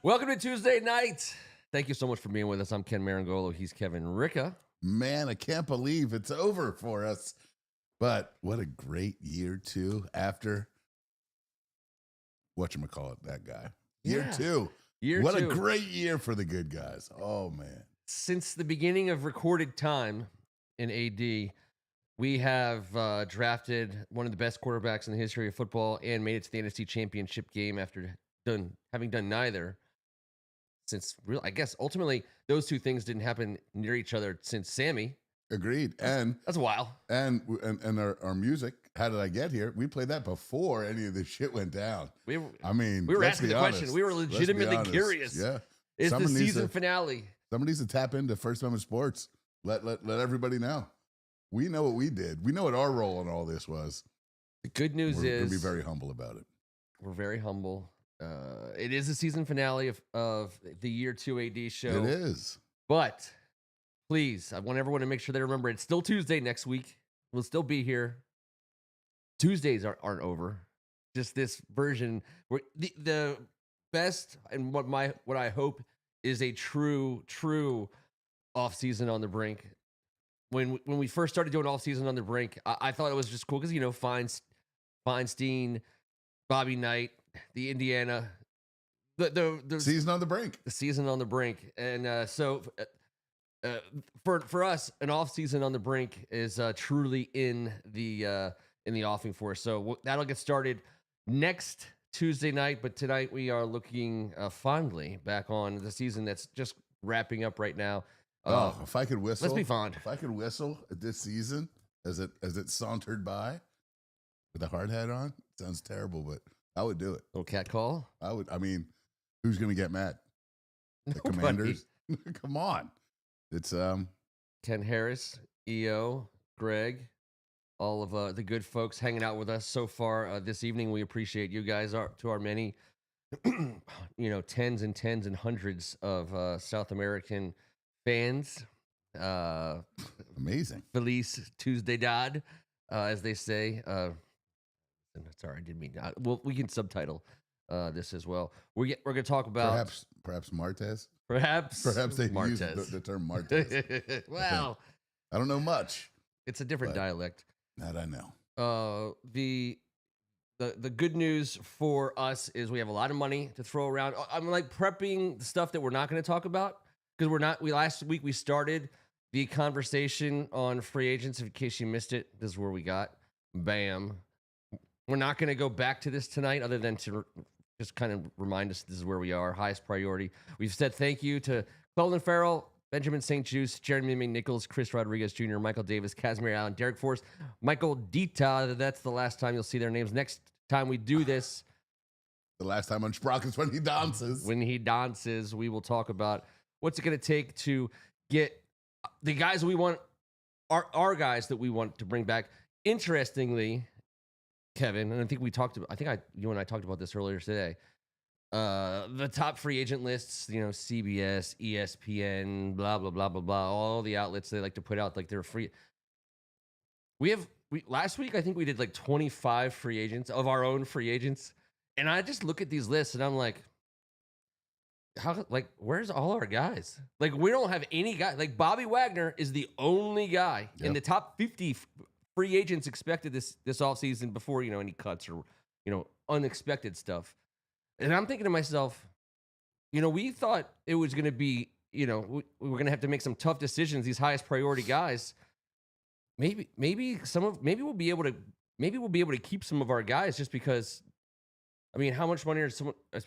Welcome to Tuesday night. Thank you so much for being with us. I'm Ken Meringolo. He's Kevin Ricca. Man, I can't believe it's over for us. But what a great year two after whatchamacallit, that guy. Year two. What a great year for the good guys. Oh, man. Since the beginning of recorded time in AD, we have drafted one of the best quarterbacks in the history of football and made it to the NFC Championship game after having done neither. Since I guess ultimately those two things didn't happen near each other since Sammy. Agreed. And that's a while. And our music, How Did I Get Here? We played that before any of this shit went down. We were asking the question. We were legitimately curious. Yeah. Is the season finale. Somebody needs to tap into First Amendment Sports. Let everybody know. We know what we did. We know what our role in all this was. The good news is we're going to be very humble about it. We're very humble. It is the season finale of the year 2 AD show. It is. But please, I want everyone to make sure they remember it's still Tuesday next week. We'll still be here. Tuesdays aren't over. Just this version where the best and what I hope is a true off season on the brink. When we first started doing off season on the brink, I thought it was just cool because Feinstein, Bobby Knight, the Indiana, the season on the brink. The season on the brink. And so for us, an off season on the brink is truly in the offing for us. So that'll get started next Tuesday night. But tonight we are looking fondly back on the season that's just wrapping up right now. If I could whistle, let's be fond. If I could whistle at this season as it sauntered by with a hard hat on, sounds terrible, but I would do it. Little cat call. I mean, who's going to get mad? The Commanders. Come on. It's Ken Harris, EO, Greg, all of the good folks hanging out with us so far this evening. We appreciate you guys. To our many, tens and tens and hundreds of South American fans. Amazing. Feliz Tuesday, Dad, as they say. Sorry, I didn't mean that. Well, we can subtitle this as well. We're going to talk about perhaps Martez. Perhaps they Martez. use the term Martez. Well, I don't know much. It's a different dialect. That I know. The good news for us is we have a lot of money to throw around. I'm like prepping the stuff that we're not going to talk about because last week we started the conversation on free agents. In case you missed it, this is where we got. Bam. We're not going to go back to this tonight other than to just kind of remind us this is where we are, highest priority. We've said thank you to Cleveland Farrell, Benjamin St. Juste, Jeremy McNichols, Chris Rodriguez Jr., Michael Davis, Casimir Allen, Derek Forrest, Michael Dita. That's the last time you'll see their names. Next time we do this. The last time on Sprockets when he dances. When he dances, we will talk about what's it going to take to get the guys we want, our guys that we want to bring back. Interestingly, Kevin, and I think you and I talked about this earlier today. The top free agent lists, CBS, ESPN, blah blah blah blah blah, all the outlets they like to put out like they're free. Last week I think we did like 25 free agents of our own free agents, and I just look at these lists and I'm like, where's all our guys? Like we don't have any guy. Like Bobby Wagner is the only guy in the top 50 free agents expected this offseason before, any cuts or, unexpected stuff. And I'm thinking to myself, we thought it was going to be, we were going to have to make some tough decisions, these highest priority guys. Maybe we'll be able to keep some of our guys just because, how much money is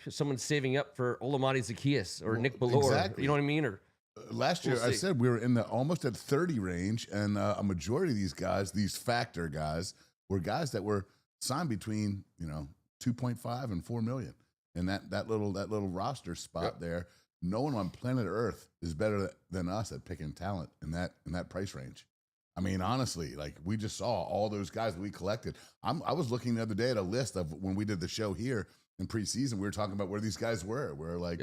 someone saving up for Olamide Zaccheaus or Nick Bellore? Exactly. You know what I mean? Or last year, I said we were in the almost at 30 range, and a majority of these guys, these factor guys, were guys that were signed between 2.5 and 4 million, and that little roster spot there. No one on planet Earth is better than us at picking talent in that price range. Honestly, like we just saw all those guys that we collected. I was looking the other day at a list of when we did the show here in preseason. We were talking about where these guys were. We're like,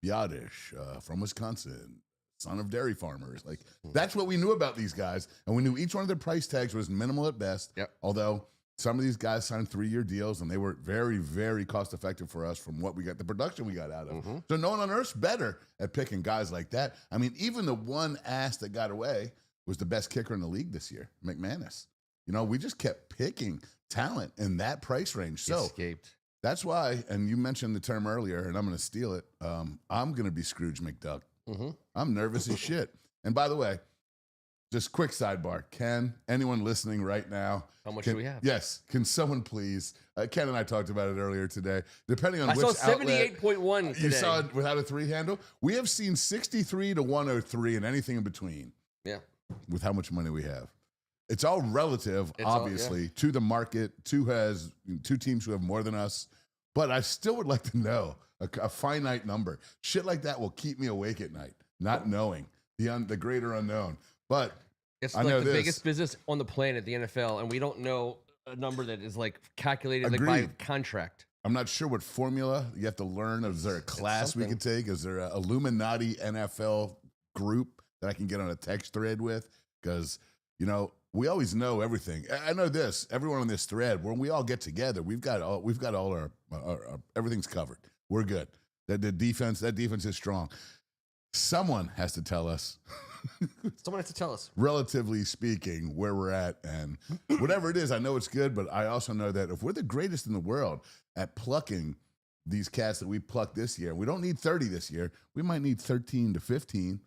Biadish from Wisconsin, son of dairy farmers. Like that's what we knew about these guys, and we knew each one of their price tags was minimal at best. Yep. Although some of these guys signed 3-year deals, and they were very, very cost effective for us from what we got, the production we got out of. Mm-hmm. So no one on earth's better at picking guys like that. I mean, even the one ass that got away was the best kicker in the league this year, McManus. You know, we just kept picking talent in that price range. So Escaped. that's why, and you mentioned the term earlier, and I'm going to steal it. I'm going to be Scrooge McDuck. Mm-hmm. I'm nervous as shit. And by the way, just quick sidebar. Ken, anyone listening right now? How much do we have? Yes. Can someone please? Ken and I talked about it earlier today. Depending on I which saw 78.1 today. you saw it without a 3 handle. We have seen 63 to 103 and anything in between. Yeah. With how much money we have. It's all relative, obviously, to the market, two teams who have more than us. But I still would like to know a finite number. Shit like that will keep me awake at night, not knowing the greater unknown. But it's I like know the this. biggest business on the planet, the NFL, and we don't know a number that is like calculated like by Agreed. contract. I'm not sure what formula you have to learn. Is there a class we could take? Is there a Illuminati NFL group that I can get on a text thread with? Because, you know, we always know everything. I know this. Everyone on this thread, when we all get together, we've got all our everything's covered. We're good. That defense is strong. Someone has to tell us. Someone has to tell us. Relatively speaking, where we're at, and whatever it is, I know it's good, but I also know that if we're the greatest in the world at plucking these cats that we plucked this year, we don't need 30 this year. We might need 13 to 15,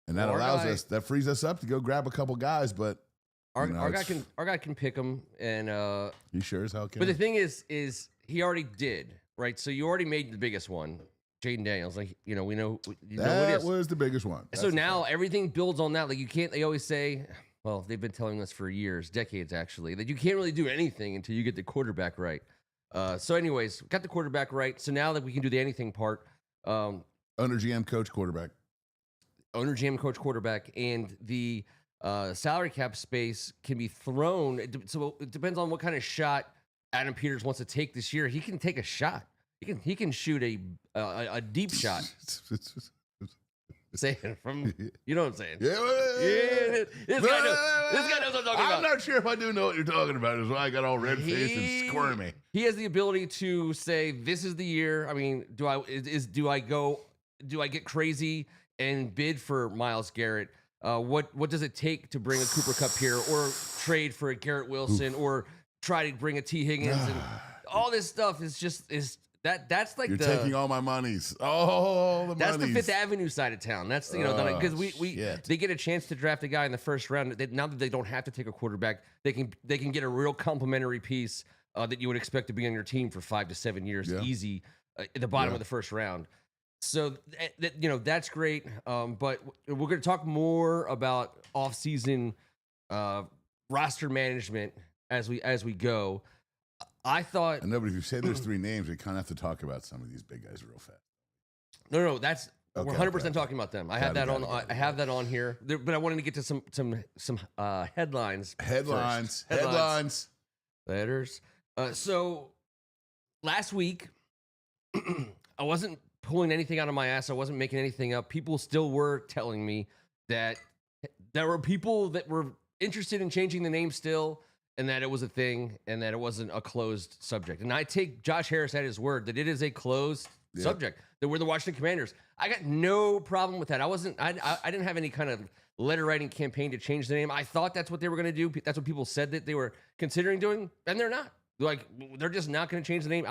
and that that frees us up to go grab a couple guys. But our guy can pick them, and he sure as hell can. But the thing is he already did, right? So you already made the biggest one. Jaden Daniels, like, you know, we know that was the biggest one. So now everything builds on that. Like, you can't, they always say, well, they've been telling us for years, decades actually, that you can't really do anything until you get the quarterback right. So anyways, got the quarterback right. So now that we can do the anything part, owner, GM, coach, quarterback, and the salary cap space can be thrown. So it depends on what kind of shot Adam Peters wants to take this year. He can take a shot. He can shoot a deep shot. Say it from, you know what I'm saying? Yeah. This guy knows what I'm talking about. I'm not sure if I do know what you're talking about. Is why I got all red faced and squirmy. He has the ability to say, "This is the year." I mean, do I get crazy and bid for Myles Garrett? What does it take to bring a Cooper Kupp here, or trade for a Garrett Wilson, or try to bring a T Higgins, and all this stuff is. That's like you're taking all my monies. All the that's monies. the Fifth Avenue side of town. That's because they get a chance to draft a guy in the first round. Now that they don't have to take a quarterback, they can get a real complimentary piece that you would expect to be on your team for 5 to 7 years, easy at the bottom of the first round. So that's great. But we're going to talk more about off-season roster management as we go. I thought... I know, but if you say there's 3 names, we kind of have to talk about some of these big guys real fast. No, that's... we're 100% talking about them. I have that on here. But I wanted to get to some headlines. Headlines. Letters. So, last week, I wasn't pulling anything out of my ass. I wasn't making anything up. People still were telling me that there were people that were interested in changing the name still, and that it was a thing, and that it wasn't a closed subject. And I take Josh Harris at his word that it is a closed subject, that we're the Washington Commanders. I got no problem with that. I didn't have any kind of letter writing campaign to change the name. I thought that's what they were going to do. That's what people said that they were considering doing, and they're not. Like, they're just not going to change the name.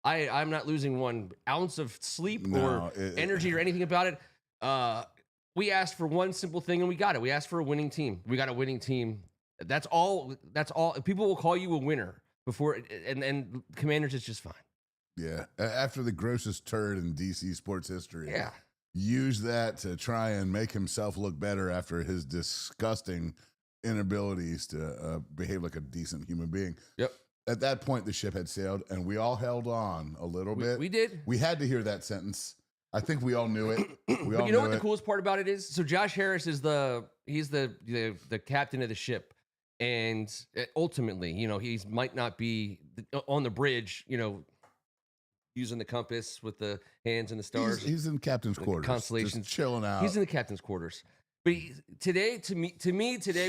I'm not losing 1 ounce of sleep or energy or anything about it. We asked for one simple thing, and we got it. We asked for a winning team. We got a winning team. That's all. People will call you a winner before, and Commanders is just fine. Yeah. After the grossest turd in DC sports history. Yeah. Use that to try and make himself look better after his disgusting inabilities to behave like a decent human being. Yep. At that point, the ship had sailed, and we all held on a little bit. We did. We had to hear that sentence. I think we all knew it. But you know what the coolest part about it is? So Josh Harris is the captain of the ship. And ultimately, he might not be on the bridge, using the compass with the hands and the stars. He's in the captain's quarters, constellations, just chilling out. He's in the captain's quarters. But today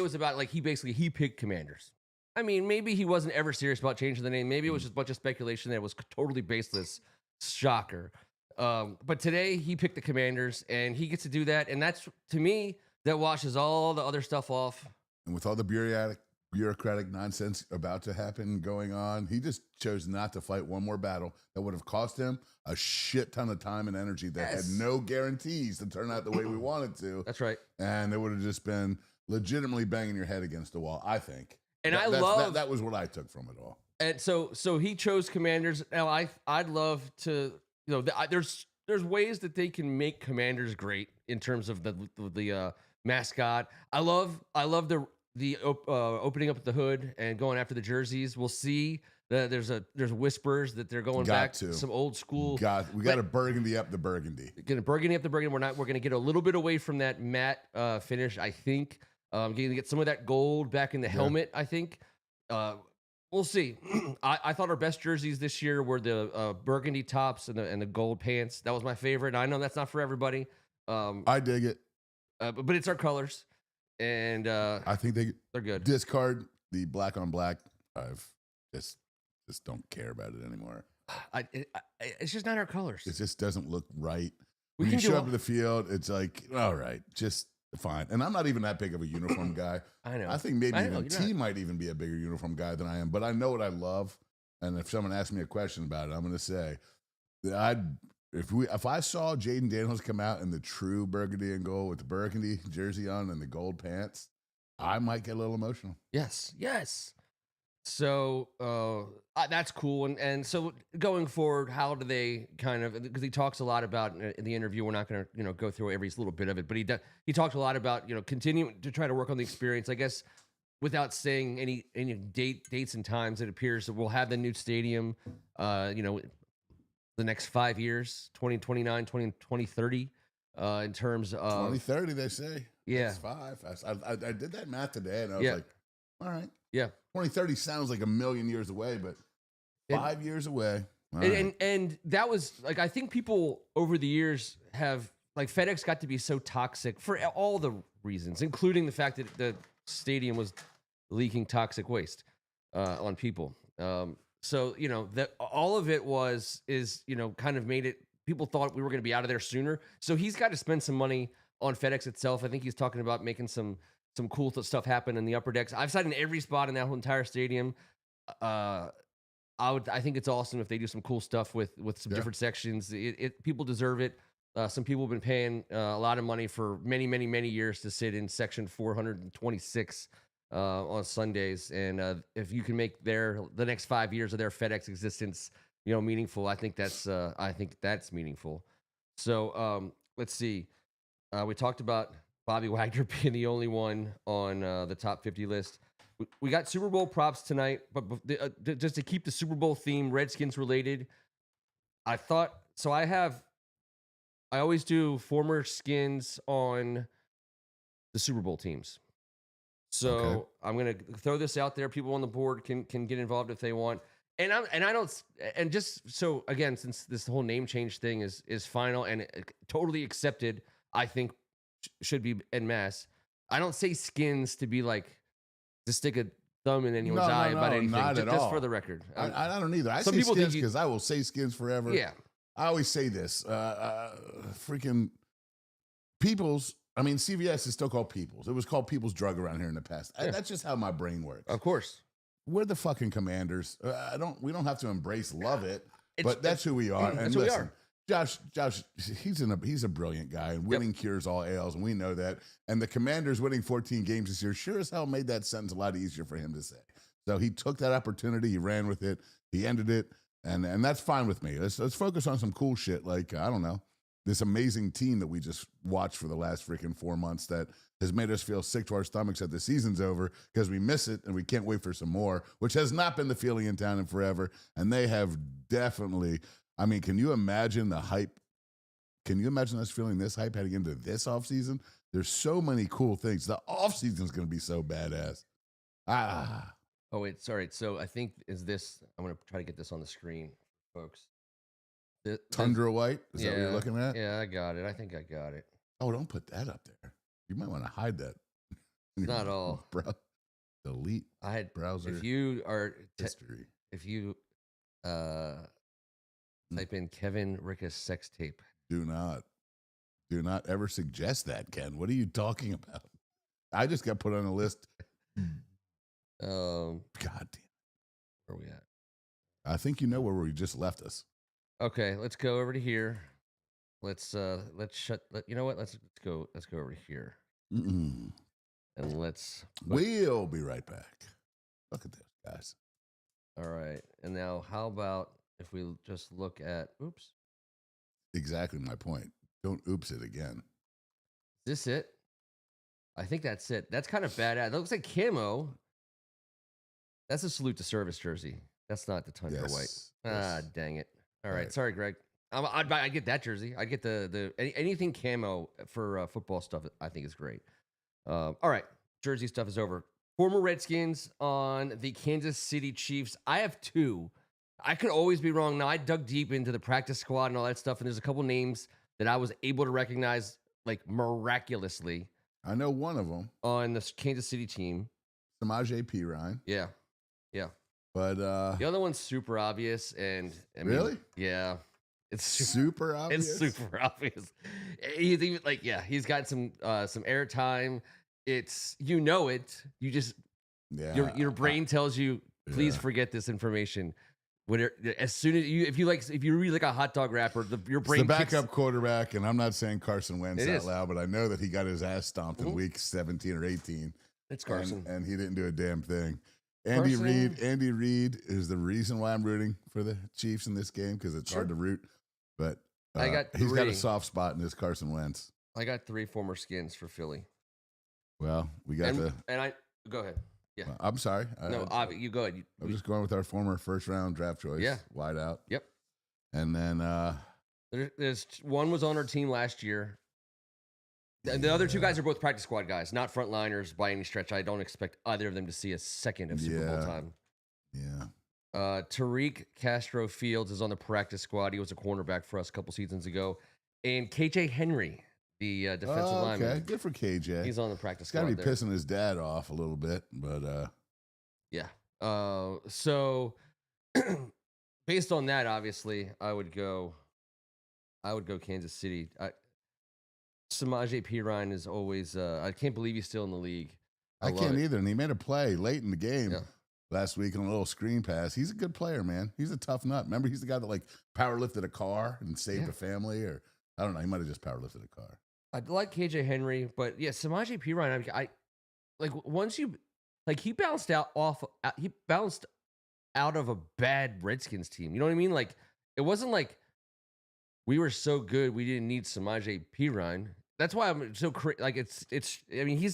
was about, like, he picked Commanders. I mean, maybe he wasn't ever serious about changing the name. Maybe it was just a bunch of speculation that was totally baseless. Shocker. But today he picked the Commanders, and he gets to do that. And that's, to me, that washes all the other stuff off. And with all the bureaucratic nonsense about to happen going on, he just chose not to fight one more battle that would have cost him a shit ton of time and energy that had no guarantees to turn out the way we wanted to. That's right. And it would have just been legitimately banging your head against the wall, I think. And that was what I took from it all. And so he chose Commanders. Now I'd love to, there's ways that they can make Commanders great in terms of the mascot. I love the opening up the hood and going after the jerseys. We'll see that there's whispers that they're going back to some old school. We got to burgundy up the burgundy. Get a burgundy up the burgundy. We're going to get a little bit away from that matte finish, I think. Going to get some of that gold back in the helmet, I think. We'll see. I thought our best jerseys this year were the burgundy tops and the gold pants. That was my favorite. And I know that's not for everybody. I dig it. But it's our colors. And I think they're good. Discard the black on black. I've just don't care about it anymore. It's just not our colors. It just doesn't look right. When you show up to the field, it's like, all right, just fine. And I'm not even that big of a uniform guy. I know. I think maybe even T might even be a bigger uniform guy than I am. But I know what I love. And if someone asks me a question about it, I'm going to say that if I saw Jaden Daniels come out in the true burgundy and gold with the burgundy jersey on and the gold pants, I might get a little emotional. Yes. So that's cool. And so going forward, how do they kind of, because he talks a lot about in the interview, we're not going to go through every little bit of it, but he talked a lot about continuing to try to work on the experience. I guess without saying any dates and times, it appears that we'll have the new stadium, the next 5 years, 2029, 2030, in terms of 2030, they say. Yeah. That's 5. I did that math today, and I was like, all right. Yeah. 2030 sounds like a million years away, but 5 years away. And that was like, I think people over the years have, like, FedEx got to be so toxic for all the reasons, including the fact that the stadium was leaking toxic waste on people. So, that all of it is kind of made it, people thought we were going to be out of there sooner. So he's got to spend some money on FedEx itself. I think he's talking about making some cool stuff happen in the upper decks. I've sat in every spot in that whole entire stadium. I think it's awesome if they do some cool stuff with some different sections. People deserve it. Some people have been paying a lot of money for many, many, many years to sit in section 426 on Sundays. And if you can make the next 5 years of their FedEx existence, meaningful, I think that's meaningful. So let's see. We talked about Bobby Wagner being the only one on the top 50 list. We got Super Bowl props tonight, but just to keep the Super Bowl theme, Redskins related, I always do former Skins on the Super Bowl teams. So I'm gonna throw this out there. People on the board can get involved if they want. And just so again, since this whole name change thing is final and totally accepted, I think should be en masse. I don't say Skins to be like to stick a thumb in anyone's eye about anything. Not at all. Just for the record. I don't either. I say Skins because I will say Skins forever. Yeah. I always say this. Freaking Peoples. I mean, CVS is still called Peoples. It was called Peoples Drug around here in the past. Yeah. That's just how my brain works. Of course. We're the fucking Commanders. We don't have to love it, but that's who we are. And who we are. Josh, he's a brilliant guy, and winning cures all ails, and we know that. And the Commanders winning 14 games this year sure as hell made that sentence a lot easier for him to say. So he took that opportunity, he ran with it, he ended it, and that's fine with me. Let's focus on some cool shit, like I don't know, this amazing team that we just watched for the last freaking 4 months that has made us feel sick to our stomachs that the season's over because we miss it and we can't wait for some more, which has not been the feeling in town in forever. And they have definitely. I mean, can you imagine the hype? Can you imagine us feeling this hype heading into this offseason? There's so many cool things. The offseason is going to be so badass. Oh, wait, sorry. So I think I'm going to try to get this on the screen, folks. Tundra White? Is that what you're looking at? Yeah, I got it. I think I got it. Oh, don't put that up there. You might want to hide that. Not all. Bro. delete I had browser if you are history. if you type in Kevin Ricca sex tape. Do not ever suggest that, Ken. What are you talking about? I just got put on a list. God damn. Where are we at? I think you know where we just left us. Okay, let's go over to here. Let's you know what? Let's go over to here. Mm-mm. And we'll be right back. Look at this, guys. All right. And now how about if we just look at oops. Exactly my point. Don't oops it again. Is this it? I think that's it. That's kind of badass. That looks like camo. That's a salute to service jersey. That's not the Tundra white. Ah, dang it. All right. Sorry, Greg. I get that jersey. I get anything camo for football stuff. I think is great. All right. Jersey stuff is over. Former Redskins on the Kansas City Chiefs. I have two. I could always be wrong. Now, I dug deep into the practice squad and all that stuff, and there's a couple names that I was able to recognize like miraculously. I know one of them on the Kansas City team. Samaje Perine. Yeah. But the other one's super obvious, and really, yeah, it's super obvious. It's super obvious. He's even he's got some airtime. It's it. You just your brain tells you please forget this information. As soon as if you read like a hot dog wrapper, your brain it's the backup quarterback, and I'm not saying Carson Wentz out loud, but I know that he got his ass stomped in week 17 or 18. It's Carson, and he didn't do a damn thing. Andy Reid is the reason why I'm rooting for the Chiefs in this game because it's hard to root, but he's got a soft spot in this Carson Wentz. I got 3 former skins for Philly. Well, we got go ahead. Yeah, I'm sorry. You go ahead. I'm just going with our former first round draft choice. Yeah, wide out. Yep. And then there's one was on our team last year. The other 2 guys are both practice squad guys, not frontliners by any stretch. I don't expect either of them to see a second of Super Bowl time. Yeah. Tariq Castro Fields is on the practice squad. He was a cornerback for us a couple seasons ago. And KJ Henry, the defensive lineman. Okay, good for KJ. He's on the practice squad. Got to be pissing his dad off a little bit, but yeah. So based on that, obviously, I would go Kansas City. Samaje Perine is always. I can't believe he's still in the league. I can't either. And he made a play late in the game last week on a little screen pass. He's a good player, man. He's a tough nut. Remember, he's the guy that like power lifted a car and saved a family, or I don't know. He might have just power lifted a car. I like KJ Henry, but yeah, Samaje Perine. I like once you like he bounced out of a bad Redskins team. You know what I mean? Like it wasn't like we were so good we didn't need Samaje Perine. That's why I'm so like it's. I mean he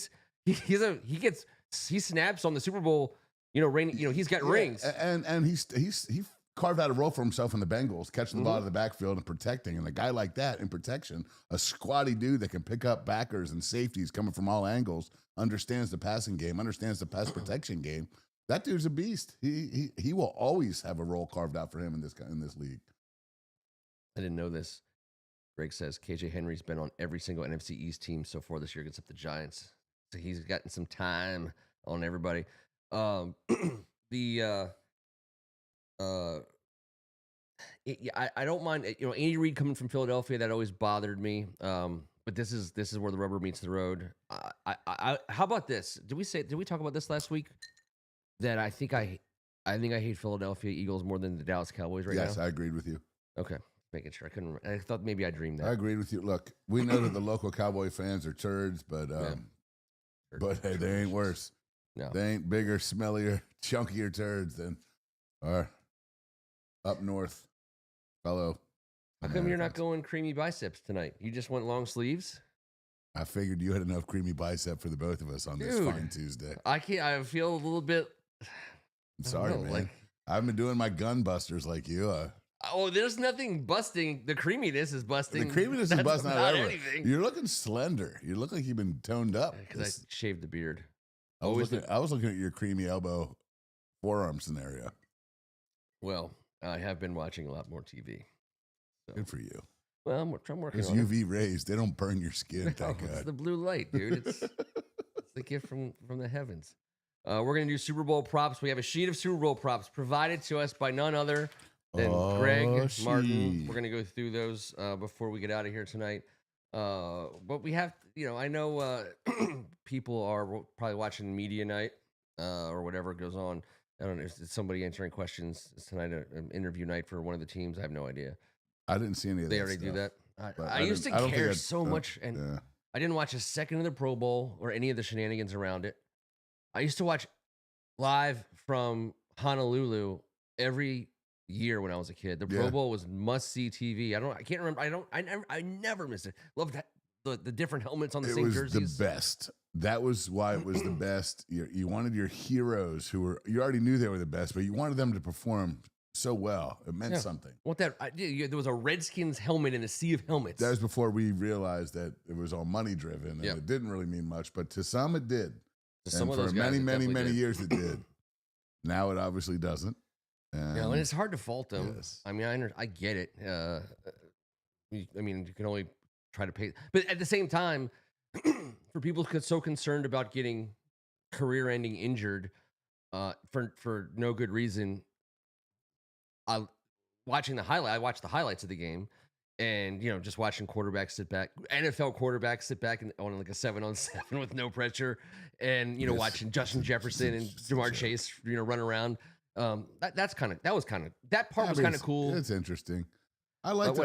snaps on the Super Bowl. He's got rings and he carved out a role for himself in the Bengals, catching the ball out of the backfield and protecting. And a guy like that in protection, a squatty dude that can pick up backers and safeties coming from all angles, understands the passing game, understands the pass protection game. That dude's a beast. He will always have a role carved out for him in this league. I didn't know this. Greg says KJ Henry's been on every single NFC East team so far this year except the Giants. So he's gotten some time on everybody. I don't mind. Andy Reid coming from Philadelphia, that always bothered me. But this is where the rubber meets the road. How about this? Did we talk about this last week? That I think I hate Philadelphia Eagles more than the Dallas Cowboys right now. Yes, I agreed with you. Okay. Making sure. I thought maybe I dreamed that. I agreed with you. Look, we know that the local Cowboy fans are turds, but hey, they ain't worse. No. They ain't bigger, smellier, chunkier turds than our up north fellow. How come you're not going creamy biceps tonight? You just went long sleeves? I figured you had enough creamy bicep for the both of us on this fine Tuesday. I feel a little bit. I'm sorry, man. I haven't been doing my gun busters like you. There's nothing busting. The creaminess is busting. The creaminess is busting out everything. You're looking slender. You look like you've been toned up. Because I shaved the beard. I was looking at your creamy elbow forearm scenario. Well, I have been watching a lot more TV. So. Good for you. Well, I'm working on it. Those UV rays, they don't burn your skin. It's the blue light, dude. It's the gift from the heavens. We're going to do Super Bowl props. We have a sheet of Super Bowl props provided to us by none other than Greg Martin. We're going to go through those before we get out of here tonight. But we have, I know people are probably watching media night or whatever goes on. I don't know. Is somebody answering questions? Is tonight an interview night for one of the teams? I have no idea. I didn't see any of that. They already stuff, do that. I used to care so much, and yeah. I didn't watch a second of the Pro Bowl or any of the shenanigans around it. I used to watch live from Honolulu every year when I was a kid. The Pro Bowl was must-see TV. I can't remember. I never missed it. Loved the different helmets on the same jerseys. It was the best. That was why it was the best. You wanted your heroes you already knew they were the best, but you wanted them to perform so well. It meant something. There was a Redskins helmet in a sea of helmets. That was before we realized that it was all money driven and it didn't really mean much, but to some it did. Some and of those for guys, many years it did. Now it obviously doesn't. And it's hard to fault them. Yes. I mean, I get it. You can only try to pay, but at the same time, for people so concerned about getting career-ending injured for no good reason, I watched the highlights of the game, and just watching quarterbacks sit back, NFL quarterbacks sit back on like a 7-on-7 with no pressure, and watching Justin Jefferson and Jamar Chase run around. That part was kind of cool. It's interesting. I like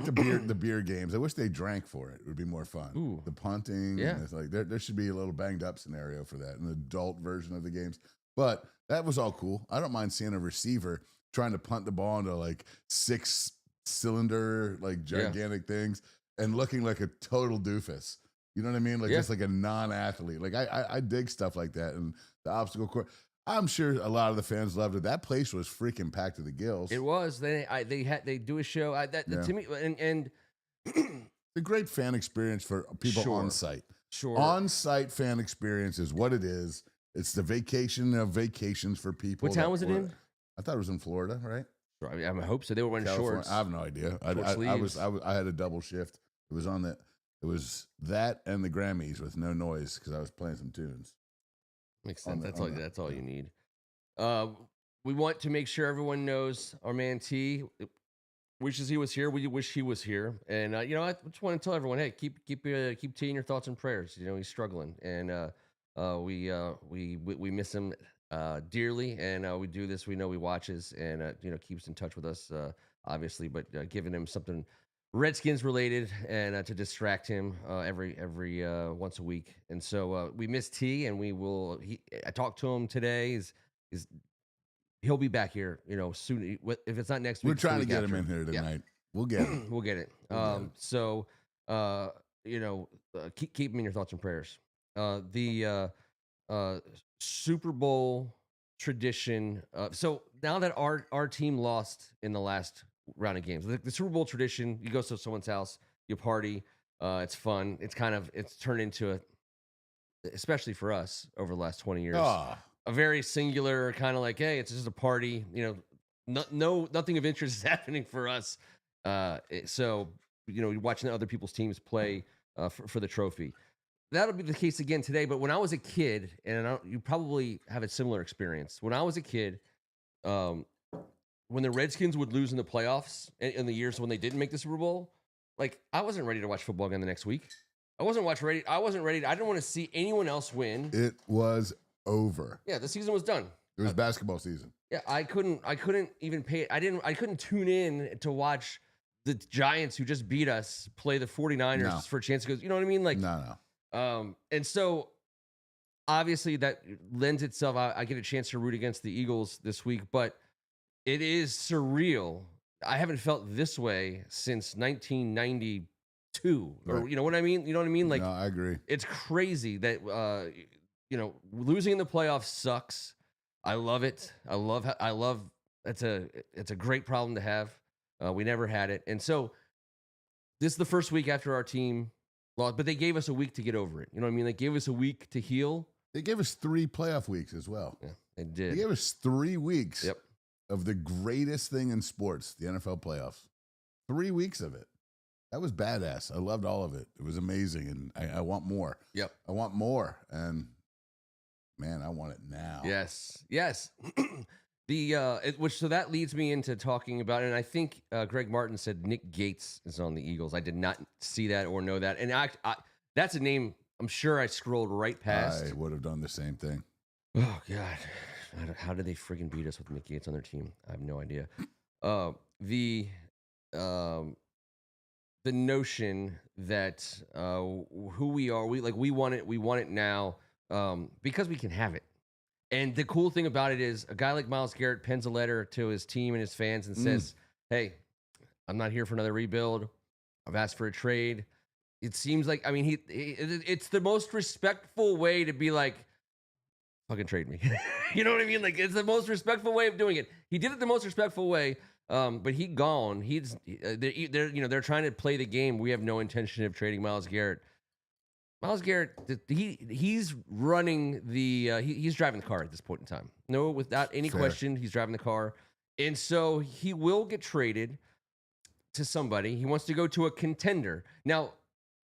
the beer games. I wish they drank for it. It would be more fun. Ooh. The punting. Yeah. It's like there should be a little banged up scenario for that, an adult version of the games. But that was all cool. I don't mind seeing a receiver trying to punt the ball into like 6-cylinder, like gigantic things and looking like a total doofus. You know what I mean? Like just like a non-athlete. Like I dig stuff like that. And the obstacle course. I'm sure a lot of the fans loved it. That place was freaking packed to the gills. It was. They do a show to me, and a great fan experience for people on site. Sure, on-site fan experience is what it is. It's the vacation of vacations for people. What town was it in? I thought it was in Florida, right? I hope so. They were wearing shorts. I have no idea. I had a double shift. It was that and the Grammys with no noise because I was playing some tunes. Makes sense. That's all you need. We want to make sure everyone knows our man T wishes he was here. We wish he was here, and I just want to tell everyone, hey, keep T in your thoughts and prayers. He's struggling, and we miss him dearly, and we do this. We know he watches and keeps in touch with us, obviously, but giving him something Redskins related and to distract him every once a week. And so we miss T, and I talked to him today. He'll be back here, soon. If it's not next week, we're trying to get him in here tonight. Yeah. We'll get him. We'll get it. So keep him in your thoughts and prayers. The Super Bowl tradition. So now that our team lost in the last round of games, the Super Bowl tradition, you go to someone's house, you party, it's fun. It's turned into especially for us over the last 20 years, a very singular kind of like, hey, it's just a party. Nothing of interest is happening for us. So watching other people's teams play for the trophy. That'll be the case again today. But when I was a kid, and you probably have a similar experience. When I was a kid, when the Redskins would lose in the playoffs in the years when they didn't make the Super Bowl, like I wasn't ready to watch football again the next week. I wasn't ready. I didn't want to see anyone else win. It was over. Yeah, the season was done. It was basketball season. Yeah, I couldn't even pay. I couldn't tune in to watch the Giants, who just beat us, play the 49ers for a chance to go. You know what I mean? Like no. And so obviously that lends itself. I get a chance to root against the Eagles this week, but it is surreal. I haven't felt this way since 1992. Right. Or you know what I mean? You know what I mean? Like, no, I agree. It's crazy that losing in the playoffs sucks. I love it. I love it's a great problem to have. We never had it. And so this is the first week after our team lost, but they gave us a week to get over it. You know what I mean? They gave us a week to heal. They gave us 3 playoff weeks as well. Yeah, they did. They gave us 3 weeks. Yep. Of the greatest thing in sports, the NFL playoffs. 3 weeks of it. That was badass. I loved all of it. It was amazing, and I want more. Yep. I want more. And man, I want it now. Yes. So that leads me into talking about, and I think Greg Martin said Nick Gates is on the Eagles. I did not see that or know that, and that's a name I'm sure I scrolled right past. I would have done the same thing. Oh God, how did they friggin' beat us with Nick Gates on their team? I have no idea. The notion that who we are, we want it now because we can have it. And the cool thing about it is a guy like Myles Garrett pens a letter to his team and his fans and says, hey, I'm not here for another rebuild. I've asked for a trade. It seems like, I mean, it's the most respectful way to be like, fucking trade me. You know what I mean? Like, it's the most respectful way of doing it. He did it the most respectful way, but he gone. They're trying to play the game. We have no intention of trading Myles Garrett. Myles Garrett, he's running he's driving the car at this point in time. No, without any question, he's driving the car. And so he will get traded to somebody. He wants to go to a contender. Now,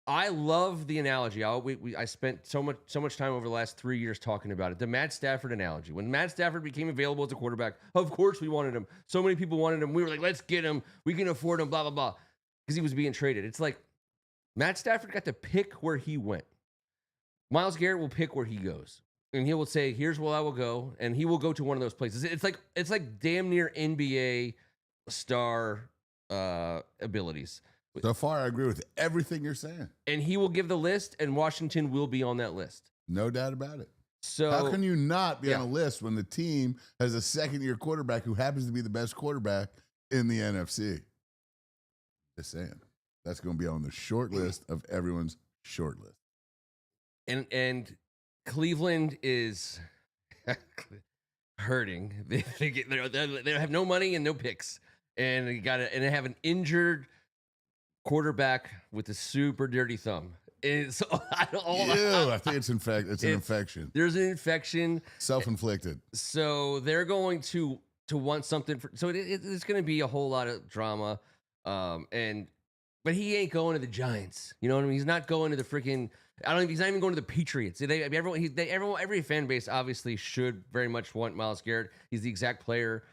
I love the analogy. I spent so much time over the last 3 years talking about it. The Matt Stafford analogy. When Matt Stafford became available as a quarterback, of course we wanted him. So many people wanted him. We were like, let's get him. We can afford him, blah, blah, blah. Because he was being traded. It's like Matt Stafford got to pick where he went. Myles Garrett will pick where he goes. And he will say, here's where I will go. And he will go to one of those places. It's like damn near NBA star abilities. So far, I agree with everything you're saying. And he will give the list, and Washington will be on that list. No doubt about it. So how can you not be on a list when the team has a second-year quarterback who happens to be the best quarterback in the NFC? Just saying. That's going to be on the short list of everyone's short list. And Cleveland is hurting. They have no money and no picks, and they have an injured quarterback with a super dirty thumb. And so I think it's an infection. There's an infection, self-inflicted. So they're going to want something. So it's going to be a whole lot of drama. But he ain't going to the Giants. You know what I mean? He's not going to the freaking. I don't think he's not even going to the Patriots. Every fan base obviously should very much want Myles Garrett. He's the exact player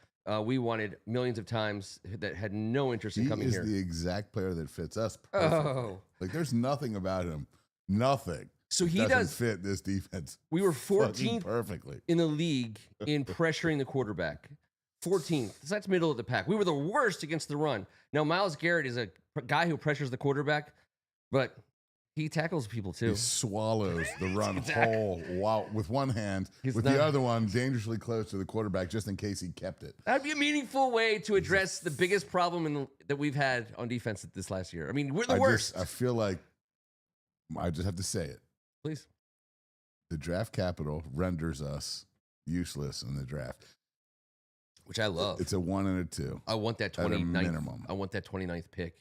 we wanted millions of times that had no interest in coming here. He is the exact player that fits us perfectly. Oh. Like there's nothing about him. Nothing. So he doesn't does fit this defense. We were 14th perfectly in the league in pressuring the quarterback. 14th. So that's middle of the pack. We were the worst against the run. Now, Myles Garrett is a guy who pressures the quarterback, but he tackles people too. He swallows the run whole with one hand, the other one dangerously close to the quarterback just in case he kept it. That'd be a meaningful way to address the biggest problem that we've had on defense this last year. I mean, we're the worst. I feel like I just have to say it. Please. The draft capital renders us useless in the draft. Which I love. It's a 1 and a 2. I want that 29th minimum. I want that 29th pick.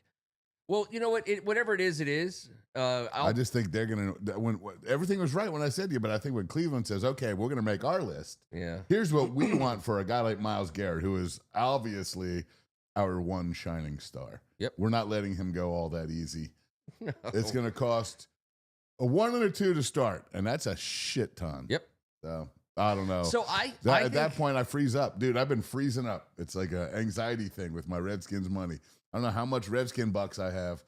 Well, you know what? Whatever it is, it is. I just think they're going to everything was right when I said to you, but I think when Cleveland says, okay, we're going to make our list. Yeah. Here's what we want for a guy like Myles Garrett, who is obviously our one shining star. Yep. We're not letting him go all that easy. No. It's going to cost a 1 and a 2 to start, and that's a shit ton. Yep. So I don't know. So at that point, I freeze up. Dude, I've been freezing up. It's like an anxiety thing with my Redskins money. I don't know how much Redskin bucks I have.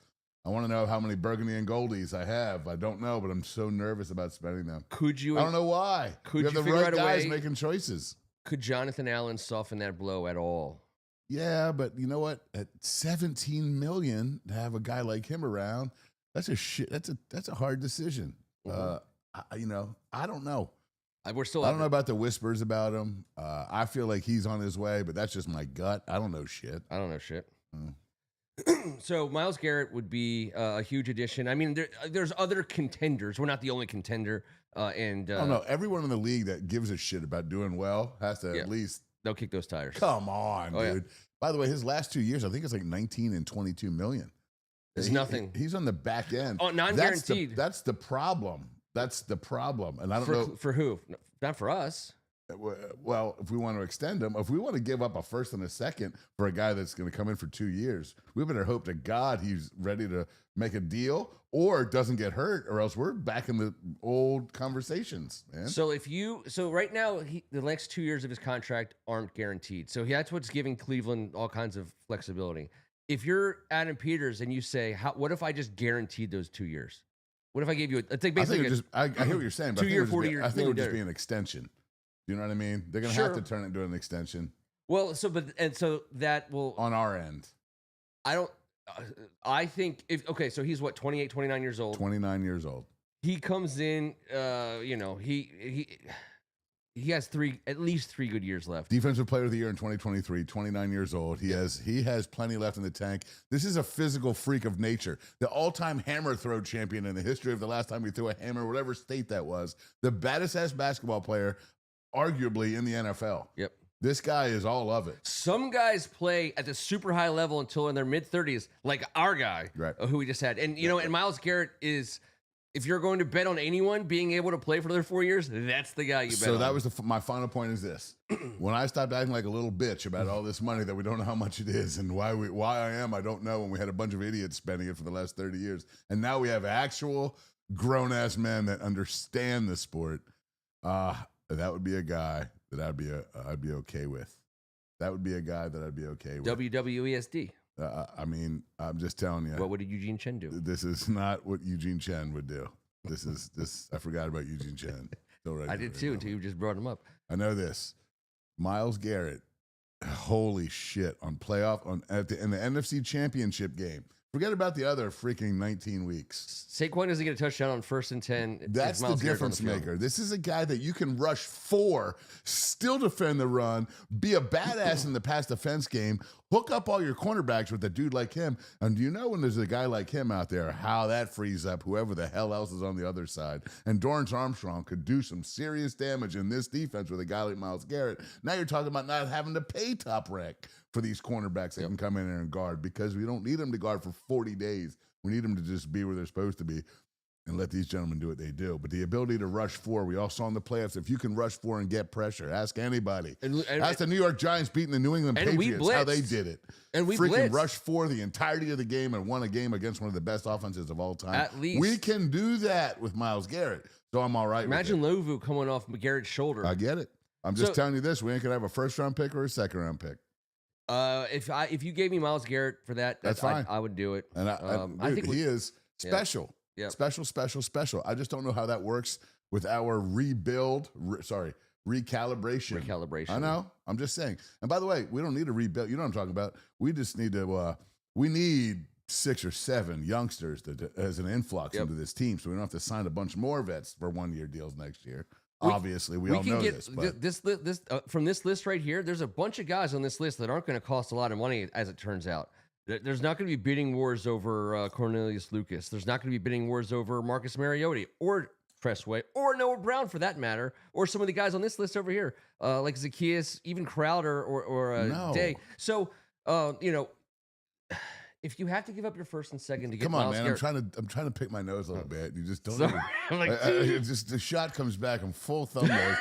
I want to know how many Burgundy and Goldies I have. I don't know, but I'm so nervous about spending them. I don't know why. You have the right guys making choices. Could Jonathan Allen soften that blow at all? Yeah, but you know what? At $17 million to have a guy like him around, that's a hard decision. Mm-hmm. I don't know. I don't know about the whispers about him. I feel like he's on his way, but that's just my gut. I don't know shit. So Myles Garrett would be a huge addition. I mean, there's other contenders. We're not the only contender. I don't know. Everyone in the league that gives a shit about doing well has to at least. They'll kick those tires. Come on, dude. Yeah. By the way, his last 2 years, I think it's like 19 and 22 million. It's nothing. He's on the back end. Oh, non-guaranteed. That's the problem. And I don't know. For who? Not for us. Well, if we want to extend him, if we want to give up a first and a second for a guy that's going to come in for 2 years, we better hope to God he's ready to make a deal or doesn't get hurt, or else we're back in the old conversations, man. So right now, the next 2 years of his contract aren't guaranteed. So that's what's giving Cleveland all kinds of flexibility. If you're Adam Peters and you say, what if I just guaranteed those 2 years? What if I gave you I think basically I hear what you're saying, but 2 year, 40 year. I think it would just be an extension. You know what I mean? They're going to have to turn it into an extension. Well, so that will on our end. I think so he's what, 28, 29 years old. 29 years old. He comes in, he has at least 3 good years left. Defensive Player of the Year in 2023, 29 years old. He has plenty left in the tank. This is a physical freak of nature. The all-time hammer throw champion in the history of the last time he threw a hammer, whatever state that was. The baddest-ass basketball player, arguably, in the NFL. Yep. This guy is all of it. Some guys play at the super high level until in their mid-30s, like our guy, who we just had. And, and Myles Garrett is... If you're going to bet on anyone being able to play for another 4 years, that's the guy you bet on. So that was my final point is this. When I stopped acting like a little bitch about all this money that we don't know how much it is and why I don't know, and we had a bunch of idiots spending it for the last 30 years. And now we have actual grown-ass men that understand the sport. That would be a guy that I'd be okay with. That would be a guy that I'd be okay with. WWESD. I mean, I'm just telling you. What would Eugene Chen do? This is not what Eugene Chen would do. I forgot about Eugene Chen. I did too until you just brought him up. I know this. Myles Garrett, holy shit, in the NFC Championship game. Forget about the other freaking 19 weeks. Saquon doesn't get a touchdown on 1st and 10. That's the difference maker. This is a guy that you can rush 4, still defend the run, be a badass in the pass defense game, hook up all your cornerbacks with a dude like him. And do you know when there's a guy like him out there, how that frees up whoever the hell else is on the other side? And Dorrance Armstrong could do some serious damage in this defense with a guy like Myles Garrett. Now you're talking about not having to pay top rank for these cornerbacks that can come in there and guard, because we don't need them to guard for 40 days. We need them to just be where they're supposed to be and let these gentlemen do what they do. But the ability to rush 4, we all saw in the playoffs, if you can rush 4 and get pressure, ask anybody. Ask the New York Giants beating the New England Patriots how they did it. And we freaking rushed 4 the entirety of the game and won a game against one of the best offenses of all time. At least. We can do that with Myles Garrett. So I'm all right Imagine Lovu coming off Garrett's shoulder. I get it. I'm just telling you this. We ain't going to have a first-round pick or a second-round pick. If you gave me Myles Garrett for that's fine. I would do it. And I think he is special. Yeah. Special. I just don't know how that works with our recalibration. I know. I'm just saying. And by the way, we don't need to rebuild. You know what I'm talking about. We just need to. We need 6 or 7 youngsters as an influx into this team, so we don't have to sign a bunch more vets for 1-year deals next year. Obviously, we all know this. But this from this list right here, there's a bunch of guys on this list that aren't going to cost a lot of money, as it turns out. There's not going to be bidding wars over Cornelius Lucas. There's not going to be bidding wars over Marcus Mariota or Pressway or Noah Brown, for that matter, or some of the guys on this list over here, like Zacchaeus, even Crowder or Day. So, if you have to give up your first and second to get Myles Garrett, I'm trying to pick my nose a little bit. You just don't. Sorry. I'm like, just the shot comes back in full thumb nose.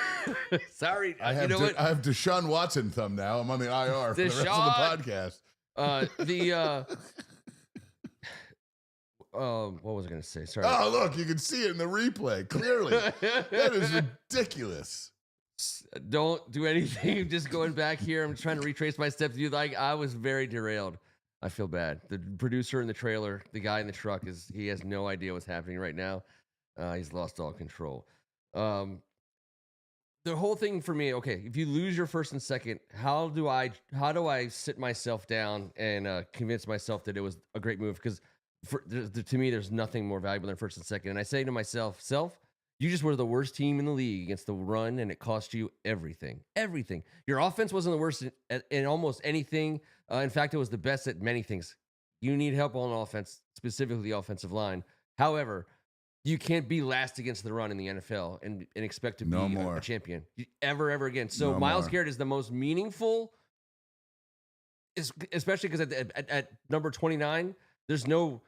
Sorry, I have Deshaun Watson thumb now. I'm on the IR for the rest of the podcast. What was I going to say? Sorry. Oh, look, you can see it in the replay clearly. That is ridiculous. Don't do anything. Just going back here. I'm trying to retrace my steps. I was very derailed. I feel bad. The producer in the trailer, the guy in the truck, he has no idea what's happening right now. He's lost all control. The whole thing for me, okay, if you lose your first and second, how do I sit myself down and convince myself that it was a great move? Because to me, there's nothing more valuable than first and second. And I say to myself, you just were the worst team in the league against the run, and it cost you everything. Everything. Your offense wasn't the worst in almost anything. In fact, it was the best at many things. You need help on offense, specifically the offensive line. However, you can't be last against the run in the NFL and expect to be a champion ever again. So Myles Garrett is the most meaningful, especially because at number 29, there's no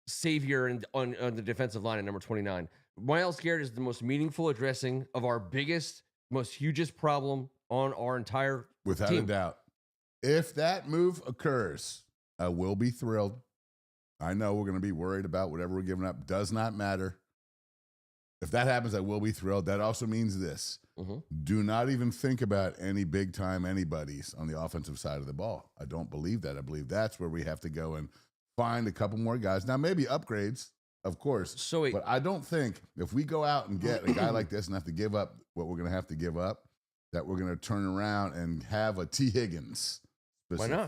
savior on the defensive line at number 29. Myles Garrett is the most meaningful addressing of our biggest most hugest problem on our entire Without team. a doubt. If that move occurs, I will be thrilled. I know we're going to be worried about whatever we're giving up. Does not matter. If that happens, I will be thrilled. That also means this. Do not even think about any big-time anybody's on the offensive side of the ball. I don't believe that. I believe that's where we have to go and find a couple more guys. Now, maybe upgrades, of course. But I don't think if we go out and get a guy like this and have to give up what we're going to have to give up, that we're going to turn around and have a T. Higgins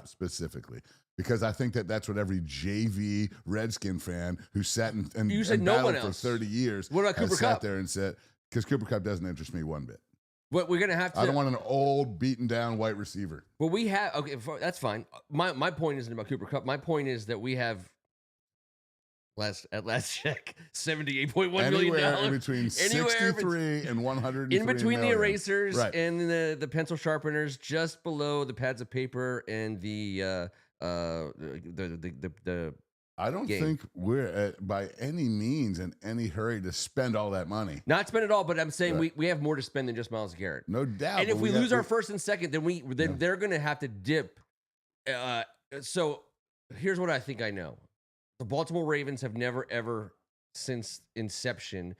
specifically. Because I think that's what every JV Redskin fan who sat and battled for 30 years what about Cooper Kupp? There and said, because Cooper Kupp doesn't interest me one bit. But we're going to have to. I don't want an old, beaten down white receiver. Well, we have. Okay, that's fine. My point isn't about Cooper Kupp. My point is that we have, at last check, $78.1 million. In between 63 and 103 in between million. the erasers and the pencil sharpeners, just below the pads of paper and the I don't think we're by any means in any hurry to spend all that money. Not spend it all, but I'm saying we have more to spend than just Myles Garrett. No doubt. And if we lose our first and second, then they're going to have to dip. So here's what I think I know. The Baltimore Ravens have never, ever, since inception,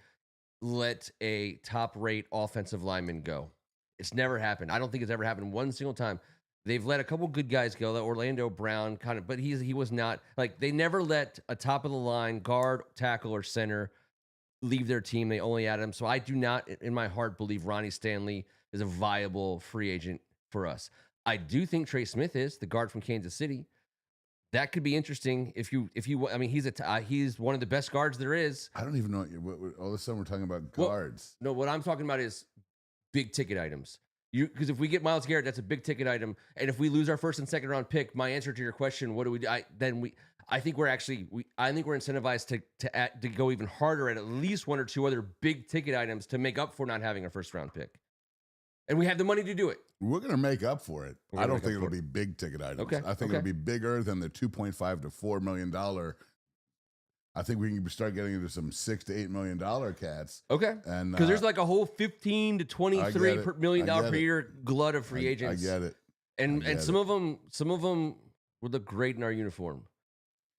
let a top-rate offensive lineman go. It's never happened. I don't think it's ever happened one single time. They've let a couple good guys go. That Orlando Brown but he was not they never let a top of the line guard, tackle, or center leave their team. They only add him. So I do not, in my heart, believe Ronnie Stanley is a viable free agent for us. I do think Trey Smith is the guard from Kansas City. That could be interesting if you. I mean, he's one of the best guards there is. I don't even know all of a sudden we're talking about guards. No, what I'm talking about is big ticket items. Because if we get Myles Garrett, that's a big ticket item. And if we lose our first and second round pick, my answer to your question, what do we do? I think we're incentivized to go even harder at least one or two other big ticket items to make up for not having a first round pick. And we have the money to do it. We're going to make up for it. I don't think it'll be big ticket items. Okay. I think it'll be bigger than the $2.5 to $4 million. I think we can start getting into some $6 to $8 million cats. Okay. And because there's like a whole $15 to $23 million per year glut of free agents. I get it. And some of them would look great in our uniform.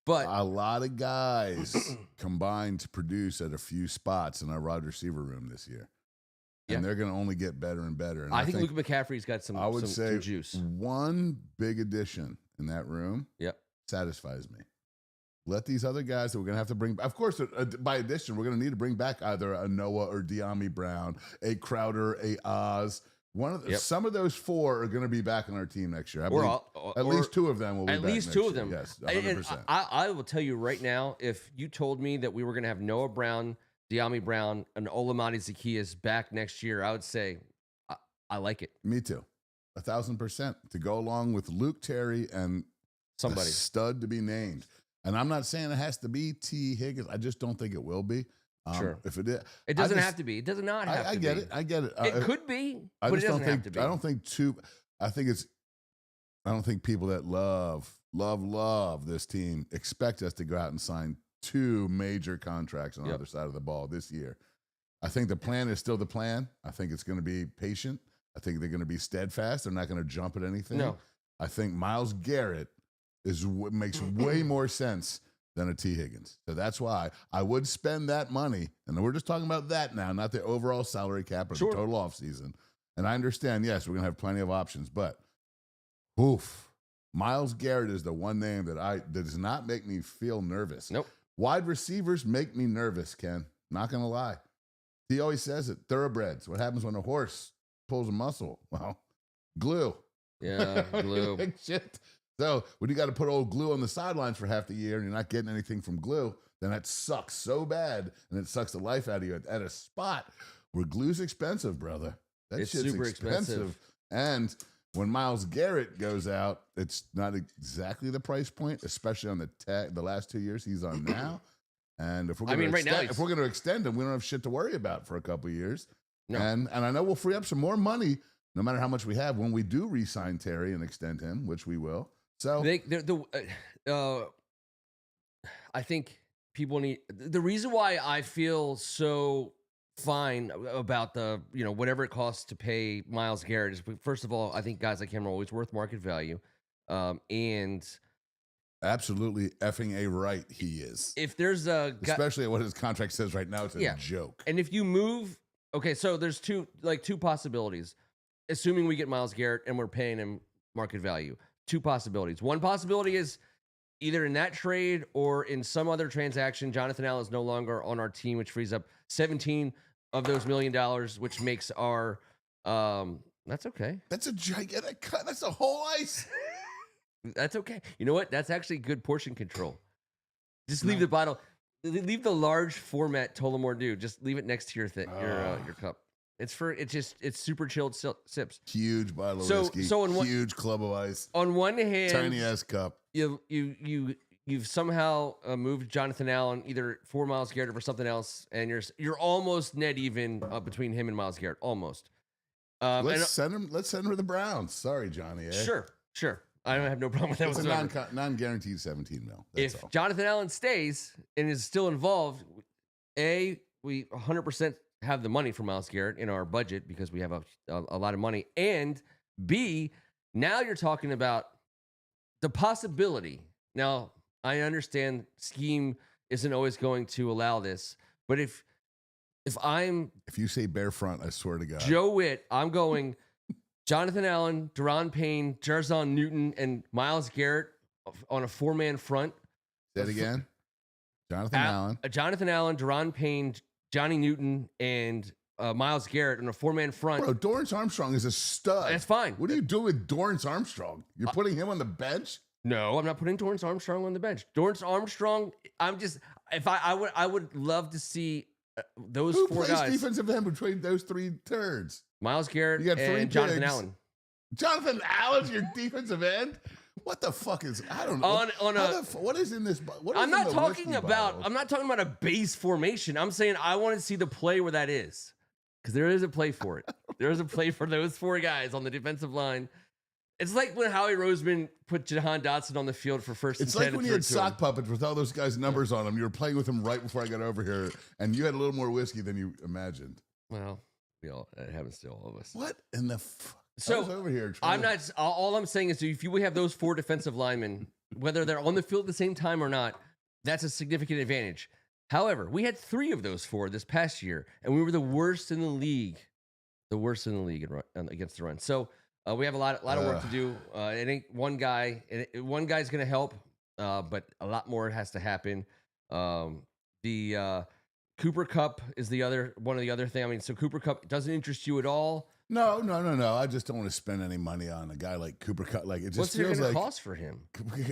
But a lot of guys combined to produce at a few spots in our wide receiver room this year. And they're going to only get better and better. And I think Luke McCaffrey's got some juice. One big addition in that room satisfies me. Let these other guys that we're going to have to bring back. Of course, by addition, we're going to need to bring back either a Noah or De'Ami Brown, a Crowder, a Oz. Some of those four are going to be back on our team next year. At least two of them will be back. At least two of them. Yes, 100%. I will tell you right now, if you told me that we were going to have Noah Brown, De'Ami Brown, and Olamide Zaccheaus back next year, I would say I like it. Me too. 1,000% to go along with Luke Terry and somebody stud to be named. And I'm not saying it has to be T. Higgins. I just don't think it will be. Sure. If it is, it doesn't have to be. It does not have to be. I get it. It could be, but it doesn't have to be. I don't think I don't think people that love this team expect us to go out and sign two major contracts on the other side of the ball this year. I think the plan is still the plan. I think it's going to be patient. I think they're going to be steadfast. They're not going to jump at anything. No. I think Myles Garrett makes way more sense than a T. Higgins. So that's why I would spend that money. And we're just talking about that now, not the overall salary cap or the total offseason. And I understand, yes, we're going to have plenty of options, but Myles Garrett is the one name that does not make me feel nervous. Nope. Wide receivers make me nervous, Ken. Not going to lie. He always says it. Thoroughbreds. What happens when a horse pulls a muscle? Well, glue. Yeah, glue. Shit. So when you got to put old glue on the sidelines for half the year and you're not getting anything from glue, then that sucks so bad and it sucks the life out of you at a spot where glue's expensive, brother. It's shit's super expensive. And when Myles Garrett goes out, it's not exactly the price point, especially on the last 2 years he's on now. And if we're going to extend him, we don't have shit to worry about for a couple of years. No. And I know we'll free up some more money, no matter how much we have, when we do re-sign Terry and extend him, which we will. So I think people need the reason why I feel so fine about the, whatever it costs to pay Myles Garrett. First of all, I think guys like him are always worth market value. And absolutely effing a right he is. if there's especially what his contract says right now, it's a joke. And if you move, okay, so there's two possibilities. Assuming we get Myles Garrett and we're paying him market value, two possibilities. One possibility is either in that trade or in some other transaction, Jonathan Allen is no longer on our team, which frees up 17 of those $1 million, which makes our that's okay. That's a gigantic cut. That's a whole ice. That's okay. You know what? That's actually good portion control. Just leave the bottle. Leave the large format Tullamore Dew. Just leave it next to your cup. It's super chilled sips. Huge bottle of whiskey. Huge club of ice. On one hand, tiny ass cup. You've somehow moved Jonathan Allen either for Myles Garrett or for something else, and you're almost net even between him and Myles Garrett. Almost. Let's send him to the Browns. Sorry, Johnny. Sure. I don't have no problem with that. It's a non-guaranteed 17 mil. If Jonathan Allen stays and is still involved, we 100% have the money for Myles Garrett in our budget because we have a lot of money. And B, now you're talking about the possibility. Now, I understand scheme isn't always going to allow this, but if you say bear front, I swear to God, Joe Witt, I'm going Jonathan Allen, Daron Payne, Jarzon Newton, and Myles Garrett on a 4-man front. Say it again. Jonathan Allen, Daron Payne, Johnny Newton, and Myles Garrett on a 4-man front. Bro, Dorrance Armstrong is a stud. That's fine. What do you do with Dorrance Armstrong? You're putting him on the bench? No, I'm not putting Dorrance Armstrong on the bench. Dorrance Armstrong, I would love to see those Who four plays guys. defensive end between those three turds? Myles Garrett and Jonathan Allen. Jonathan Allen's your defensive end? What the fuck is? I don't know. What is in this? I'm not talking about a base formation. I'm saying I want to see the play where that is, because there is a play for it. There is a play for those four guys on the defensive line. It's like when Howie Roseman put Jahan Dotson on the field for first and 10. It's like when you had sock puppets with all those guys' numbers on them. You were playing with them right before I got over here, and you had a little more whiskey than you imagined. Well, it happens to all of us. What in the fuck? So I was over here. All I'm saying is, if you have those four defensive linemen, whether they're on the field at the same time or not, that's a significant advantage. However, we had 3 of those 4 this past year, and we were the worst in the league. Against the run. So we have a lot of work to do. It ain't one guy. One guy's going to help, but a lot more has to happen. The Cooper Kupp is one of the other thing. I mean, so Cooper Kupp doesn't interest you at all. No. I just don't want to spend any money on a guy like Cooper Kupp. Like, it just What's feels it like cost for him?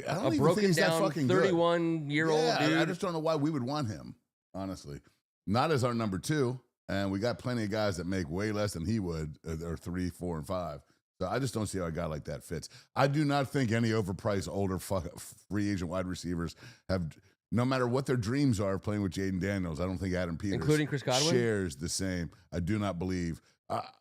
I don't even think he's that fucking 31-year-old dude. I just don't know why we would want him. Honestly, not as our number 2, and we got plenty of guys that make way less than he would, or 3, 4, and 5. So I just don't see how a guy like that fits. I do not think any overpriced older free agent wide receivers have. No matter what their dreams are of playing with Jaden Daniels, I don't think Adam Peters, including Chris Godwin, shares the same. I do not believe.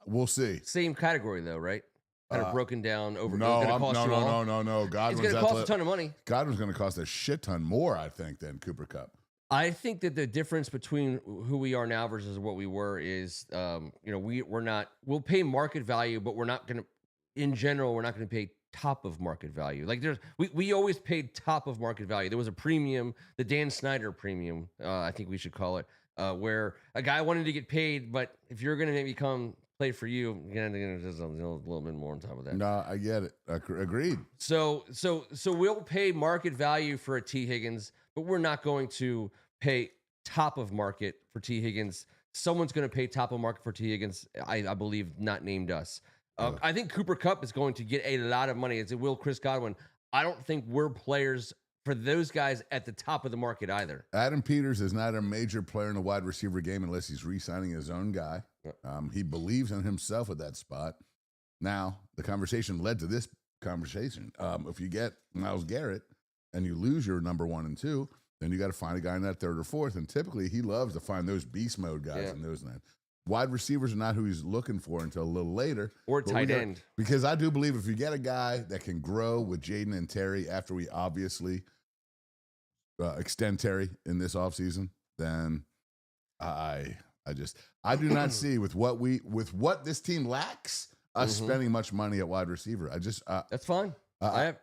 We'll see. Same category though, right? Kind of broken down over. No. Godwin's going to cost a ton of money. Godwin's going to cost a shit ton more, I think, than Cooper Kupp. I think that the difference between who we are now versus what we were is, we'll pay market value, but we're not going to. In general, we're not going to pay top of market value. Like we always paid top of market value. There was a premium, the Dan Snyder premium, I think we should call it, where a guy wanted to get paid, but if you're going to maybe come play for you, you're going to just a little bit more on top of that. No, I get it. Agreed. So we'll pay market value for a T. Higgins, but we're not going to pay top of market for T. Higgins. Someone's going to pay top of market for T. Higgins, I believe, not named us. I think Cooper Kupp is going to get a lot of money, as it will Chris Godwin. I don't think we're players for those guys at the top of the market either. Adam Peters is not a major player in the wide receiver game unless he's re-signing his own guy. He believes in himself at that spot. Now, the conversation led to this conversation. If you get Myles Garrett and you lose your number 1 and 2, then you got to find a guy in that 3rd or 4th. And typically, he loves to find those beast mode guys and those and that. Wide receivers are not who he's looking for until a little later. Or tight end. Because I do believe if you get a guy that can grow with Jaden and Terry after we obviously extend Terry in this offseason, then I I do not see with what this team lacks us spending much money at wide receiver. That's fine. By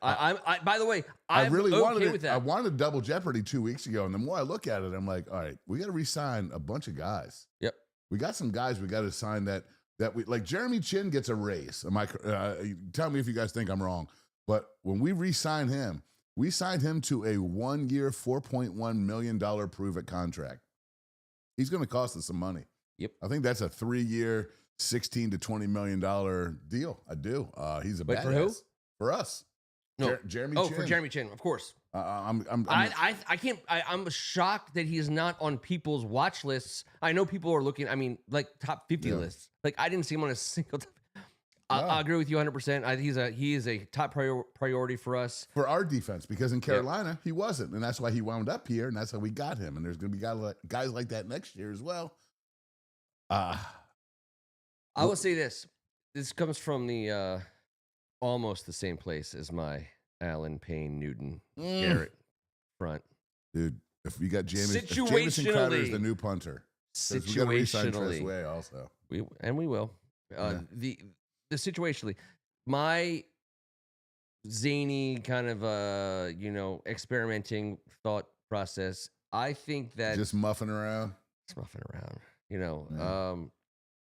the way, I really wanted okay with that. I wanted double jeopardy 2 weeks ago, and the more I look at it, I'm like, all right, we got to re-sign a bunch of guys. Yep, we got some guys we got to sign that we like. Jeremy Chin gets a raise. Tell me if you guys think I'm wrong, but when we re-sign him, we signed him to a 1 year, $4.1 million prove-it contract. He's going to cost us some money. Yep, I think that's a 3 year, $16 to $20 million deal. I do. He's a badass. For who? For us. No, Jeremy Chin. For Jeremy Chin, of course. I'm shocked that he's not on people's watch lists. I know people are looking. I mean, like top 50 lists. Like I didn't see him on a single. I agree with you 100%. He is a top priority for us, for our defense, because in Carolina he wasn't, and that's why he wound up here, and that's how we got him. And there's going to be guys like that next year as well. I will say this. This comes from the almost the same place as my Allen Payne Newton Garrett front. Dude, if you got Jamison Crowder is the new punter. Situationally. Way also. We will. The situationally, my zany kind of experimenting thought process, I think that just muffing around.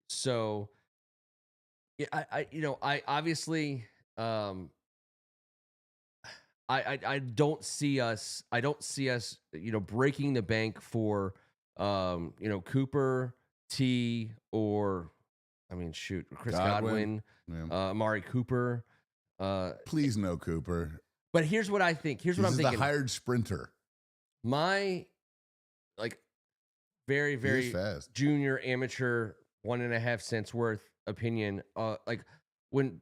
So yeah, I obviously I don't see us breaking the bank for Cooper, T, or Chris Godwin, Amari Cooper. Please no Cooper. But here's what I think. Here's what I'm thinking. The hired sprinter. My very, very fast junior amateur 1.5 cents worth opinion. When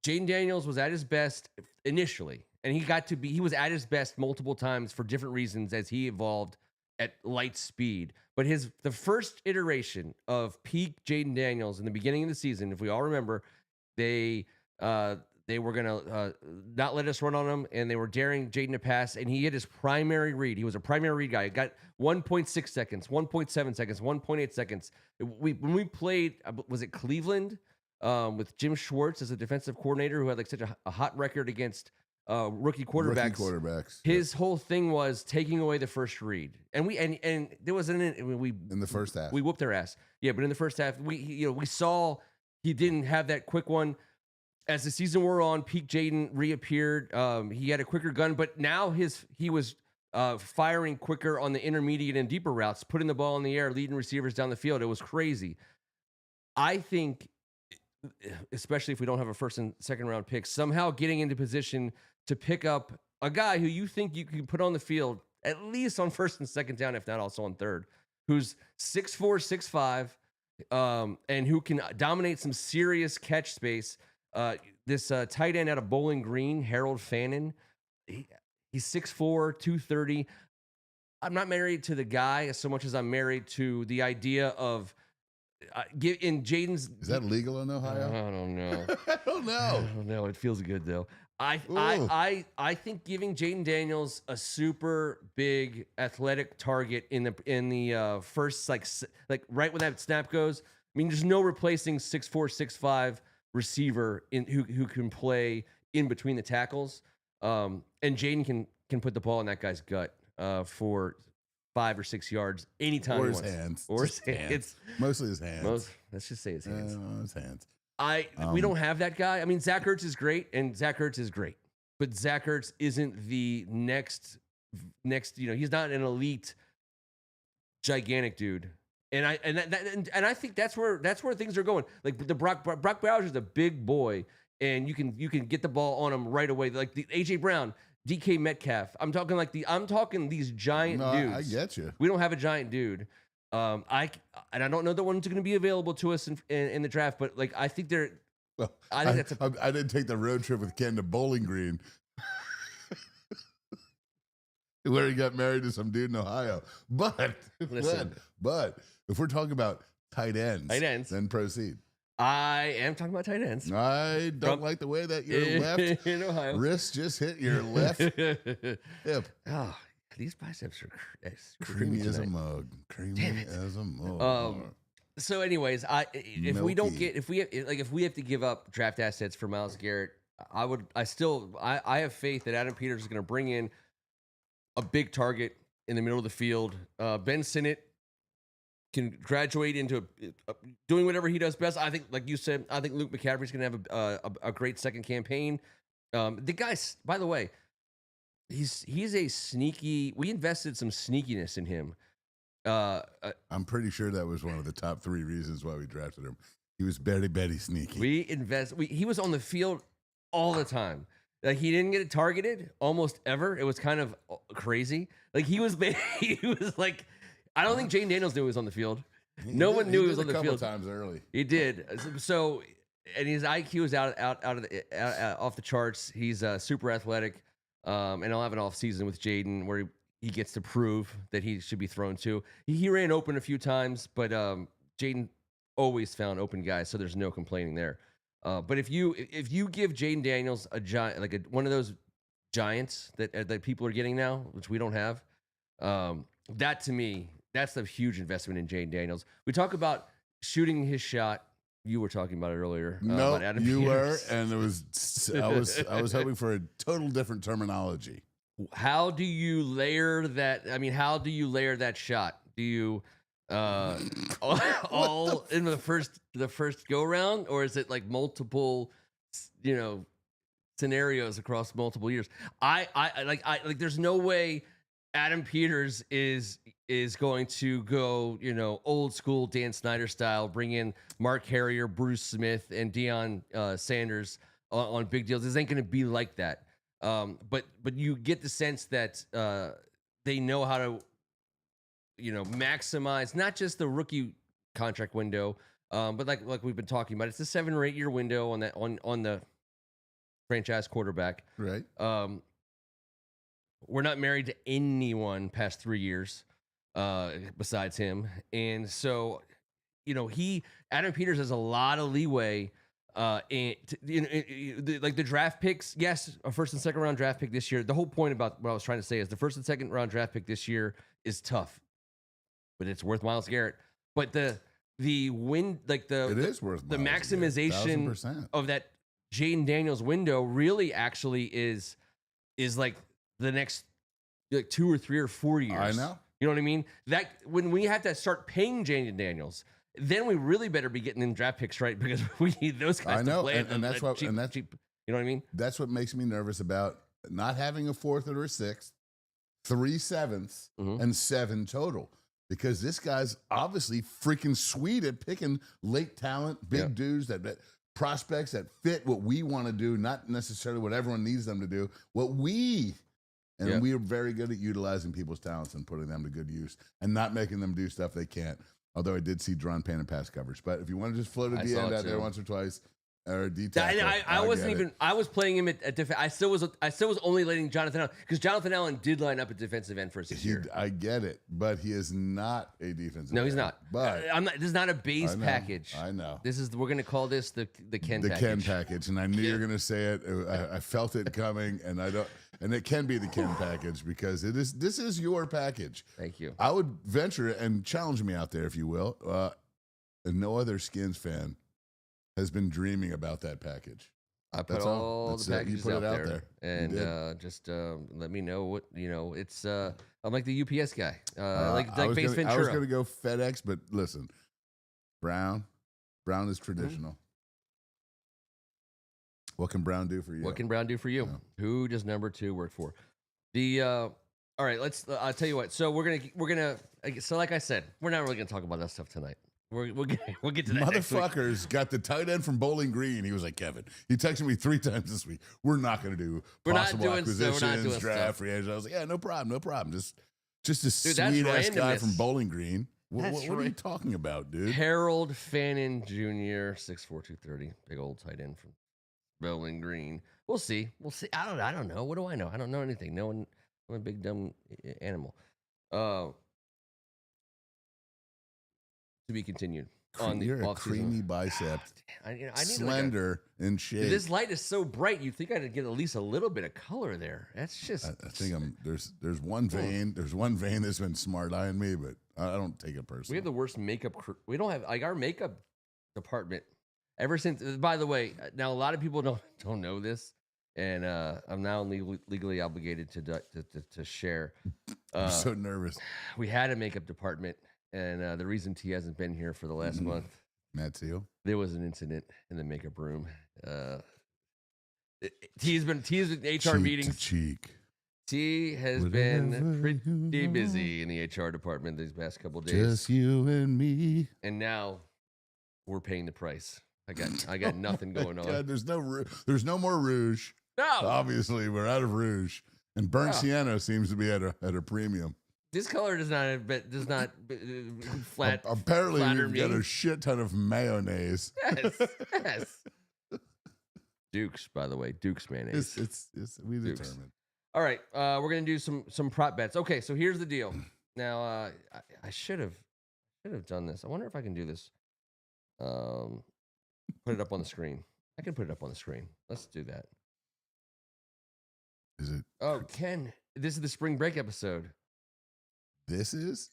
Jaden Daniels was at his best initially, and he was at his best multiple times for different reasons as he evolved at light speed. But the first iteration of peak Jaden Daniels in the beginning of the season, if we all remember, they were gonna not let us run on him, and they were daring Jaden to pass, and he hit his primary read. He was a primary read guy. He got 1.6 seconds, 1.7 seconds, 1.8 seconds. When we played, was it Cleveland with Jim Schwartz as a defensive coordinator who had such a hot record against rookie quarterbacks. His whole thing was taking away the first read, and there was in the first half we whooped their ass. Yeah, but in the first half we saw he didn't have that quick one. As the season wore on, peak Jaden reappeared. He had a quicker gun, but now he was firing quicker on the intermediate and deeper routes, putting the ball in the air, leading receivers down the field. It was crazy. I think, especially if we don't have a first and second round pick, somehow getting into position to pick up a guy who you think you can put on the field at least on first and second down, if not also on third, who's 6'4", 6'5", and who can dominate some serious catch space. This tight end out of Bowling Green, Harold Fannin, he's 6'4", 230. I'm not married to the guy so much as I'm married to the idea of in Jaden's. Is that legal in Ohio? I don't know. I don't know. It feels good though. I think giving Jaden Daniels a super big athletic target in the first like right when that snap goes. I mean, there's no replacing 6'4", 6'5" receiver who can play in between the tackles. And Jaden can put the ball in that guy's gut for 5 or 6 yards anytime. Or his hands. It's mostly his hands. Let's just say his hands. His hands. We don't have that guy. I mean, Zach Ertz is great, but Zach Ertz isn't the next. He's not an elite, gigantic dude. And I think that's where things are going. Like the Brock Bowers is a big boy, and you can get the ball on him right away. Like the AJ Brown, DK Metcalf. I'm talking these giant dudes. I get you. We don't have a giant dude. I don't know that one's going to be available to us in the draft, but I think they're. Well, I didn't take the road trip with Ken to Bowling Green, where he got married to some dude in Ohio. But if we're talking about tight ends, then proceed. I am talking about tight ends. I don't like the way that your left in Ohio wrist just hit your left hip. Oh, these biceps are Creamy as a tonight. mug. Creamy Damn it. as a mug. So, anyways, if we don't Milky. get if we have to give up draft assets for Myles Garrett, I have faith that Adam Peters is going to bring in a big target in the middle of the field. Ben Sinnott can graduate into doing whatever he does best. I think, like you said, I think Luke McCaffrey's going to have a great second campaign. The guy's, by the way, he's a sneaky. We invested some sneakiness in him. I'm pretty sure that was one of the top 3 reasons why we drafted him. He was very sneaky. He was on the field all the time. Like, he didn't get targeted almost ever. It was kind of crazy. Like, he was like, I don't think Jaden Daniels knew he was on the field. No one knew he was on the field. A couple times early. He did. So, and his IQ is out off the charts. He's super athletic, and I'll have an off season with Jaden where he gets to prove that he should be thrown to. He ran open a few times, but Jaden always found open guys, so there's no complaining there. But if you give Jaden Daniels a giant, like one of those giants that people are getting now, which we don't have, that to me, that's a huge investment in Jaden Daniels. We talk about shooting his shot. You were talking about it earlier. No, about Adam you Peters. were, and I was hoping for a total different terminology. How do you layer that? I mean, how do you layer that shot? Do you all in the first go round, or is it like multiple, scenarios across multiple years? I there's no way Adam Peters is going to go, old school Dan Snyder style, bring in Mark Harrier, Bruce Smith, and Deion Sanders on big deals. This ain't going to be like that. But you get the sense that they know how to, maximize not just the rookie contract window, but like we've been talking about, it's a 7 or 8 year window on that on the franchise quarterback. Right. We're not married to anyone past 3 years besides him, and so Adam Peters has a lot of leeway. Like the draft picks, yes, a first and second round draft pick this year. The whole point about what I was trying to say is the first and second round draft pick this year is tough, but it's worth Myles Garrett. But it is worth the maximization 1,000%. of that Jaden Daniels window really actually is like the next 2 or 3 or 4 years. I know. You know what I mean? That when we have to start paying Jaden Daniels, then we really better be getting in draft picks, right? Because we need those guys to play. And that's what, cheap. You know what I mean? That's what makes me nervous about not having a 4th or a 6th, 3 7ths, and 7 total. Because this guy's obviously freaking sweet at picking late talent, big dudes that prospects that fit what we want to do, not necessarily what everyone needs them to do. We are very good at utilizing people's talents and putting them to good use and not making them do stuff they can't. Although I did see Dron Pan in pass coverage. But if you want to just float a D end out there once or twice, or a D tackle, I wasn't even. I was playing him at defense. I still was only letting Jonathan Allen, because Jonathan Allen did line up at defensive end for us this year. I get it, but he is not a defensive. No, end. he's not. But I'm not. This is not a base package. I know. We're going to call this the Ken package. The Ken package, and I knew you were going to say it. I felt it coming, and I don't. And it can be the Ken package because this is your package. Thank you. I would venture and challenge me out there, if you will. And no other Skins fan has been dreaming about that package. I put all the packages you put out it there, and just let me know what It's I'm like the UPS guy, like Base Ventura. I was going to go FedEx, but listen, Brown is traditional. What can Brown do for you? What can Brown do for you? Yeah. Who does number 2 work for? All right, let's. I'll tell you what. So we're gonna. So like I said, we're not really gonna talk about that stuff tonight. We'll get to that. Motherfuckers got the tight end from Bowling Green. He was like, Kevin. He texted me 3 times this week. We're not going to do possible acquisitions, draft, free agents. I was like, yeah, no problem. Just a sweet ass guy from Bowling Green. What are you talking about, dude? Harold Fannin Jr., 6'4", 230, big old tight end from Bowling Green. We'll see. I don't know. What do I know? I don't know anything. I'm a big dumb animal. To be continued. on the You're a off-season. creamy bicep. I need slender in shape. This light is so bright. You'd think I'd get at least a little bit of color there. That's just. I think there's one vein. There's one vein that's been smart eyeing me, but I don't take it personally. We have the worst makeup. We don't have our makeup department ever since. By the way, now a lot of people don't know this, and I'm now legally obligated to share. I'm so nervous. We had a makeup department, and the reason T hasn't been here for the last month. Matt Seal. There was an incident in the makeup room. T's been HR cheek meetings. To cheek. T has been pretty busy in the HR department these past couple of days. Just you and me. And now we're paying the price. I got nothing going on. God, there's no more rouge. No, Obviously, we're out of rouge, and burnt sienna seems to be at a premium. this color does not flat. Apparently, we've got me. a shit ton of mayonnaise. Yes. Duke's, by the way, Duke's mayonnaise. It's we Dukes. determined. All right, we're gonna do some prop bets. Okay, so here's the deal. Now, I should have done this. I wonder if I can do this. Put it up on the screen. I can put it up on the screen. Let's do that. Is it? Oh, Ken, this is the spring break episode. This is?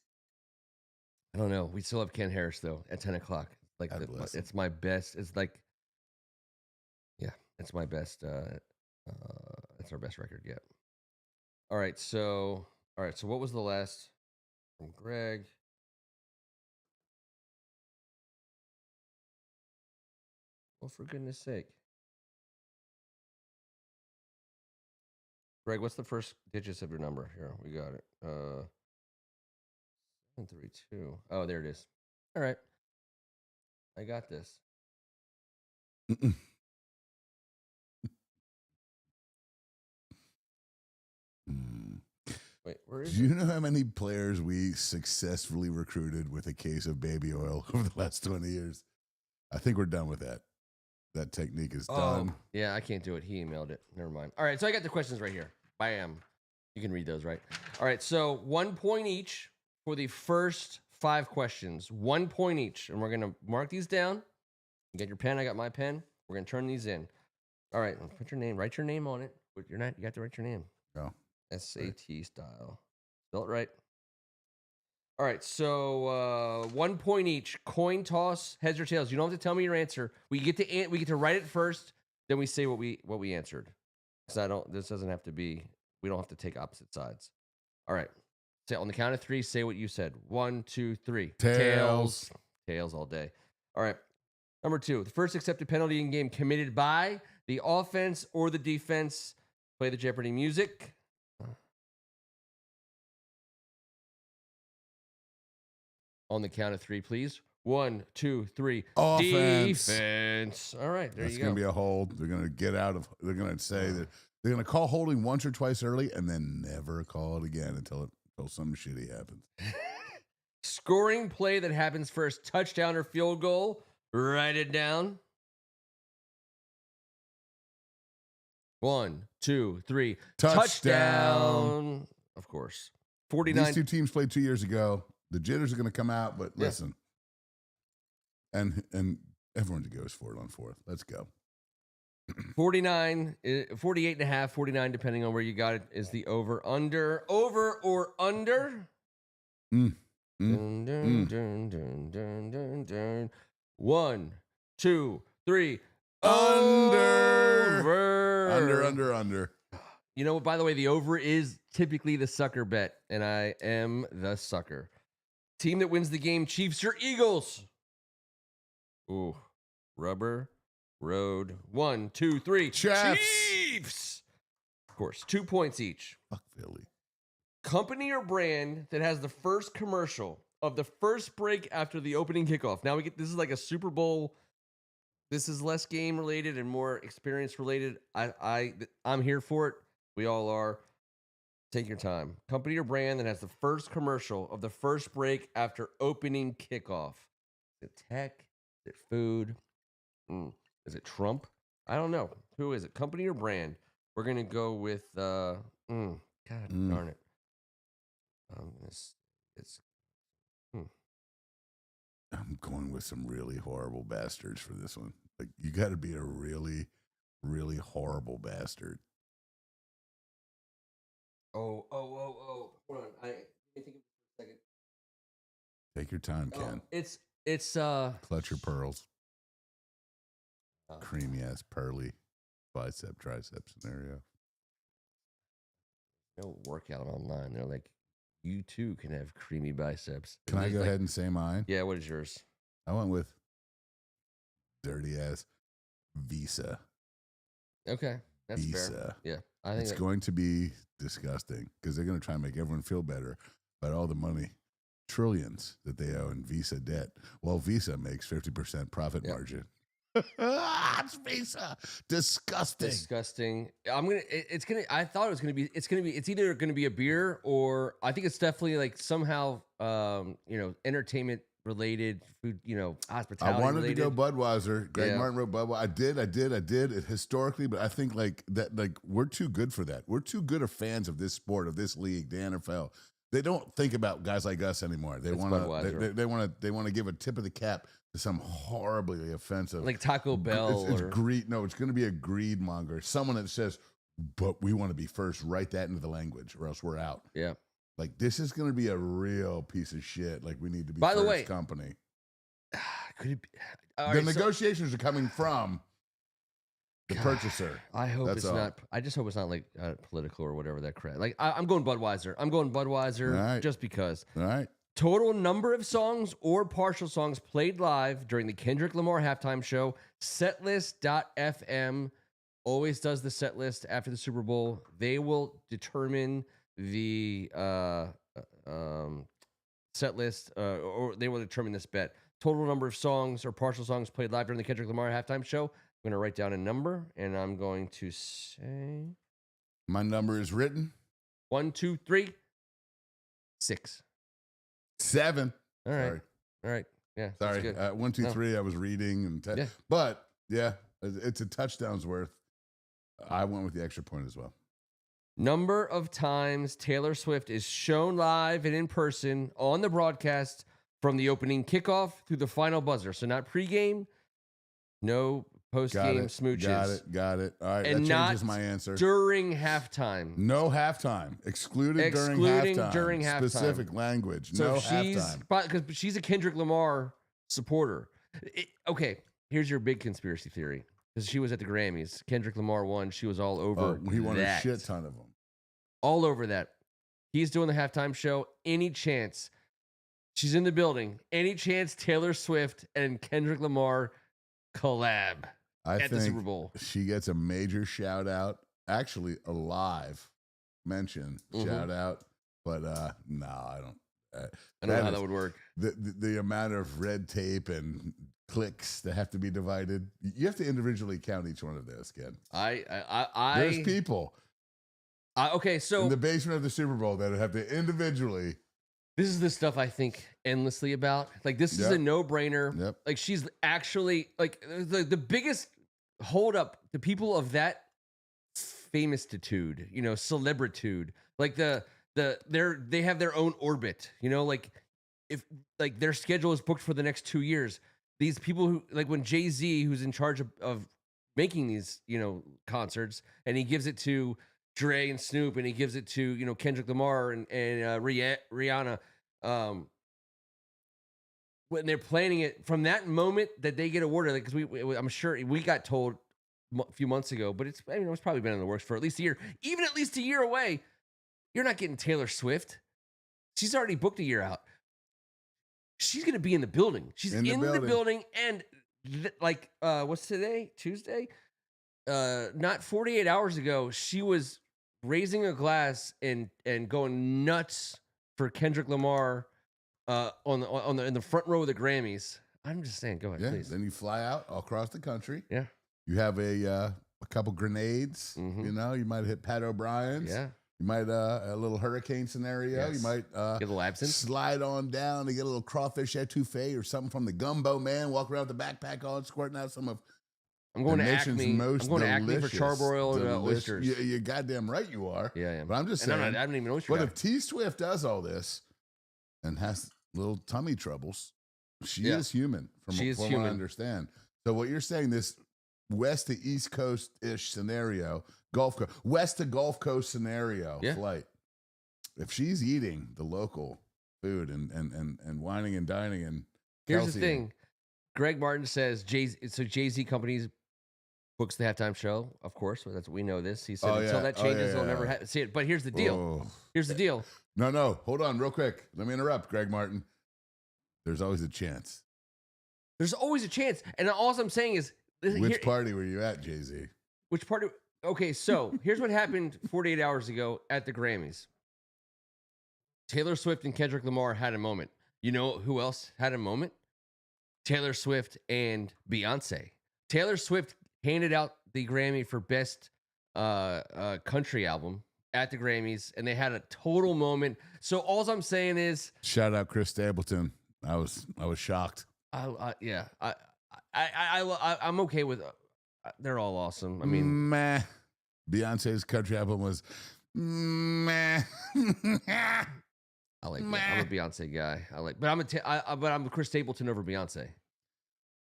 I don't know. We still have Ken Harris though at 10 o'clock. Like God bless him. it's my best. It's like, yeah, it's my best. It's our best record yet. All right. So what was the last from Greg? Well, for goodness sake. Greg, what's the first digits of your number? Here, we got it. 732. Oh, there it is. All right. I got this. Wait, where is Do you know how many players we successfully recruited with a case of baby oil over the last 20 years? I think we're done with that. That technique is done. Yeah, I can't do it. He emailed it. Never mind. All right, so I got the questions right here. Bam. You can read those, right? All right, so 1 point each for the first 5 questions. 1 point each. And we're going to mark these down. You got your pen. I got my pen. We're going to turn these in. All right, put your name. Write your name on it. But you got to write your name. No. SAT style. Spell it right. All right, so 1 point each. Coin toss, heads or tails. You don't have to tell me your answer. We get to write it first, then we say what we answered. Because this doesn't have to be. We don't have to take opposite sides. All right. So on the count of 3, say what you said. 1, 2, 3. Tails. Tails all day. All right. Number 2. The first accepted penalty in game committed by the offense or the defense. Play the Jeopardy music. On the count of 3, please. 1, 2, 3. Offense. Defense. All right, there That's you go. going to be a hold. They're going to get out of. They're going to say that they're going to call holding once or twice early, and then never call it again until something shitty happens. Scoring play that happens first, touchdown or field goal. Write it down. 1, 2, 3. Touchdown. Of course. 49. These two teams played 2 years ago. The jitters are going to come out, but listen. And everyone goes for it on 4th. Let's go. 49, 48 and a half, 49, depending on where you got it, is the over, under. Over or under? Dun, dun, dun, dun, dun, dun, dun. 1, 2, 3. Under. You know what? By the way, the over is typically the sucker bet, and I am the sucker. Team that wins the game, Chiefs or Eagles? Ooh, rubber road. 1, 2, 3. Chiefs. Of course, 2 points each. Fuck Philly. Company or brand that has the first commercial of the first break after the opening kickoff. Now this is like a Super Bowl. This is less game related and more experience related. I'm here for it. We all are. Take your time. Company or brand that has the first commercial of the first break after opening kickoff. Is it tech? Is it food? Is it Trump? I don't know. Who is it? Company or brand? We're going to go with, God darn it. I'm going with some really horrible bastards for this one. Like, you got to be a really, really horrible bastard. Oh. Hold on. Let me think for a second. Take your time, Ken. It's Clutch your pearls. Creamy ass pearly bicep tricep scenario. No workout online. They're like, you too can have creamy biceps. Can I go ahead and say mine? Yeah, what is yours? I went with dirty ass Visa. Okay, that's Visa. fair. Yeah, I think it's going to be disgusting because they're going to try and make everyone feel better about all the money, trillions that they owe in Visa debt. Well, Visa makes 50% profit margin. It's Visa. Disgusting. I thought it was gonna be. It's either gonna be a beer or I think it's definitely like somehow entertainment related, food, hospitality. I wanted related. to go Budweiser. Greg Martin wrote Budweiser. I did it historically, but I think like we're too good for that. We're too good of fans of this sport, of this league, the NFL. They don't think about guys like us anymore. They want to. They want to give a tip of the cap to some horribly offensive, like Taco Bell. It's greed. No, it's going to be a greed monger. Someone that says, "But we want to be first." Write that into the language, or else we're out. Yeah. Like, this is going to be a real piece of shit. Like, we need to be By first the way, company. Could it be? The negotiations are coming from the purchaser. I hope it's not. I just hope it's not like political or whatever that crap. Like, I'm going Budweiser. I'm going Budweiser just because. All right. Total number of songs or partial songs played live during the Kendrick Lamar halftime show. Setlist.fm always does the set list after the Super Bowl. They will determine the set list, or they will determine this bet. Total number of songs or partial songs played live during the Kendrick Lamar halftime show. I'm going to write down a number, and I'm going to say... My number is written. 1, 2, 3, 6. 7. All right. Sorry. All right. Yeah. Sorry. 1, 2, 3. I was reading. And But, yeah, it's a touchdown's worth. I went with the extra point as well. Number of times Taylor Swift is shown live and in person on the broadcast from the opening kickoff through the final buzzer. So not pregame, no postgame smooches. Got it. All right, and that changes my answer. During halftime. No halftime. Excluded during halftime. Specific language. So no halftime. Because she's a Kendrick Lamar supporter. Okay, here's your big conspiracy theory. Because she was at the Grammys. Kendrick Lamar won. She was all over he won a shit ton of them. All over that. He's doing the halftime show. Any chance she's in the building? Any chance Taylor Swift and Kendrick Lamar collab at the Super Bowl? She gets a major shout out. Actually, a live mention shout out. But no, I don't. I don't know how that would work. The amount of red tape and clicks that have to be divided. You have to individually count each one of those, Ken. There's people. Okay, so in the basement of the Super Bowl that have to individually. This is the stuff I think endlessly about. Like, this is a no-brainer. Yep. Like, she's actually like the biggest holdup. The people of that famoustitude, celebritude, like they have their own orbit. Like if like their schedule is booked for the next 2 years. These people who, like, when Jay-Z, who's in charge of making these, concerts, and he gives it to Dre and Snoop, and he gives it to, Kendrick Lamar and Rihanna, when they're planning it, from that moment that they get awarded, like, because I'm sure we got told a few months ago, but it's probably been in the works for at least a year. Even at least a year away, you're not getting Taylor Swift. She's already booked a year out. She's going to be in the building. She's in the building. And what's today? Tuesday? Not 48 hours ago, she was raising a glass and going nuts for Kendrick Lamar in the front row of the Grammys. I'm just saying, go ahead, please. Then you fly out all across the country. Yeah. You have a couple grenades. You might hit Pat O'Brien's. Yeah. You might a little hurricane scenario. Yes. You might get a little absinthe. Slide on down to get a little crawfish etouffee or something from the Gumbo Man. Walk around with the backpack on, squirting out some of. I'm going to Acme. I'm going to Acme for charbroiled oysters. You're goddamn right you are. Yeah, I am. But I'm just saying. I don't even know But if T Swift does all this and has little tummy troubles, She is human, from what I understand. So what you're saying, this west to east coast-ish scenario, west to Gulf Coast scenario flight, if she's eating the local food and whining and dining and here's the thing. Greg Martin says Jay-Z companies books the halftime show, of course. So that's we know this. He said until that changes, they'll never see it. But here's the deal. Here's the deal. No. Hold on real quick. Let me interrupt, Greg Martin. There's always a chance. There's always a chance. And all I'm saying is... Which party were you at, Jay-Z? Which party? Okay, so here's what happened 48 hours ago at the Grammys. Taylor Swift and Kendrick Lamar had a moment. You know who else had a moment? Taylor Swift and Beyonce. Taylor Swift handed out the Grammy for Best Country Album at the Grammys, and they had a total moment. So all I'm saying is... Shout out Chris Stapleton. I was shocked. I'm okay with. They're all awesome. I mean, meh. Beyonce's country album was meh. I like. Meh. I'm a Beyonce guy. But I'm a Chris Stapleton over Beyonce.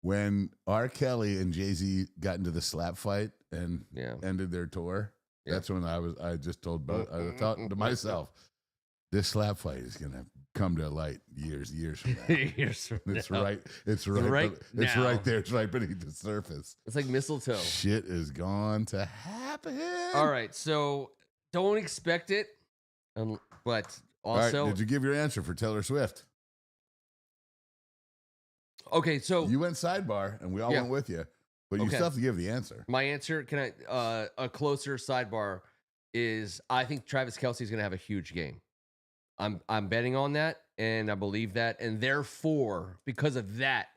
When R. Kelly and Jay-Z got into the slap fight and ended their tour, that's when I just told both. I thought to myself, this slap fight is gonna come to light years from now. It's right there. It's right beneath the surface. It's like mistletoe. Shit is going to happen. All right, so don't expect it, but also... All right, did you give your answer for Taylor Swift? Okay, so... You went sidebar, and we all went with you, but you still have to give the answer. My answer, can I... a closer sidebar is I think Travis Kelce is going to have a huge game. I'm betting on that, and I believe that, and therefore, because of that,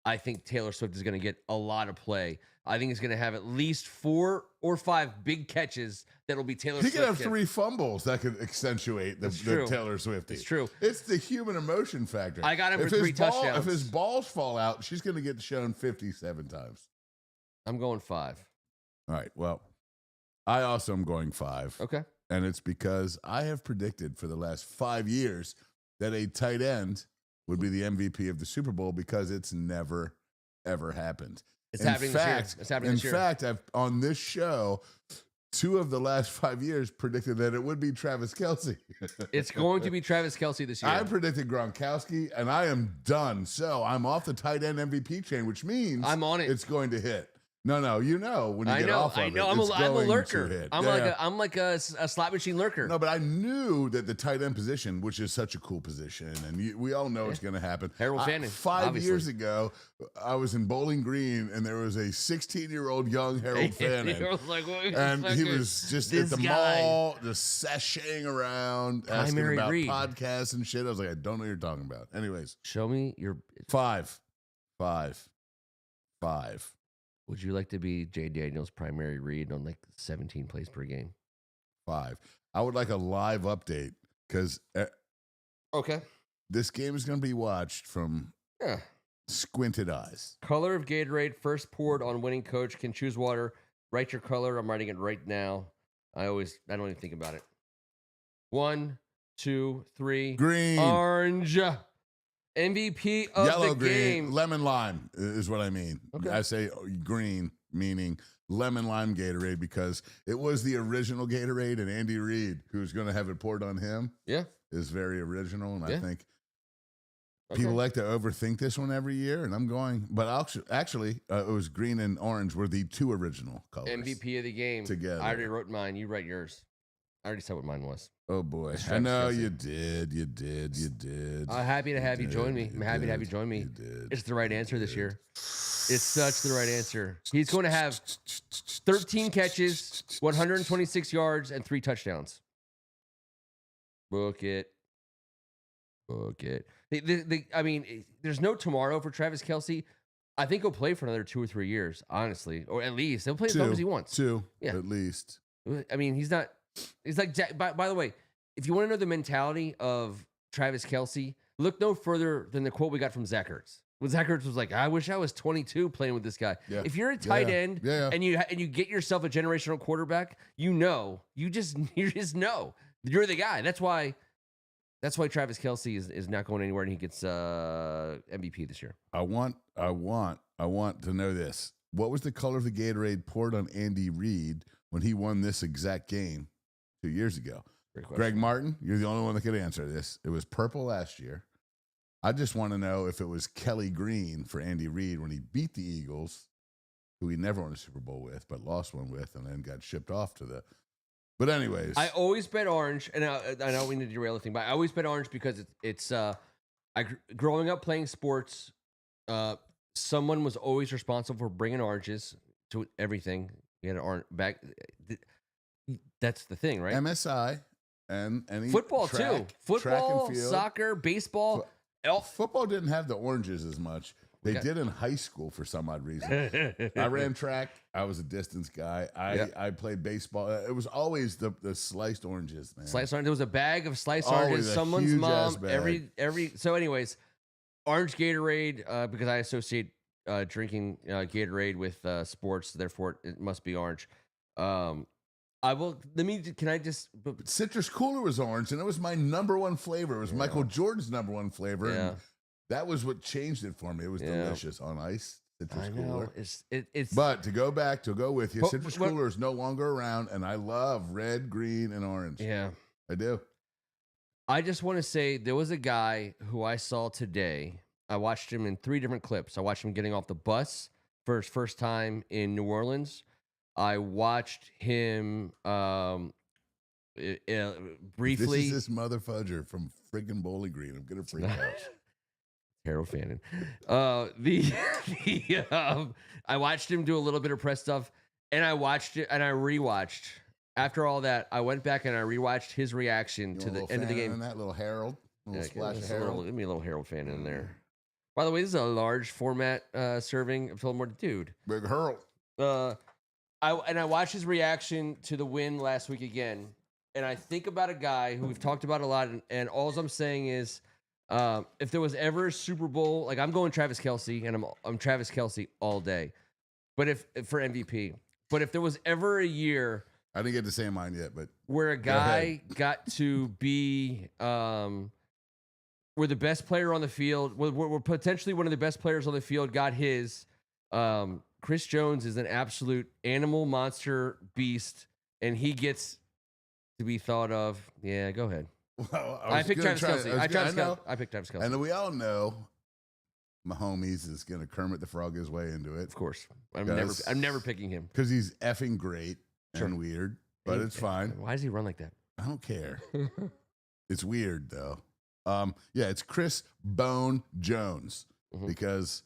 I think Taylor Swift is going to get a lot of play. I think he's going to have at least 4 or 5 big catches that'll be Taylor Swift. He could have 3 fumbles that could accentuate the Taylor Swift. It's true. It's the human emotion factor. I got him for 3 touchdowns. If his balls fall out, she's going to get shown 57 times. I'm going 5. All right. Well, I also am going 5. Okay. And it's because I have predicted for the last 5 years that a tight end would be the MVP of the Super Bowl because it's never, ever happened. It's happening this year. It's happening this year. In fact, I've on this show, 2 of the last 5 years predicted that it would be Travis Kelce. It's going to be Travis Kelce this year. I predicted Gronkowski, and I am done. So I'm off the tight end MVP train, which means I'm on it. It's going to hit. No, you know when you get off of it. I know. I'm a lurker. I'm like a slot machine lurker. No, but I knew that the tight end position, which is such a cool position, and we all know it's going to happen. Harold Fannin. 5 years ago, I was in Bowling Green, and there was a 16-year-old young Harold Fannin, and he was just at the mall, just sashaying around, asking about podcasts and shit. I was like, I don't know what you're talking about. Anyways, show me your 5. Would you like to be Jay Daniels' primary read on like 17 plays per game? 5. I would like a live update because this game is going to be watched from squinted eyes. Color of Gatorade first poured on winning coach can choose water. Write your color. I'm writing it right now. I don't even think about it. 1, 2, 3. Green. Orange. MVP of Yellow, the game. Green, lemon lime is what I mean. Okay. I say green, meaning lemon lime Gatorade, because it was the original Gatorade, and Andy Reid, who's going to have it poured on him, is very original. And I think people like to overthink this one every year. And I'm going, but actually, it was green and orange were the 2 original colors. MVP of the game. Together. I already wrote mine. You write yours. I already said what mine was. Oh, boy. I know you did. You did. I'm happy to have you join me. I'm happy to have you join me. It's the right answer this year. It's such the right answer. He's going to have 13 catches, 126 yards, and 3 touchdowns. Book it. I mean, there's no tomorrow for Travis Kelce. I think he'll play for another 2 or 3 years, honestly. Or at least. He'll play as long as he wants. 2, at least. I mean, he's not... It's like, by the way, if you want to know the mentality of Travis Kelce, look no further than the quote we got from Zach Ertz. When Zach Ertz was like, I wish I was 22 playing with this guy. Yeah. If you're a tight end and you get yourself a generational quarterback, you just know you're the guy. That's why That's why Travis Kelce is not going anywhere, and he gets MVP this year. I want to know this. What was the color of the Gatorade poured on Andy Reid when he won this exact game 2 years ago? Greg Martin, you're the only one that could answer this. It was purple last year. I just want to know if it was Kelly Green for Andy Reid when he beat the Eagles, who he never won a Super Bowl with, but lost one with, and then got shipped off to the. But anyways, I always bet orange, and I know we need to derail the thing, but I always bet orange because growing up playing sports, someone was always responsible for bringing oranges to everything. We had an orange back. That's the thing, right? MSI and any football track, too. Football, track and field. soccer, baseball. Football didn't have the oranges as much. They did in high school for some odd reason. I ran track. I was a distance guy. I played baseball. It was always the sliced oranges, man. Sliced orange. There was a bag of sliced Always oranges. a Someone's huge mom. ass bag. So, anyways, orange Gatorade because I associate drinking Gatorade with sports. Therefore, it must be orange. I will. Can I just? Citrus Cooler was orange, and it was my number one flavor. It was Michael Jordan's number one flavor. Yeah. And that was what changed it for me. It was delicious on ice. Citrus Cooler. It's. But to go with you, Citrus Cooler is no longer around, and I love red, green, and orange. Yeah, I do. I just want to say there was a guy who I saw today. I watched him in 3 different clips. I watched him getting off the bus for his first time in New Orleans. I watched him briefly. This is this motherfudger from friggin' Bowling Green. I'm gonna freak out. Harold Fannin. I watched him do a little bit of press stuff, and I watched it, and I rewatched. After all that, I went back and I rewatched his reaction to the end of the game. That little Harold, splash of Harold. Give me a little Harold Fannin in there. By the way, this is a large format serving of Tullamore, dude. Big Harold. I watched his reaction to the win last week again, and I think about a guy who we've talked about a lot, and all I'm saying is, if there was ever a Super Bowl, like I'm going Travis Kelce, and I'm Travis Kelce all day, but if for MVP, but if there was ever a year, I didn't get to say mine yet, but where a guy got to be, where the best player on the field, where potentially one of the best players on the field got his. Chris Jones is an absolute animal, monster, beast, and he gets to be thought of. Yeah, go ahead. Well, I picked Travis Kelce. I picked Travis Kelce. And we all know Mahomes is going to Kermit the Frog his way into it. Of course. I'm never picking him. Because he's effing great and weird, but it's fine. Why does he run like that? I don't care. It's weird, though. It's Chris Bone Jones because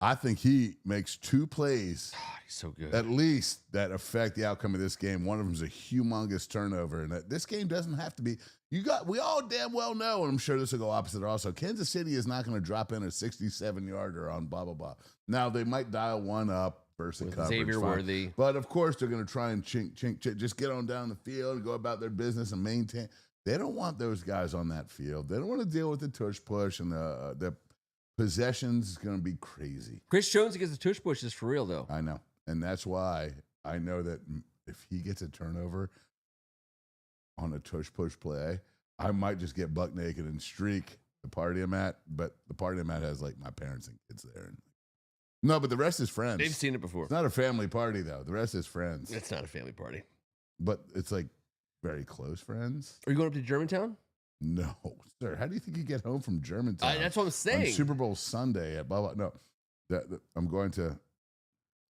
I think he makes 2 plays. He's so good. At least that affect the outcome of this game. One of them is a humongous turnover, and this game doesn't have to be. We all damn well know, and I'm sure this will go opposite also. Kansas City is not going to drop in a 67-yarder on blah blah blah. Now they might dial one up versus coverage, Xavier Worthy, but of course they're going to try and chink, just get on down the field and go about their business and maintain. They don't want those guys on that field. They don't want to deal with the tush push and the possessions is going to be crazy. Chris Jones against the tush push is for real, though. I know. And that's why I know that if he gets a turnover on a tush push play, I might just get buck naked and streak the party I'm at. But the party I'm at has like my parents and kids there. No, but the rest is friends. They've seen it before. It's not a family party, though. The rest is friends. It's not a family party. But it's like very close friends. Are you going up to Germantown? No, sir. How do you think you get home from Germantown? That's what I'm saying. On Super Bowl Sunday at blah, blah. No, I'm going to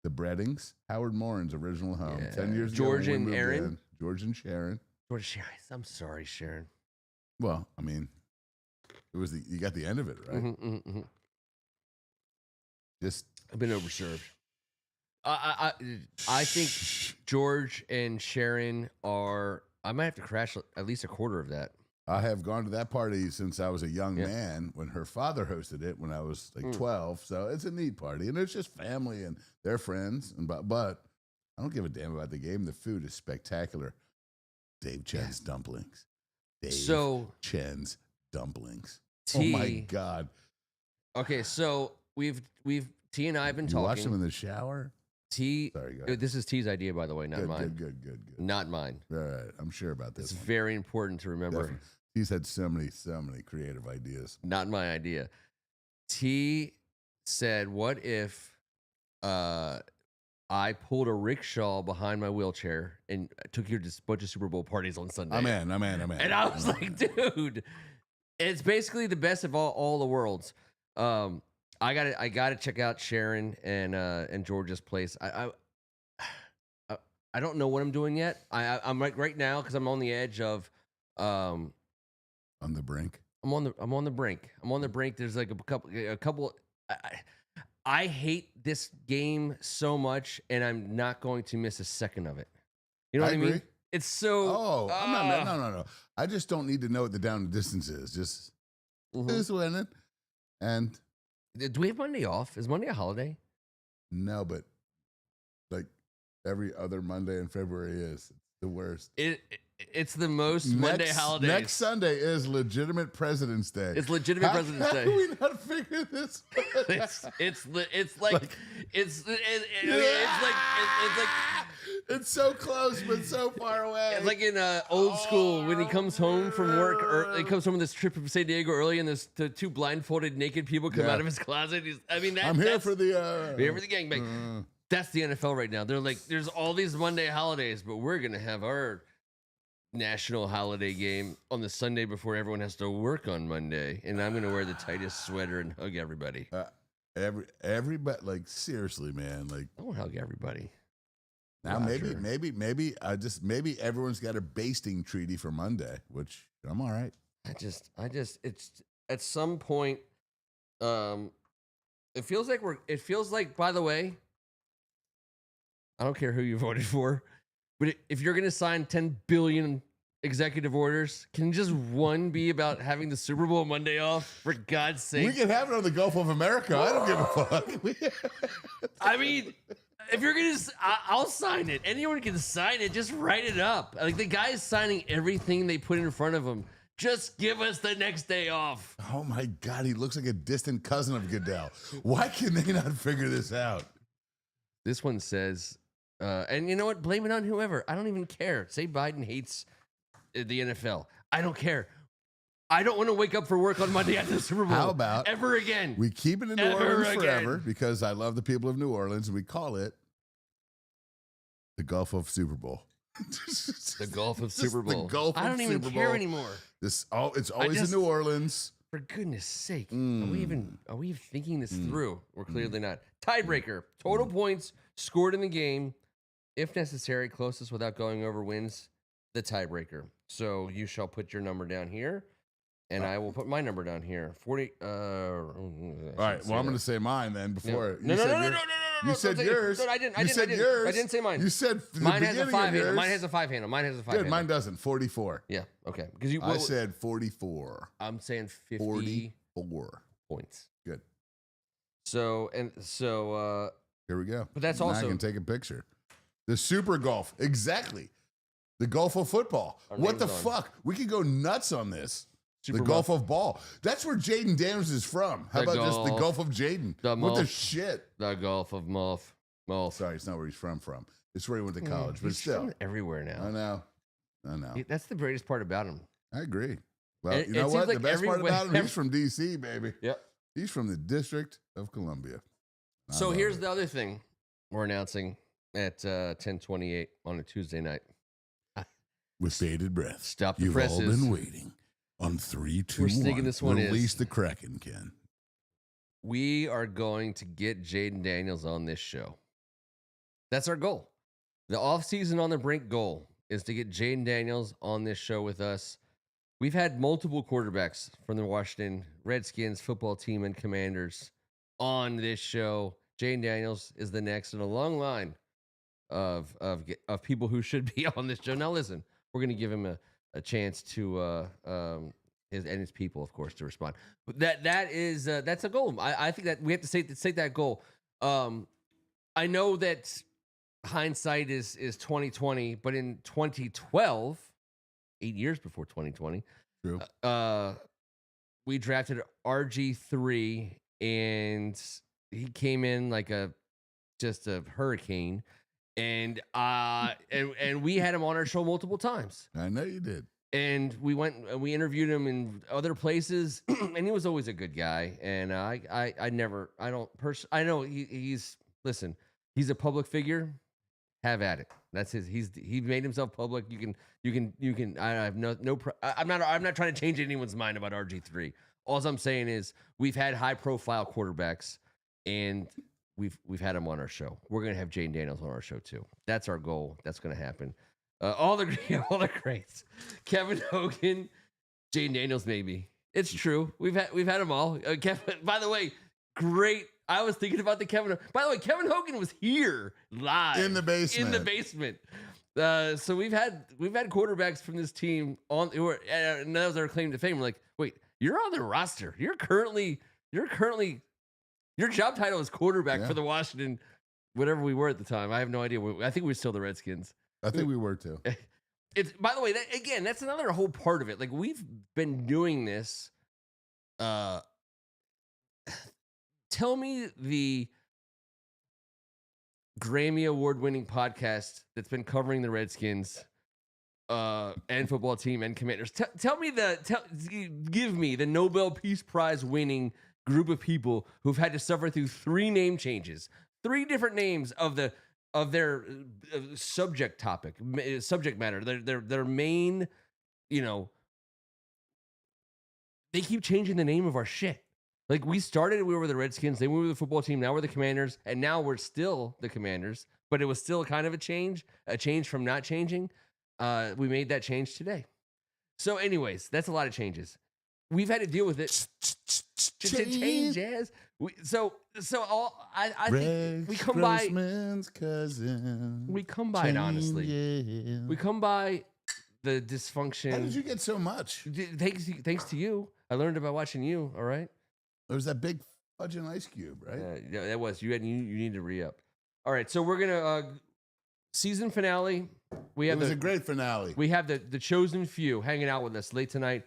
the Breddings, Howard Morin's original home. 10 years George ago. And Aaron? George and Sharon. I'm sorry, Sharon. Well, I mean, it was you got the end of it, right? Just I've been overserved. I think George and Sharon are. I might have to crash at least a quarter of that. I have gone to that party since I was a young man when her father hosted it when I was like 12. So it's a neat party. And it's just family and their friends. But I don't give a damn about the game. The food is spectacular. Dave Chen's dumplings. Chen's dumplings. Oh, my God. Okay, so we've T and I have been talking. You watch them in the shower? T. Sorry, go ahead. This is T's idea, by the way, not mine. Good. Not mine. All right. I'm sure about this. It's very important to remember. Definitely. He's had so many creative ideas. Not my idea. T said, "What if I pulled a rickshaw behind my wheelchair and took you to a bunch of Super Bowl parties on Sunday?" I'm in. And I was like, dude, it's basically the best of all the worlds. I gotta check out Sharon and George's place. I don't know what I'm doing yet. I'm right now because I'm on the edge of on the brink. I'm on the brink. I'm on the brink. There's like a couple. I hate this game so much, and I'm not going to miss a second of it. You know what I mean? It's so. Oh, I'm not. No. I just don't need to know what the down and distance is. Just winning. And do we have Monday off? Is Monday a holiday? No, but like every other Monday in February is the worst. It's the most Monday holidays. Next Sunday is legitimate President's Day. It's legitimate President's Day. How do we not figure this? It's so close but so far away. It's like in old school when he comes home from work, or he comes home on this trip from San Diego early, and there's the two blindfolded naked people come out of his closet. I'm here for the gangbang. That's the NFL right now. They're like, there's all these Monday holidays, but we're gonna have our national holiday game on the Sunday before everyone has to work on Monday, and I'm gonna wear the tightest sweater and hug everybody. Everybody, like, seriously, man, like, I won't hug everybody. Now maybe everyone's got a basting treaty for Monday, which I'm all right. I just it's at some point, it feels like, by the way, I don't care who you voted for, but if you're going to sign 10 billion executive orders, can just one be about having the Super Bowl Monday off? For God's sake. We can have it on the Gulf of America. I don't give a fuck. I mean, if you're going to, I'll sign it. Anyone can sign it. Just write it up. Like, the guy's signing everything they put in front of him. Just give us the next day off. Oh, my God. He looks like a distant cousin of Goodell. Why can they not figure this out? This one says, and you know what? Blame it on whoever. I don't even care. Say Biden hates the NFL. I don't care. I don't want to wake up for work on Monday after the Super Bowl. How about ever again? We keep it in New Orleans forever because I love the people of New Orleans, and we call it the Gulf of Super Bowl. The Gulf of Super Bowl. The Gulf I don't of even Super care Bowl. anymore. It's always in New Orleans. For goodness sake, are we even thinking this through? We're clearly not. Tiebreaker. Total points scored in the game. If necessary, closest without going over wins the tiebreaker. So you shall put your number down here, and I will put my number down here. 40. All right. Well, I'm going to say mine then before. No. You said yours. No, I didn't. I didn't say mine. You said mine has a 5 handle. Mine has a 5 handle. Good. Mine doesn't. 44. Yeah. Okay. Because I said 44. I'm saying 50. 44 points. Good. So here we go. But that's now also I can take a picture. The Super Golf. Exactly. The Gulf of Football. What the fuck? We could go nuts on this. The Gulf of Ball. That's where Jaden Daniels is from. How about just the Gulf of Jaden? What the shit? The Gulf of Muff. Sorry, it's not where he's from. It's where he went to college, but he's still. From everywhere now. I know. That's the greatest part about him. I agree. Well, you know what? Like the best part about him, he's from D.C., baby. Yep. He's from the District of Columbia. So here's the other thing we're announcing at 10:28 on a Tuesday night. With bated breath. Stop the You've presses. You've all been waiting. On 3, 2, We're 1. sneaking this one Release the Kraken, Ken. We are going to get Jaden Daniels on this show. That's our goal. The offseason on the brink goal is to get Jaden Daniels on this show with us. We've had multiple quarterbacks from the Washington Redskins football team and Commanders on this show. Jaden Daniels is the next in a long line of people who should be on this show. Now, listen, we're going to give him a chance to his people, of course, to respond. But that's a goal. I think that we have to say that goal. I know that hindsight is 2020, but in 2012, 8 years before 2020, true. We drafted RG3, and he came in like just a hurricane. And we had him on our show multiple times. I know you did. And we went and we interviewed him in other places, and he was always a good guy. And I know he's listen, he's a public figure. Have at it. That's he made himself public. You can. I have I'm not trying to change anyone's mind about RG3. All I'm saying is we've had high profile quarterbacks, and we've had them on our show. We're gonna have Jane Daniels on our show too. That's our goal. That's gonna happen. All the greats. Kevin Hogan, Jane Daniels, maybe. It's true. We've had them all. Kevin, by the way, great. I was thinking about the Kevin. By the way, Kevin Hogan was here live in the basement. So we've had quarterbacks from this team on who are, and that was our claim to fame. We're like, wait, you're on the roster. You're currently your job title is quarterback for the Washington, whatever we were at the time. I have no idea. I think we were still the Redskins. I think we were too. It's by the way, that's another whole part of it. Like we've been doing this. Tell me the Grammy Award-winning podcast that's been covering the Redskins and football team and Commanders. Give me the Nobel Peace Prize winning group of people who've had to suffer through 3 name changes, 3 different names of their subject matter, their main, they keep changing the name of our shit. Like we were the Redskins, then we were the football team, now we're the Commanders, and now we're still the Commanders, but it was still kind of a change from not changing. We made that change today. So anyways, that's a lot of changes. We've had to deal with it. Change, yes. I think we come by. We come by it honestly. We come by the dysfunction. How did you get so much? Thanks to you. I learned about watching you. All right. There was that big fudge and ice cube, right? Yeah, that was. You need to re-up. All right, so we're gonna season finale. It was a great finale. We have the chosen few hanging out with us late tonight.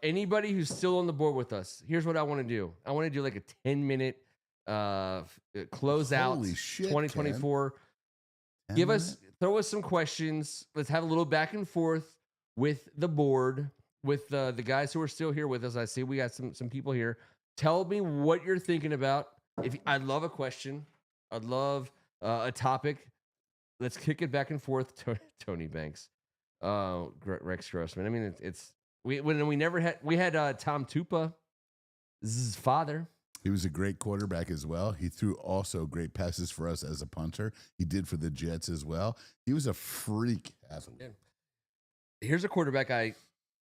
Anybody who's still on the board with us, here's what I want to do. I want to do like a 10-minute close out 2024. Throw us some questions. Let's have a little back and forth with the board, with the guys who are still here with us. I see we got some people here. Tell me what you're thinking about. I'd love a question. I'd love a topic. Let's kick it back and forth. Tony Banks, Rex Grossman. I mean, we had Tom Tupa's father. He was a great quarterback as well. He threw also great passes for us as a punter. He did for the Jets as well. He was a freak athlete. Here's a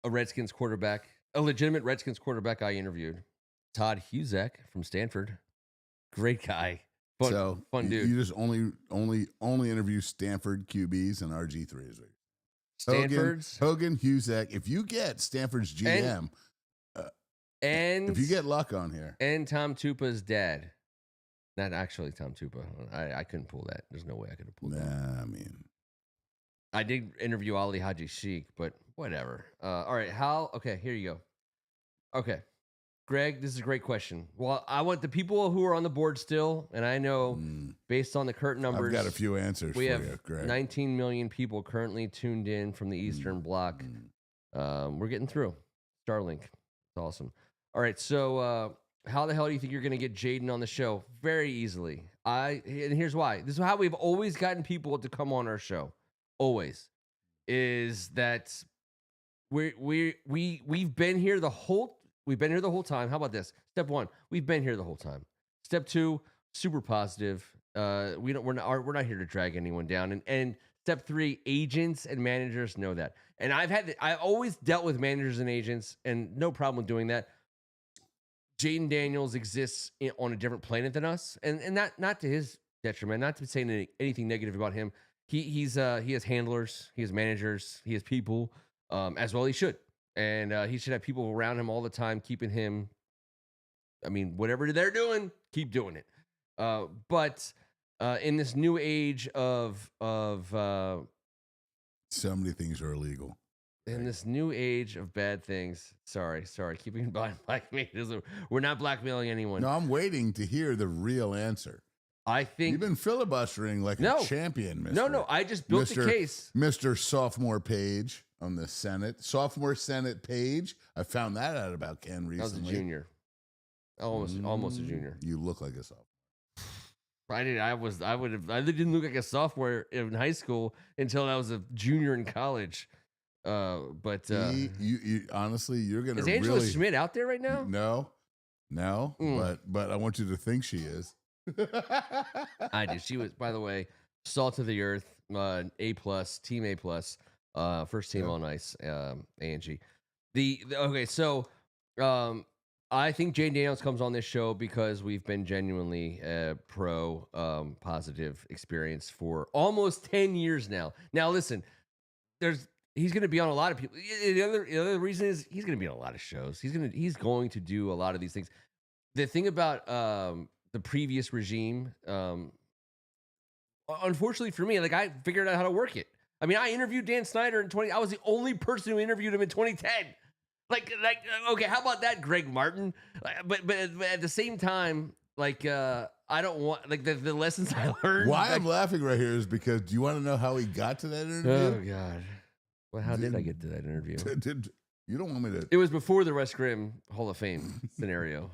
Redskins quarterback, a legitimate Redskins quarterback I interviewed. Todd Husak from Stanford. Great guy. Fun dude. You just only interview Stanford QBs and RG3 is right. Stanford's Hogan, Husak. If you get Stanford's GM, and if you get luck on here, and Tom Tupa's dad, not actually Tom Tupa. I couldn't pull that. There's no way I could have pulled that. I mean, I did interview Ali Haji Sheikh, but whatever. All right, okay, here you go. Okay, Greg, this is a great question. Well, I want the people who are on the board still, and I know based on the current numbers, I've got a few answers we for have you, Greg. 19 million people currently tuned in from the Eastern Bloc. We're getting through. Starlink. It's awesome. All right, so how the hell do you think you're going to get Jaden on the show? Very easily. And here's why. This is how we've always gotten people to come on our show. Always. Is that we've been here the whole time. How about this? Step 1, we've been here the whole time. Step 2, super positive. We're not here to drag anyone down. And step 3, agents and managers know that. And I've always dealt with managers and agents, and no problem with doing that. Jaden Daniels exists on a different planet than us, and not to his detriment. Not to say anything negative about him. He has handlers, he has managers, he has people, as well he should. And he should have people around him all the time, keeping him. I mean, whatever they're doing, keep doing it. But in this new age of so many things are illegal. In this new age of bad things, sorry, keeping in mind, we're not blackmailing anyone. No, I'm waiting to hear the real answer. I think you've been filibustering like a champion, Mr. No, I just built the case. Mr. Sophomore Page. on the Senate, sophomore Senate page. I found that out about Ken recently. I was a junior. Almost a junior. You look like a sophomore. I didn't look like a sophomore in high school until I was a junior in college. But you honestly, you're gonna. Is Angela Schmidt out there right now? No. But I want you to think she is. I do. She was, by the way, salt of the earth, A+, team A+, first team all nice, Angie. Okay, so I think Jane Daniels comes on this show because we've been genuinely pro positive experience for almost 10 years now. Now, listen, he's going to be on a lot of people. The other reason is he's going to be on a lot of shows. He's going to do a lot of these things. The thing about the previous regime, unfortunately for me, like I figured out how to work it. I mean, I interviewed Dan Snyder I was the only person who interviewed him in 2010. Like, okay, how about that, Greg Martin? But at the same time, like, I don't want like the lessons I learned. Why I'm laughing right here is because do you want to know how he got to that interview? Oh God, well, how did I get to that interview? You don't want me to? It was before the Russ Grimm Hall of Fame scenario.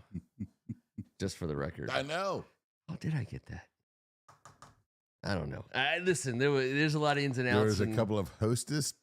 Just for the record, I know. How did I get that? I don't know. Listen, there's a lot of ins and outs. There's a couple of hostess.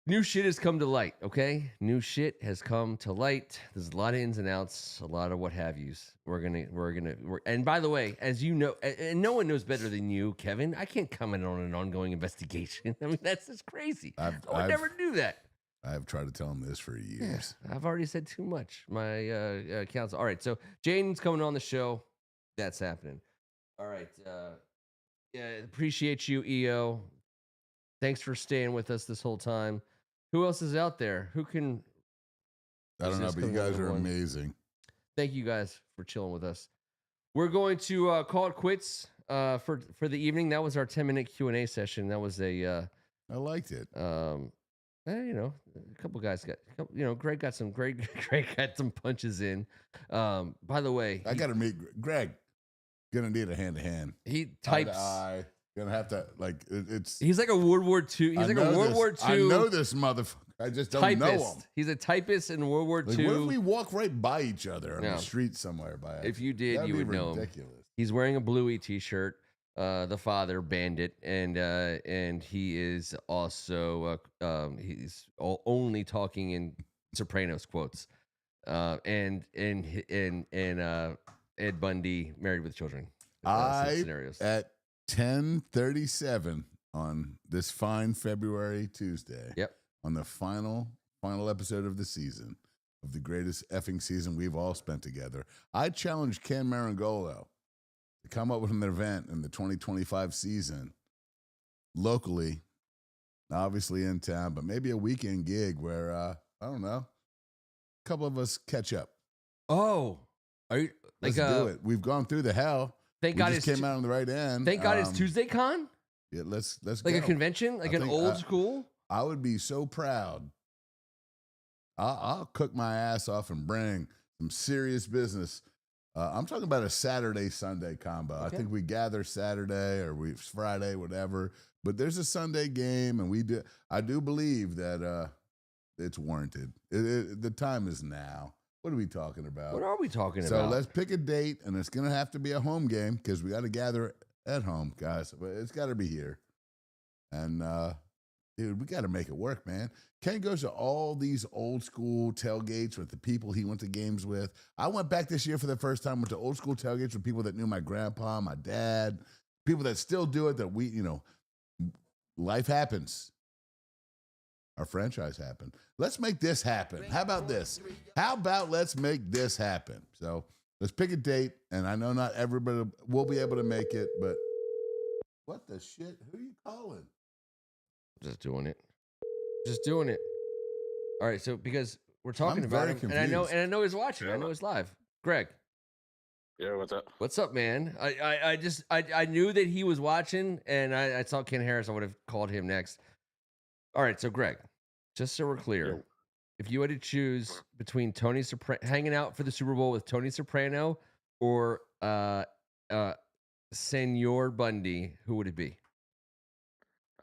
New shit has come to light, okay? New shit has come to light. There's a lot of ins and outs, a lot of what have yous. And by the way, as you know, and no one knows better than you, Kevin, I can't comment on an ongoing investigation. I mean, that's just crazy. I would never do that. I've tried to tell him this for years. Yeah, I've already said too much. My counsel. All right, so Jaden's coming on the show. That's happening. All right. Appreciate you, EO. Thanks for staying with us this whole time. Who else is out there? Who can? I don't know, but you guys are amazing. Thank you guys for chilling with us. We're going to call it quits for the evening. That was our 10-minute Q&A session. That was I liked it. A couple guys Greg got some punches in. By the way, I got to meet Greg. Gonna need a hand-to-hand. He types. Gonna have to He's like a World War II. He's like a World War II. I know this motherfucker. I just don't know him. He's a typist in World War II. What if we walk right by each other on the street somewhere? If you did, you would know him. He's wearing a Bluey T-shirt. The father Bandit, and he is also he's only talking in Sopranos quotes, and Ed Bundy, Married with Children. Scenarios. At 10:37 on this fine February Tuesday. Yep. On the final episode of the season, of the greatest effing season we've all spent together, I challenged Ken Meringolo to come up with an event in the 2025 season locally, obviously in town, but maybe a weekend gig where, I don't know, a couple of us catch up. Oh, are you? Let's do it. We've gone through the hell. Thank God it came out on the right end. Thank God it's Tuesday Con. Yeah, let's like go. A convention, like an old school. I would be so proud. I'll cook my ass off and bring some serious business. I'm talking about a Saturday-Sunday combo. Okay. I think we gather Saturday or Friday, whatever. But there's a Sunday game, and I do believe that it's warranted. The time is now. What are we talking about? What are we talking about? So let's pick a date, and it's going to have to be a home game because we got to gather at home, guys. But it's got to be here. And, dude, we got to make it work, man. Ken goes to all these old school tailgates with the people he went to games with. I went back this year for the first time, went to old school tailgates with people that knew my grandpa, my dad, people that still do it, that life happens. Our franchise happened. Let's make this happen. How about this? How about let's make this happen? So let's pick a date, and I know not everybody will be able to make it, but what the shit? Who are you calling? Just doing it. All right, so because we're talking about him, and I know he's watching. I know he's live. Greg. Yeah, what's up? What's up, man? I knew that he was watching, and I saw Ken Harris. I would have called him next. All right, so Greg, just so we're clear, if you had to choose between hanging out for the Super Bowl with Tony Soprano or Senor Bundy, who would it be?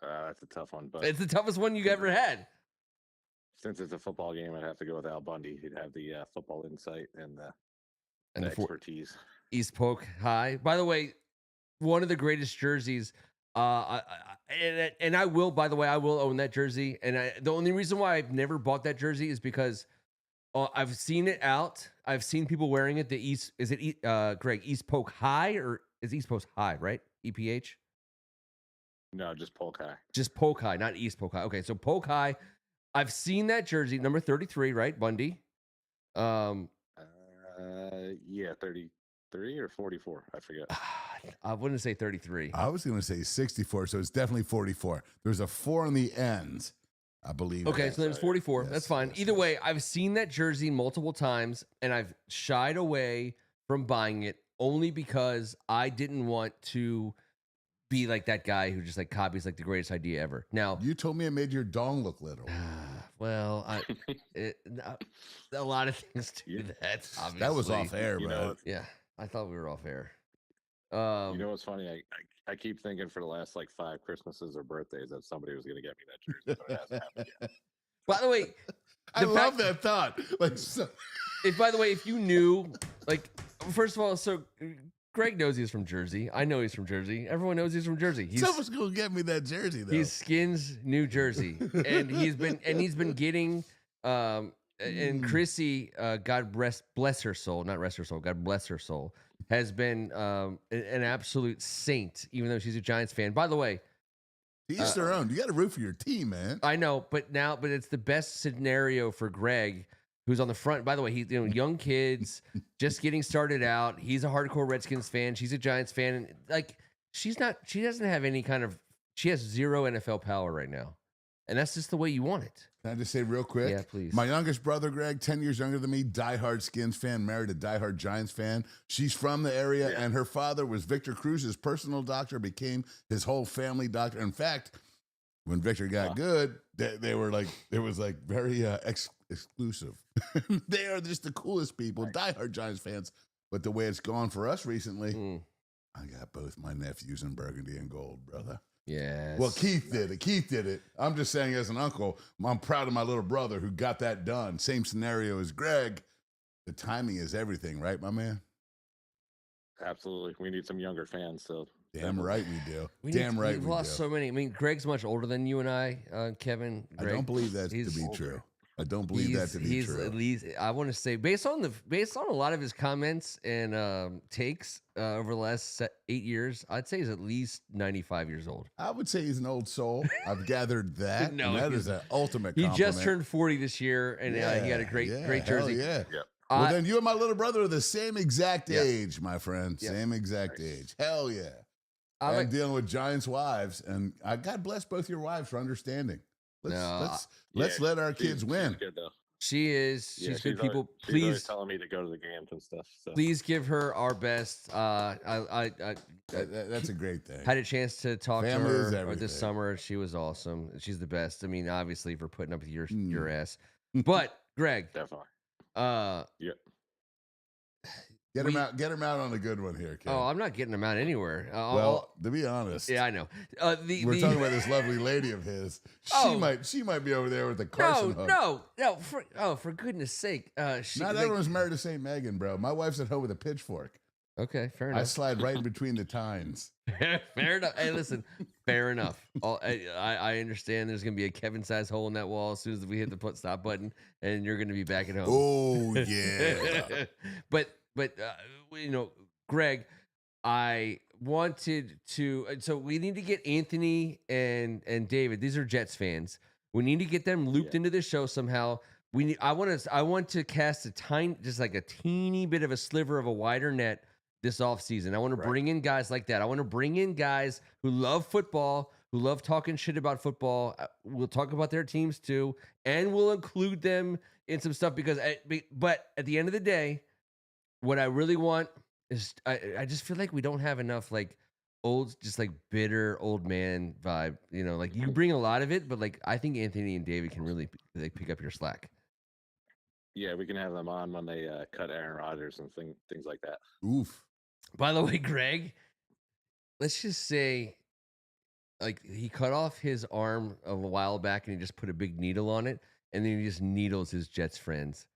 That's a tough one, but it's the toughest one you ever had. Since it's a football game, I'd have to go with Al Bundy. He'd have the football insight and the the expertise. East Polk High. By the way, one of the greatest jerseys. And I will, by the way, I will own that jersey. And the only reason why I've never bought that jersey is because I've seen it out. I've seen people wearing it. Greg, East Polk High, or is East Polk High, right? EPH? No, just Polk High. Just Polk High, not East Polk High. Okay, so Polk High. I've seen that jersey, number 33, right, Bundy? Yeah, 33 or 44. I forget. I wouldn't say 33. I was going to say 64, so it's definitely 44. There's a 4 on the end, I believe. Okay, so there's 44. Yes, That's fine. yes, Either yes. way, I've seen that jersey multiple times, and I've shied away from buying it only because I didn't want to be like that guy who just like copies like the greatest idea ever. Now, You told me it made your dong look little. well, a lot of things do that. Obviously, That was off air, You bro. know, Yeah, I thought we were off air. you know what's funny? I keep thinking for the last like 5 Christmases or birthdays that somebody was going to get me that jersey, but it hasn't happened yet. By the way, I love that thought. Like, so, by the way, if you knew, like, first of all, so Greg knows he's from Jersey. I know he's from Jersey. Everyone knows he's from Jersey. someone's going to get me that jersey, though. He's Skins, New Jersey, and he's been getting and Chrissy, God bless her soul, not rest her soul, God bless her soul, has been an absolute saint, even though she's a Giants fan. By the way, Each their own. You got to root for your team, man. I know, but it's the best scenario for Greg, who's on the front. By the way, he's young kids, just getting started out. He's a hardcore Redskins fan. She's a Giants fan. And like she doesn't have any kind of. She has zero NFL power right now, and that's just the way you want it. Can I just say real quick? Yeah, please. My youngest brother, Greg, 10 years younger than me, diehard Skins fan, married a diehard Giants fan. She's from the area, and her father was Victor Cruz's personal doctor, became his whole family doctor. In fact, when Victor got good, they were like, it was like very exclusive. They are just the coolest people, diehard Giants fans. But the way it's gone for us recently, I got both my nephews in burgundy and gold, brother. Yes. Well, Keith did it. Keith did it. I'm just saying, as an uncle, I'm proud of my little brother who got that done. Same scenario as Greg. The timing is everything, right, my man? Absolutely. We need some younger fans. So Damn right we do. We've lost so many. I mean, Greg's much older than you and I, Kevin. Greg, I don't believe that to be true. I don't believe that to be he's true. At least, I want to say, based on a lot of his comments and takes over the last 8 years, I'd say he's at least 95 years old. I would say he's an old soul. I've gathered that. No, and that is an ultimate He compliment. just turned 40 this year, and he got a great jersey. Yeah. yeah. Well, then you and my little brother are the same exact Yeah. age, my friend. Yeah. Same exact age. Hell yeah. I I'm dealing with Giants' wives, and God bless both your wives for understanding. Let's let our kids win. She's good, though. She is. Yeah, She's good. always- People, she's always please, telling me to go to the games and stuff. So. please give her our best. I That's a great thing. had a chance to talk to Family is her everything. this summer. She was awesome. She's the best. I mean, obviously for putting up with your ass. But Greg, Definitely. yeah. Get him out on a good one here, Ken. Oh, I'm not getting them out anywhere. Well, to be honest, yeah, I know. we're talking about this lovely lady of his. She might be over there with the Carson hook. No. For goodness sake, Not everyone's married to St. Megan, bro. My wife's at home with a pitchfork. Okay, fair I enough. slide right in between the tines. Fair enough. Hey, listen, fair enough. I understand there's gonna be a Kevin size hole in that wall as soon as we hit the stop button, and you're gonna be back at home. Oh yeah. but Greg, I wanted to. So we need to get Anthony and David. These are Jets fans. We need to get them looped into the show somehow. I want to cast a teeny bit of a sliver of a wider net this offseason. I want to bring in guys like that. I want to bring in guys who love football, who love talking shit about football. We'll talk about their teams too, and we'll include them in some stuff but at the end of the day, what I really want is I just feel like we don't have enough like old, just like bitter old man vibe. Like you bring a lot of it, but like I think Anthony and David can really like pick up your slack. Yeah, we can have them on when they cut Aaron Rodgers and things like that. Oof. By the way, Greg, let's just say, like he cut off his arm a while back and he just put a big needle on it. and then he just needles his Jets friends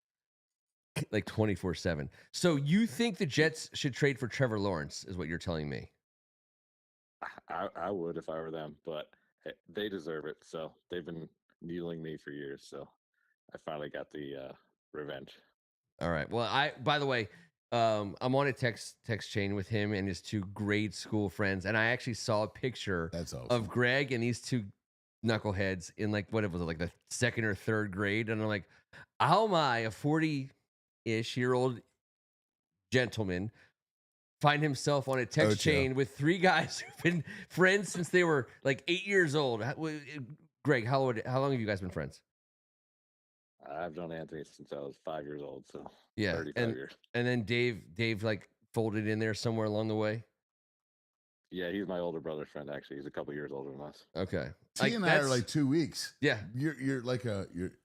like 24/7. So you think the Jets should trade for Trevor Lawrence, is what you're telling me? I would if I were them, but hey, they deserve it. So they've been needling me for years. So I finally got the revenge. All right. Well, by the way, I'm on a text chain with him and his two grade school friends, and I actually saw a picture That's awesome. of Greg and these two knuckleheads in like what was it, like the second or third grade, and I'm like, how am I, a 40-ish-year-old gentleman, find himself on a text chain with three guys who've been friends since they were like 8 years old? Greg, how long have you guys been friends? I've known Anthony since I was 5 years old, so Yeah, 35 years. And then Dave like folded in there somewhere along the way. Yeah, he's my older brother's friend. Actually, he's a couple years older than us. Okay, T and I are like 2 weeks. Yeah, you're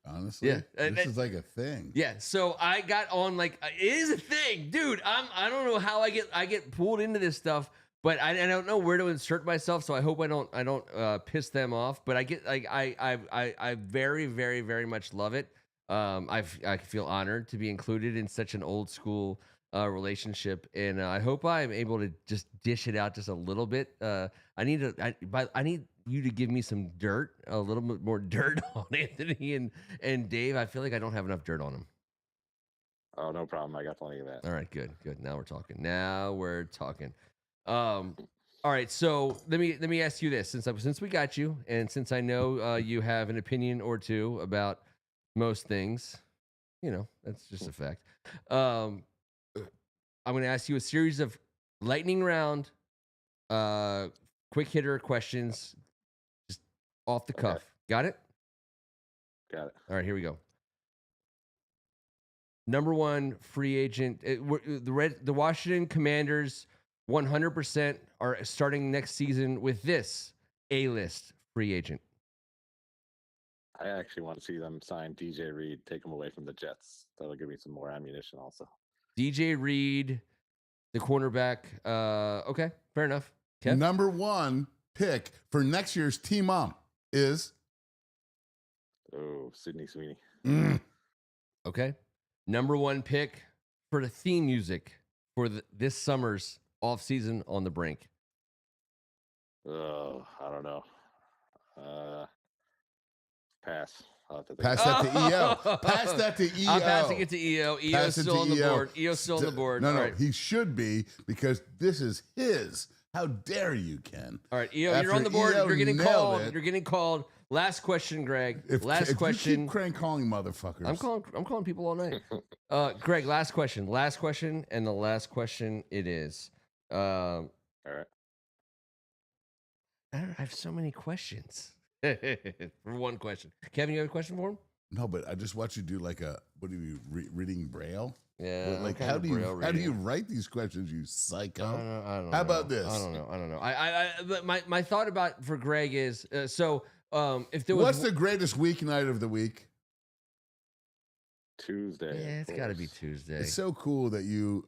honestly. Yeah, this is like a thing. Yeah, so I got on like it is a thing, dude. I don't know how I get pulled into this stuff, but I don't know where to insert myself. So I hope I don't piss them off. But I get like I very very very much love it. I feel honored to be included in such an old school relationship, and I hope I'm able to just dish it out just a little bit. I need you to give me some dirt, a little bit more dirt on Anthony and Dave. I feel like I don't have enough dirt on them. Oh, no problem. I got plenty of that. All right, good. Now we're talking. All right, so let me ask you this: since we got you, and since I know you have an opinion or two about most things, that's just a fact. I'm going to ask you a series of lightning round, quick hitter questions, just off the cuff. Okay. Got it? Got it. All right, here we go. Number one free agent. The Washington Commanders 100% are starting next season with this A-list free agent. I actually want to see them sign DJ Reed, take him away from the Jets. That'll give me some more ammunition also. DJ Reed, the cornerback. Okay, fair enough. Kev? Number one pick for next year's team is? Oh, Sydney Sweeney. Okay. Number one pick for the theme music for this summer's off-season on the brink. Oh, I don't know. Pass. Pass that to EO. Pass that to EO. I'm passing it to EO. EO's still on the board. EO's still on the board. No, right. He should be, because this is his. How dare you, Ken? All right, EO, you're on the board. You're getting called. You're getting called. Last question, Greg. Last question. You keep crank calling motherfuckers. I'm calling people all night. Greg, last question, and the last question it is. All right. I have so many questions. For one question. Kevin, you have a question for him? No, but I just watched you do like reading Braille? Yeah. Like, how do you write these questions, you psycho? I don't know. How about this? I don't know. But my thought about for Greg is if there was what's the greatest weeknight of the week? Tuesday. Yeah, it's got to be Tuesday. It's so cool that you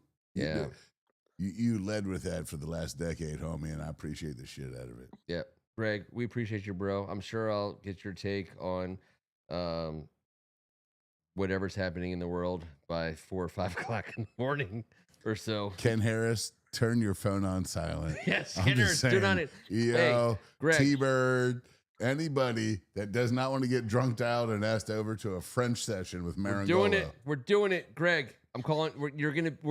led with that for the last decade, homie, and I appreciate the shit out of it. Yeah. Greg, we appreciate you, bro. I'm sure I'll get your take on whatever's happening in the world by 4 or 5 o'clock in the morning or so. Ken Harris, turn your phone on silent. Yes, Ken Harris, turn on it. EO, hey, T-Bird, anybody that does not want to get drunked out and asked over to a French session with Meringolo. We're doing it, Greg. I'm calling. We're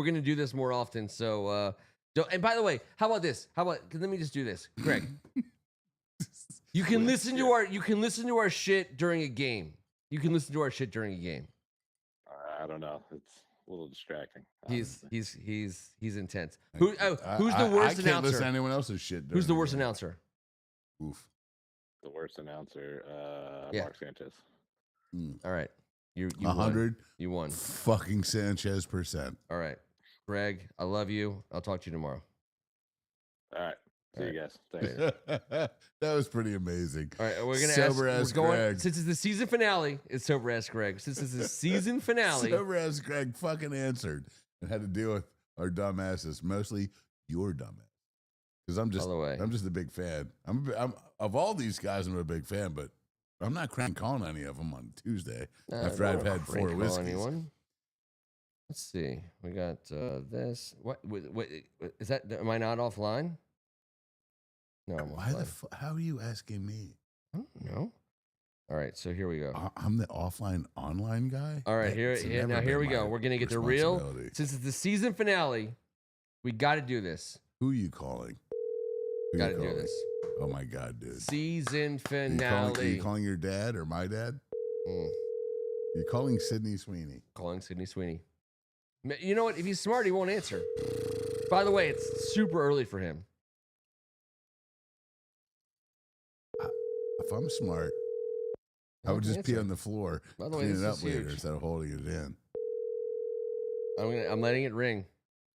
gonna do this more often. So, and by the way, how about this? Let me just do this, Greg. You can listen to our shit during a game. I don't know. It's a little distracting. He's intense. Who's the worst I can't announcer? listen to anyone else's shit. Who's the worst announcer? Oof. The worst announcer, Mark Sanchez. All right. You 100. You won. Fucking Sanchez %. All right. Greg, I love you. I'll talk to you tomorrow. All right. See you guys. Thanks. That was pretty amazing. All right, we're gonna Sober ass Greg. Since it's the season finale, it's Sober ass Greg. Since it's the season finale, Sober ass Greg fucking answered and had to deal with our dumbasses, mostly your dumbass. Because I'm just a big fan. I'm of all these guys, I'm a big fan, but I'm not crank calling any of them on Tuesday don't after I've wanna had 4 crank call whiskeys. anyone. Let's see. We got this. What is that? Am I not offline? No, I'm Why offline. how are you asking me? I don't know. All right, so here we go. I'm the offline online guy. All right, That's here never here been we go. my We're gonna get the real. responsibility. Since it's the season finale, we got to do this. Who are you calling? Who Got you to do calling? this. Oh my God, dude. Season Are finale. you calling your dad or my dad? Mm, You're calling Sydney Sweeney. calling Sydney Sweeney. You know what? If he's smart, he won't answer. By the way, it's super early for him. If I'm smart, I would just pee on the floor, By the way, clean this it up is later huge. instead of holding it in. I'm letting it ring.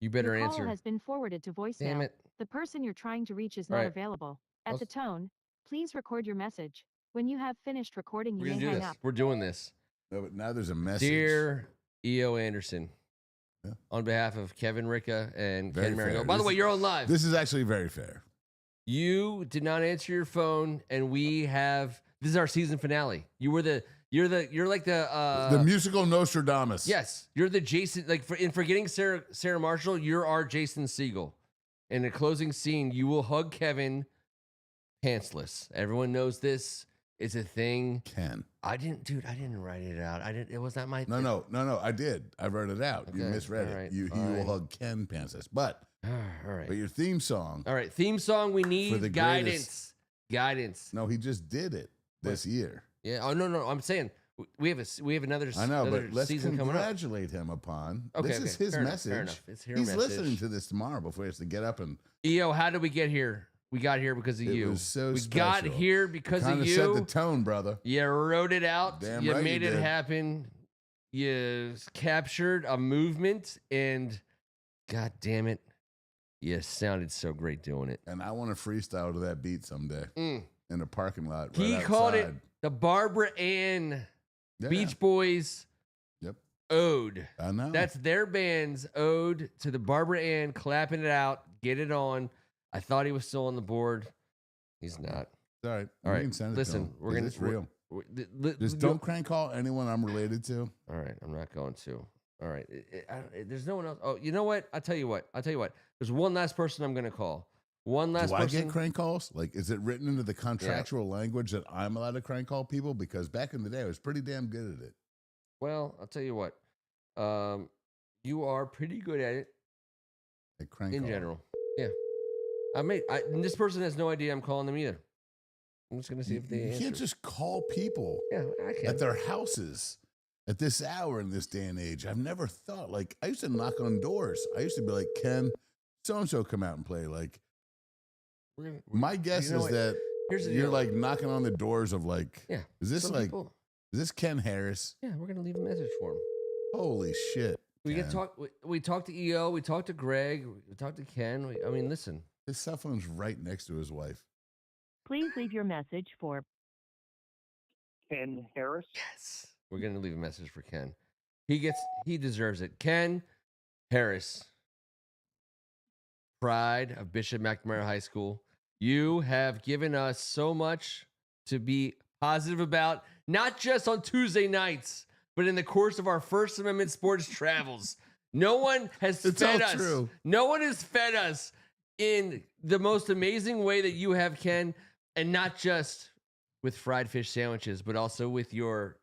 You better Your call answer. has been forwarded to voicemail. Damn it. The person you're trying to reach is All not right. available. At the tone, please record your message. When you have finished recording, you We're may gonna do hang this. up. We're doing this. No, but now there's a message. Dear E.O. Anderson, Yeah. on behalf of Kevin, Ricca, and Very Ken fair. Meringolo. By the way, you're on live. This is actually very fair. You did not answer your phone, and we have. This is our season finale. You're like The musical Nostradamus. Yes, you're the Jason. Like in forgetting Sarah Marshall, you're our Jason Segel. In the closing scene, you will hug Kevin pantsless. Everyone knows this. It's a thing. Ken. I didn't write it out. It was not my. No, I did. I wrote it out. You Okay, misread all it. right, You fine. will hug Ken Pantsless. But All right. your theme song. All right. Theme song. We For the need greatest- guidance. Guidance. No, he just did it this year. Yeah. Oh no. I'm saying we have another. I know, another but let's season coming up. congratulate him upon. Okay, This okay, is his fair enough, message. fair enough. It's your He's message. listening to this tomorrow before he has to get up and EO, how did we get here? We got here because of It you. was so we got special. here because kind of of you. set the tone, brother. You wrote it out. Damn You right made you it did. happen. You captured a movement, and God damn it, you sounded so great doing it. And I want to freestyle to that beat someday Mm. in the parking lot. He right called it outside. the Barbara Ann Yeah. Beach Boys Yep. Ode. I know. That's their band's ode to the Barbara Ann, clapping it out, get it on. I thought he was still on the board. He's not. all right. All You right. can send it to Listen, him, we're 'cause gonna. It's real. Just go- don't crank call anyone I'm related to. All right, I'm not going to. All right, there's no one else. Oh, you know what? I'll tell you what. There's one last person I'm going to call. One last Do I person. get crank calls? Like, is it written into the contractual language that I'm allowed to crank call people? Because back in the day, I was pretty damn good at it. Well, I'll tell you what. You are pretty good at it Like crank in call. general. Yeah. And this person has no idea I'm calling them either. I'm just going to see if they You answer. can't just call people Yeah, I can. at their houses at this hour in this day and age. I've never thought, like, I used to knock on doors. I used to be like, Ken, so-and-so come out and play. Like, my guess you know is what? that Here's the you're deal. like knocking on the doors of like, Yeah. is this Some like, people- is this Ken Harris? Yeah, we're going to leave a message for him. Holy shit. We Ken. get talk. We talked to EO. We talked to Greg. We talked to Ken. I mean, listen. His cell phone's right next to his wife. Please leave your message for Ken Harris. Yes. We're going to leave a message for Ken. He deserves it. Ken Harris, pride of Bishop McNamara High School. You have given us so much to be positive about, not just on Tuesday nights, but in the course of our First Amendment sports travels. No one has It's fed all us. true. No one has fed us in the most amazing way that you have, Ken, and not just with fried fish sandwiches, but also with your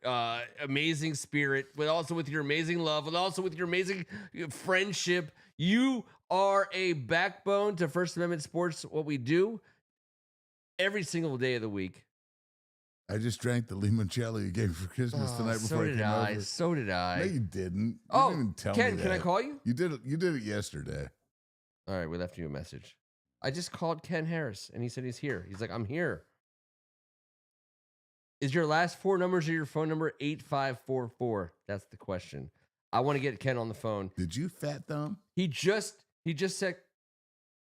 amazing spirit, but also with your amazing love, but also with your amazing friendship. You are a backbone to First Amendment sports, what we do every single day of the week. I just drank the limoncello you gave me for Christmas tonight before I came over. So did I. No, you didn't. You Oh, didn't even tell Ken, me can I that. call you? You did it. You did it yesterday. All right, we left you a message. I just called Ken Harris, and he said he's here. He's like, I'm here. Is your last four numbers of your phone number 8544? That's the question. I want to get Ken on the phone. Did you fat thumb? He just said,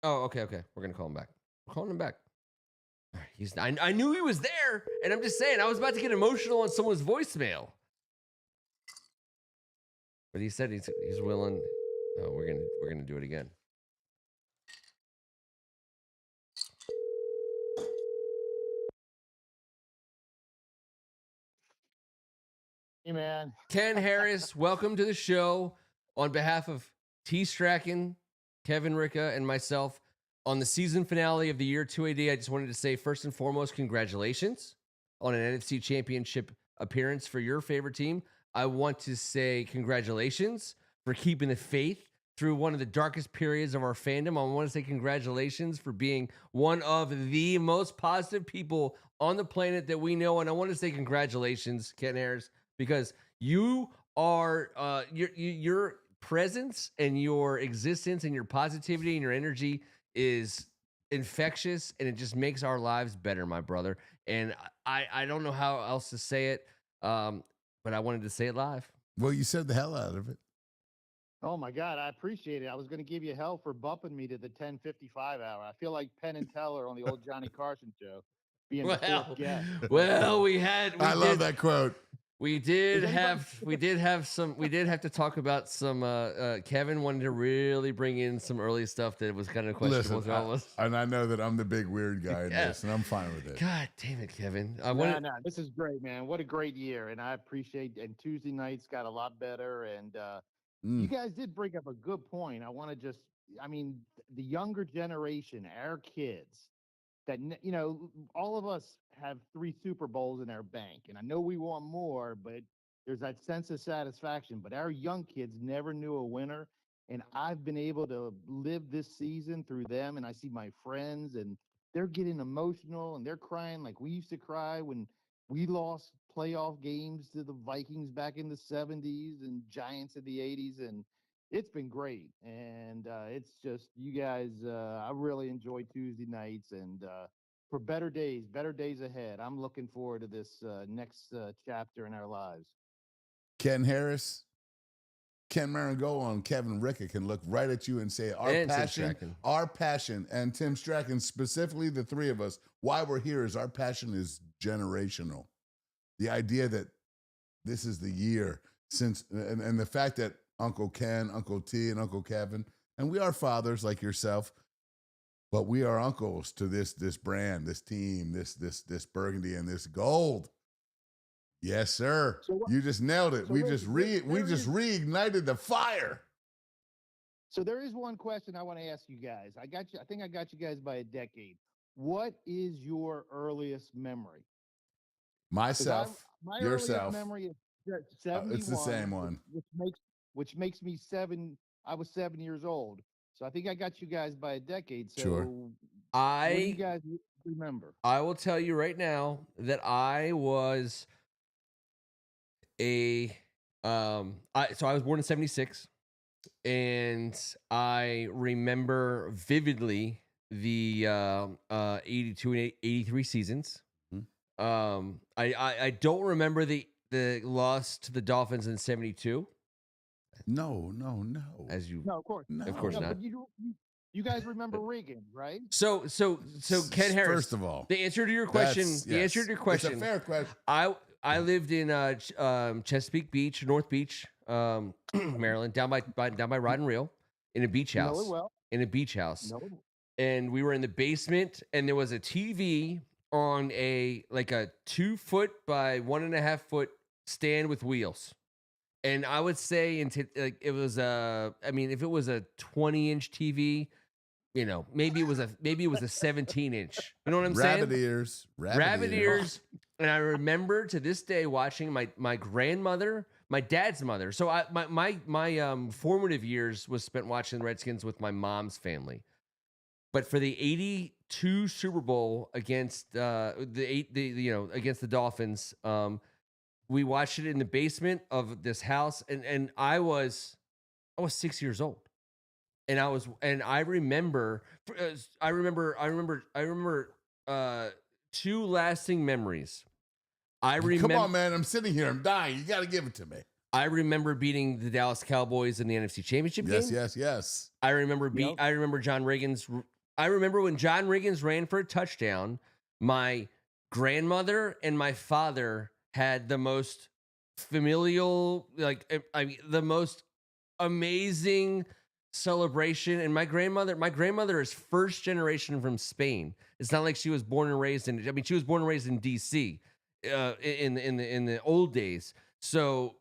oh, okay. We're going to call him back. We're calling him back. All right, I knew he was there, and I'm just saying, I was about to get emotional on someone's voicemail. But he said he's willing. Oh, we're gonna do it again. Hey, man. Ken Harris, welcome to the show. On behalf of T. Strachan, Kevin Ricca, and myself, on the season finale of the year 2AD, I just wanted to say, first and foremost, congratulations on an NFC Championship appearance for your favorite team. I want to say congratulations for keeping the faith through one of the darkest periods of our fandom. I want to say congratulations for being one of the most positive people on the planet that we know. And I want to say congratulations, Ken Harris, because you are your presence and your existence and your positivity and your energy is infectious, and it just makes our lives better, my brother. And I don't know how else to say it, but I wanted to say it live. Well, you said the hell out of it. Oh my God, I appreciate it. I was going to give you hell for bumping me to the 10:55 hour. I feel like Penn and Teller on the old Johnny Carson show, being the fourth guest. Well, I love that quote. We did have to talk about some. Kevin wanted to really bring in some early stuff that was kind of questionable. Listen, and I know that I'm the big weird guy in this, and I'm fine with it. God damn it, Kevin! No, this is great, man. What a great year, and I appreciate. And Tuesday nights got a lot better, and you guys did bring up a good point. I want to the younger generation, our kids, that all of us have 3 Super Bowls in our bank, and I know we want more, but there's that sense of satisfaction. But our young kids never knew a winner, and I've been able to live this season through them, and I see my friends, and they're getting emotional, and they're crying like we used to cry when we lost playoff games to the Vikings back in the 70s and Giants in the 80s, and it's been great. And it's just, you guys, I really enjoy Tuesday nights, and for better days ahead. I'm looking forward to this next chapter in our lives. Ken Harris, Ken Meringolo, and Kevin Ricca can look right at you and say, our passion, and Tim Strachan, specifically the 3 of us, why we're here is our passion is generational. The idea that this is the year since, and the fact that Uncle Ken, Uncle T, and Uncle Kevin, and we are fathers like yourself, but we are uncles to this brand, this team, this burgundy, and this gold. Yes, sir. You just nailed it. We just reignited the fire. So there is one question I want to ask you guys. I think I got you guys by a decade. What is your earliest memory? Myself, my yourself. Earliest memory is 71. It's the same one. Which makes me 7. I was 7 years old. So I think I got you guys by a decade. So sure. What do you guys remember? I will tell you right now that I was so I was born in 76, and I remember vividly the 82 and 83 seasons. Mm-hmm. I don't remember the loss to the Dolphins in 72. No. Of course not. But you guys remember Reagan, right? So Ken Harris. First of all, the answer to your question. It's a fair question. I lived in Chesapeake Beach, North Beach, Maryland, down by Rod and Reel, in a beach house. Know it well. In a beach house, and we were in the basement, and there was a TV on a 2 foot by 1.5 foot stand with wheels. And I would say it was if it was a 20-inch TV, maybe it was a 17-inch. You know what I'm saying? Rabbit ears. And I remember to this day watching my grandmother, my dad's mother. So my formative years was spent watching the Redskins with my mom's family. But for the 82 Super Bowl against against the Dolphins, we watched it in the basement of this house, and I was 6 years old, and I remember 2 lasting memories. Come on, man! I'm sitting here. I'm dying. You got to give it to me. I remember beating the Dallas Cowboys in the NFC Championship game. Yes. I remember I remember when John Riggins ran for a touchdown. My grandmother and my father had the most familial, the most amazing celebration. And my grandmother is first generation from Spain. It's not like she was born and raised she was born and raised in DC in the old days. So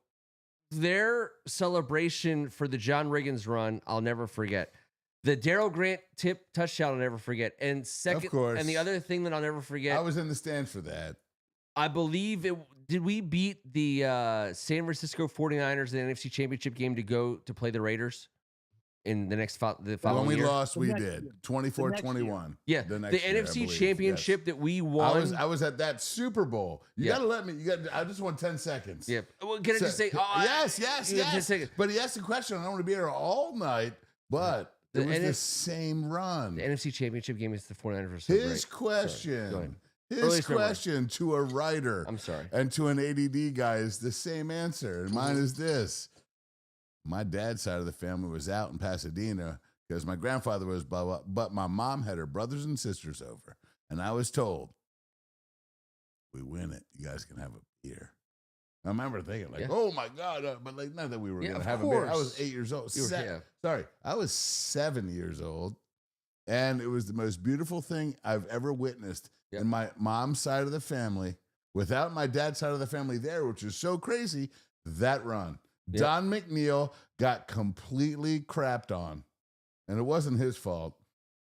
their celebration for the John Riggins run, I'll never forget. The Darryl Grant tip touchdown, I'll never forget. And second, Of course. and the other thing that I'll never forget, I was in the stands for that. I believe did we beat the San Francisco 49ers in the NFC Championship game to go to play the Raiders in the following When we year? lost, we next did. year. 24-21. Yeah, The the next year, I NFC believe. Championship Yes. that we won. I was at that Super Bowl. You Yeah. got to let me. I just want 10 seconds. Yeah. Well, can I So- just say? yes. you have 10 seconds. But he asked the question. I don't want to be here all night, but The it was the NF same run. The NFC Championship game is the 49ers versus His Sorry, go ahead. question. His Earliest memory. question to a writer I'm sorry. and to an ADD guy is the same answer. And mine is this. My dad's side of the family was out in Pasadena because my grandfather was blah, blah, but my mom had her brothers and sisters over. And I was told, we win it, you guys can have a beer. I remember thinking, like, Yeah. oh my God. But like, not that we were Yeah, going of to have a beer. I course. was 8 years old. You were- Sorry, I was 7 years old. And it was the most beautiful thing I've ever witnessed Yep. in my mom's side of the family, without my dad's side of the family there, which is so crazy. That run. Yep. Don McNeil got completely crapped on. And it wasn't his fault.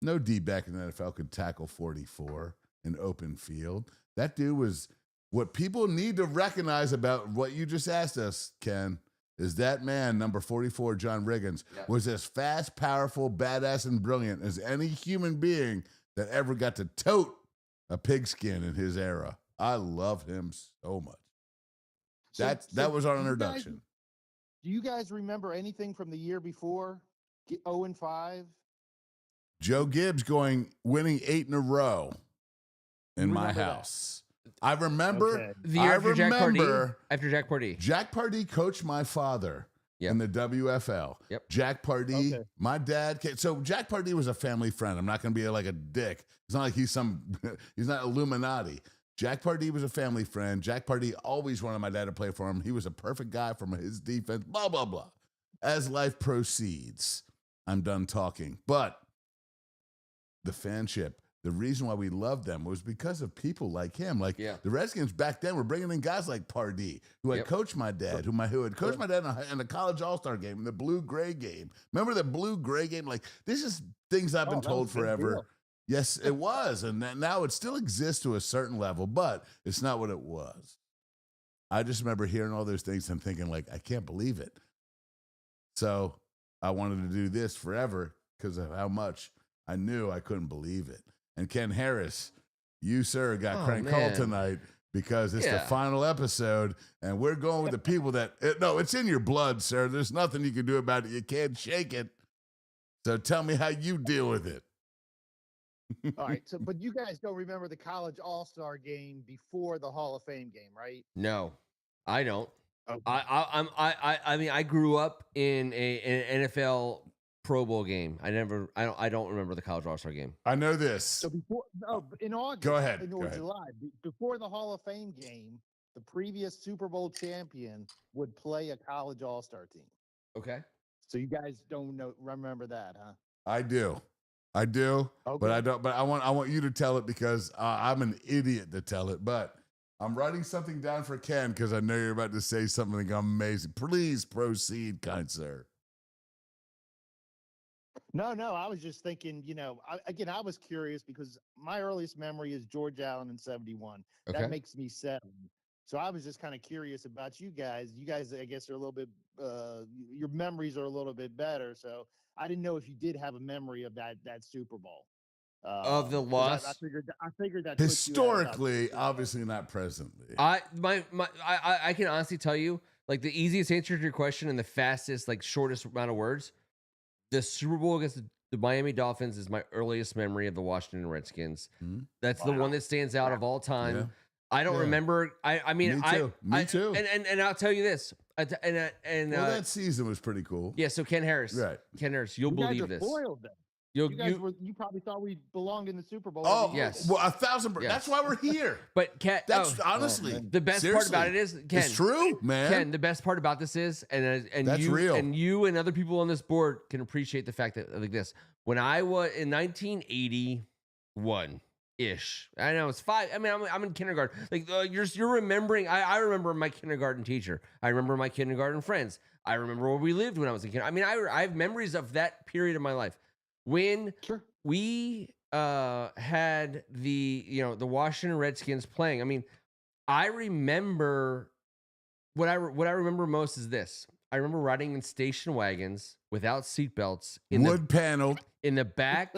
No D back in the NFL could tackle 44 in open field. That dude was what people need to recognize about what you just asked us, Ken, is that man, number 44, John Riggins, Yeah. was as fast, powerful, badass, and brilliant as any human being that ever got to tote a pigskin in his era. I love him so much. That was our do you guys- introduction. Do you guys remember anything from the year before? 0-5? Joe Gibbs winning 8 in a row in my Remember that? house. I remember. Okay. The year after Jack Pardee. remember After Jack Pardee. Jack Pardee coached my father Yep. in the WFL. Yep. Jack Pardee, Okay. my dad. So Jack Pardee was a family friend. I'm not going to be like a dick. It's not like he's he's not Illuminati. Jack Pardee was a family friend. Jack Pardee always wanted my dad to play for him. He was a perfect guy from his defense, blah, blah, blah. As life proceeds, I'm done talking. But the fanship, the reason why we loved them was because of people like him. Like Yeah. the Redskins back then were bringing in guys like Pardee, who had Yep. coached my dad, who had coached my dad in the college all-star game, in the blue-gray game. Remember the blue-gray game? Like, this is things I've been Oh, that told was a big forever. deal. Yes, it was. And now it still exists to a certain level, but it's not what it was. I just remember hearing all those things and thinking, like, I can't believe it. So I wanted to do this forever because of how much I knew I couldn't believe it. And Ken Harris, you, sir, got Oh, crank call man. tonight because it's the Yeah. final episode, and we're going with the people that, no, it's in your blood, sir. There's nothing you can do about it. You can't shake it. So tell me how you deal with it. All right. So, but you guys don't remember the college all-star game before the Hall of Fame game, right? No, I don't. Okay. I mean, I grew up in an NFL Pro Bowl game. I don't remember the college All-Star game. I know this. So in August, Go ahead, in go or ahead. July, before the Hall of Fame game, the previous Super Bowl champion would play a college all-star team. Okay. So you guys don't remember that, huh? I do. But I don't. But I want you to tell it because I'm an idiot to tell it. But I'm writing something down for Ken because I know you're about to say something amazing. Please proceed, kind sir. No, I was just thinking, I was curious because my earliest memory is George Allen in 71. Okay. That makes me 7. So I was just kind of curious about you guys. You guys, I guess, are a little bit, your memories are a little bit better. So I didn't know if you did have a memory of that Super Bowl. Of the 'cause loss? I figured that puts you at about Historically, 50%. obviously not presently. I can honestly tell you, like, the easiest answer to your question and the fastest, like, shortest amount of words, the Super Bowl against the Miami Dolphins is my earliest memory of the Washington Redskins. Mhm. That's the one that stands out of all time. Yeah. I don't Yeah. remember. I mean, Me too. Me too. And I'll tell you this. Well, that season was pretty cool. yeah. So Ken Harris, Right. Ken Harris, you'll You guys believe are this. spoiled then. You'll, You probably thought we belonged in the Super Bowl. Oh, every year. yes. Well, 1,000%. Yes. That's why we're here. but Ken, That's oh, honestly man. the best part about it seriously. is Ken. It's true, man. Ken, the best part about this is, and That's you real. and you and other people on this board can appreciate the fact that like this. When I was in 1981, ish. I know it's 5. I mean, I'm in kindergarten. Like you're remembering. I remember my kindergarten teacher. I remember my kindergarten friends. I remember where we lived when I was a kid. I mean, I have memories of that period of my life when we had the Washington Redskins playing. I mean, I remember what I remember most is this. I remember riding in station wagons without seatbelts wood paneled in the back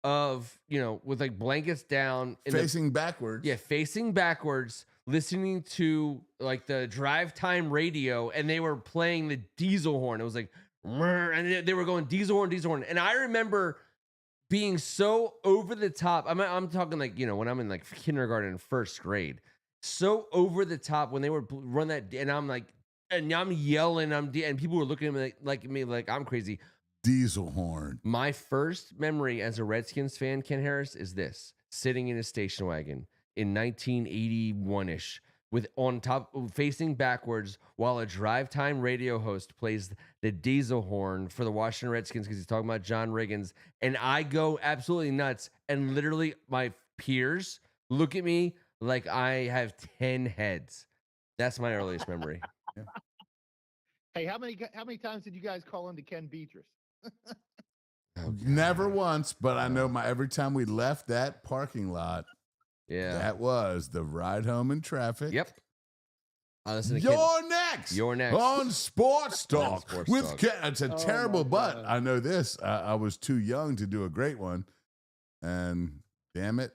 of, with like blankets down, facing backwards. Yeah, facing backwards, listening to like the drive time radio, and they were playing the diesel horn. It was like, and they were going diesel horn, diesel horn. And I remember being so over the top. I'm talking like, when I'm in like kindergarten and first grade, so over the top when they would run that, and I'm like, and I'm yelling, and people were looking at me like I'm crazy. Diesel horn. My first memory as a Redskins fan, Ken Harris, is this: sitting in a station wagon in 1981-ish, with on top, facing backwards, while a drive time radio host plays the diesel horn for the Washington Redskins because he's talking about John Riggins, and I go absolutely nuts, and literally my peers look at me like I have 10 heads. That's my earliest memory. Yeah. Hey, how many times did you guys call into Ken Beatrice? Never once, but I know every time we left that parking lot, that was the ride home in traffic. Yep. You're next on Sports Talk with Talk. Ken. It's a terrible, but I know this. I was too young to do a great one, and damn it,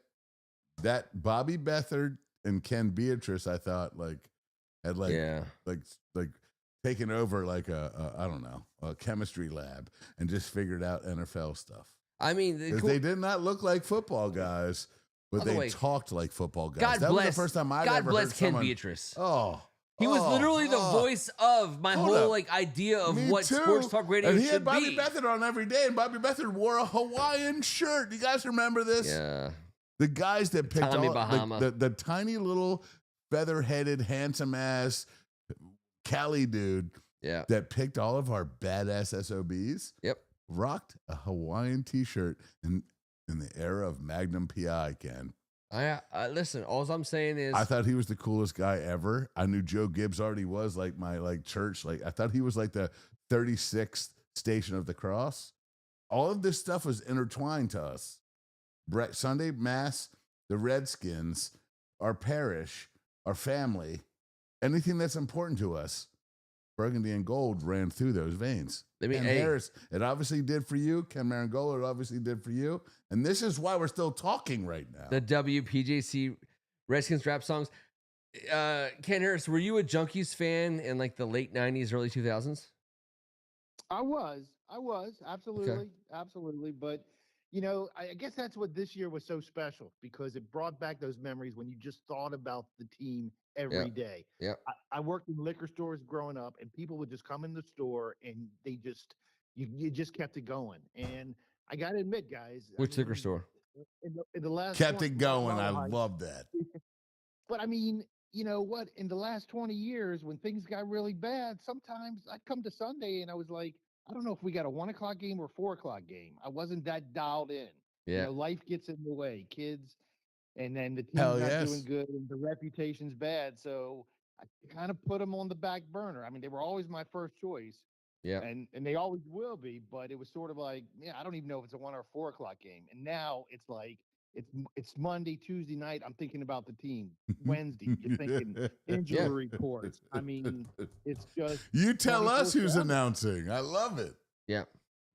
that Bobby Beathard and Ken Beatrice, I thought had taken over like a chemistry lab and just figured out NFL stuff. I mean, they did not look like football guys, but they talked like football guys. God was the first time I'd ever heard Ken someone, Beatrice. He was literally the voice of my whole idea of what sports talk radio should be. And he had Bobby Beathard on every day, and Bobby Beathard wore a Hawaiian shirt. You guys remember this? Yeah. The guys that picked Tommy Bahama. The tiny little feather-headed, handsome-ass Cali dude that picked all of our badass SOBs. Yep. Rocked a Hawaiian T-shirt in the era of Magnum PI, Ken. I listen, all I'm saying is I thought he was the coolest guy ever. I knew Joe Gibbs already was like my church. Like I thought he was like the 36th Station of the Cross. All of this stuff was intertwined to us. Sunday Mass, the Redskins, our parish, our family, anything that's important to us. Burgundy and gold ran through those veins. Ken Harris, it obviously did for you. Ken Meringolo, it obviously did for you. And this is why we're still talking right now. The WPJC Redskins rap songs. Ken Harris, were you a Junkies fan in like the late 90s, early 2000s? I was absolutely, absolutely. But I guess that's what this year was so special, because it brought back those memories when you just thought about the team every day. Yeah. I worked in liquor stores growing up, and people would just come in the store and you just kept it going. And I got to admit, guys. Which liquor store? In the last kept it going. I love that. But I mean, you know what? In the last 20 years, when things got really bad, sometimes I'd come to Sunday and I was like, I don't know if we got a 1 o'clock game or 4 o'clock game. I wasn't that dialed in. Yeah. Life gets in the way, kids, and then the team's not doing good and the reputation's bad. So I kind of put them on the back burner. I mean, they were always my first choice. Yeah. And they always will be, but it was sort of like, I don't even know if it's a 1 or 4 o'clock game. And now it's like, it's Monday, Tuesday night. I'm thinking about the team. Wednesday, you're thinking injury reports. I mean, it's just you tell us who's announcing. I love it. Yeah.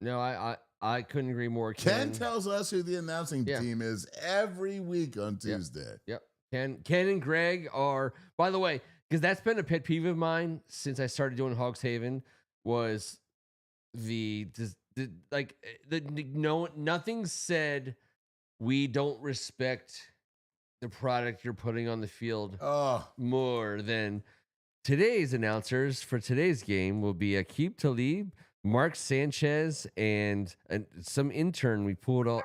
No, I couldn't agree more. Ken tells us who the announcing team is every week on Tuesday. Yep. Ken and Greg are, by the way, because that's been a pet peeve of mine since I started doing Hogs Haven, was nothing said we don't respect the product you're putting on the field more than today's announcers for today's game will be Aqib Talib, Mark Sanchez, and some intern we pulled off,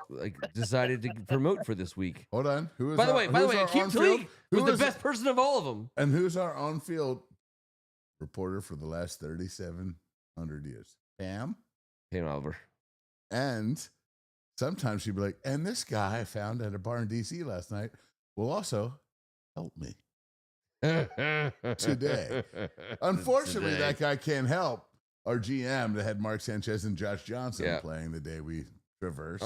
decided to promote for this week. Hold on. By the way, Aqib Talib was the best person of all of them. And who's our on-field reporter for the last 3,700 years? Pam Oliver. And sometimes she'd be like, and this guy I found at a bar in DC last night will also help me today. Unfortunately, that guy can't help our GM that had Mark Sanchez and Josh Johnson playing the day we traversed.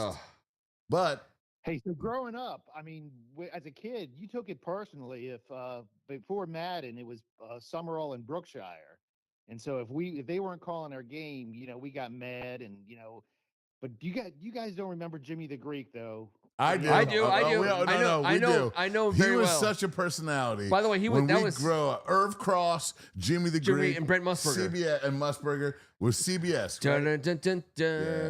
But hey, so growing up, I mean, as a kid, you took it personally if before Madden it was Summerall and Brookshire, and so if they weren't calling our game, we got mad, and but you guys don't remember Jimmy the Greek though. I do. I do. I know He very was well. such a personality. By the way, that was grow up. Irv Cross, Jimmy the Greek, and Brent Musburger. CBS and Musburger was CBS. Right?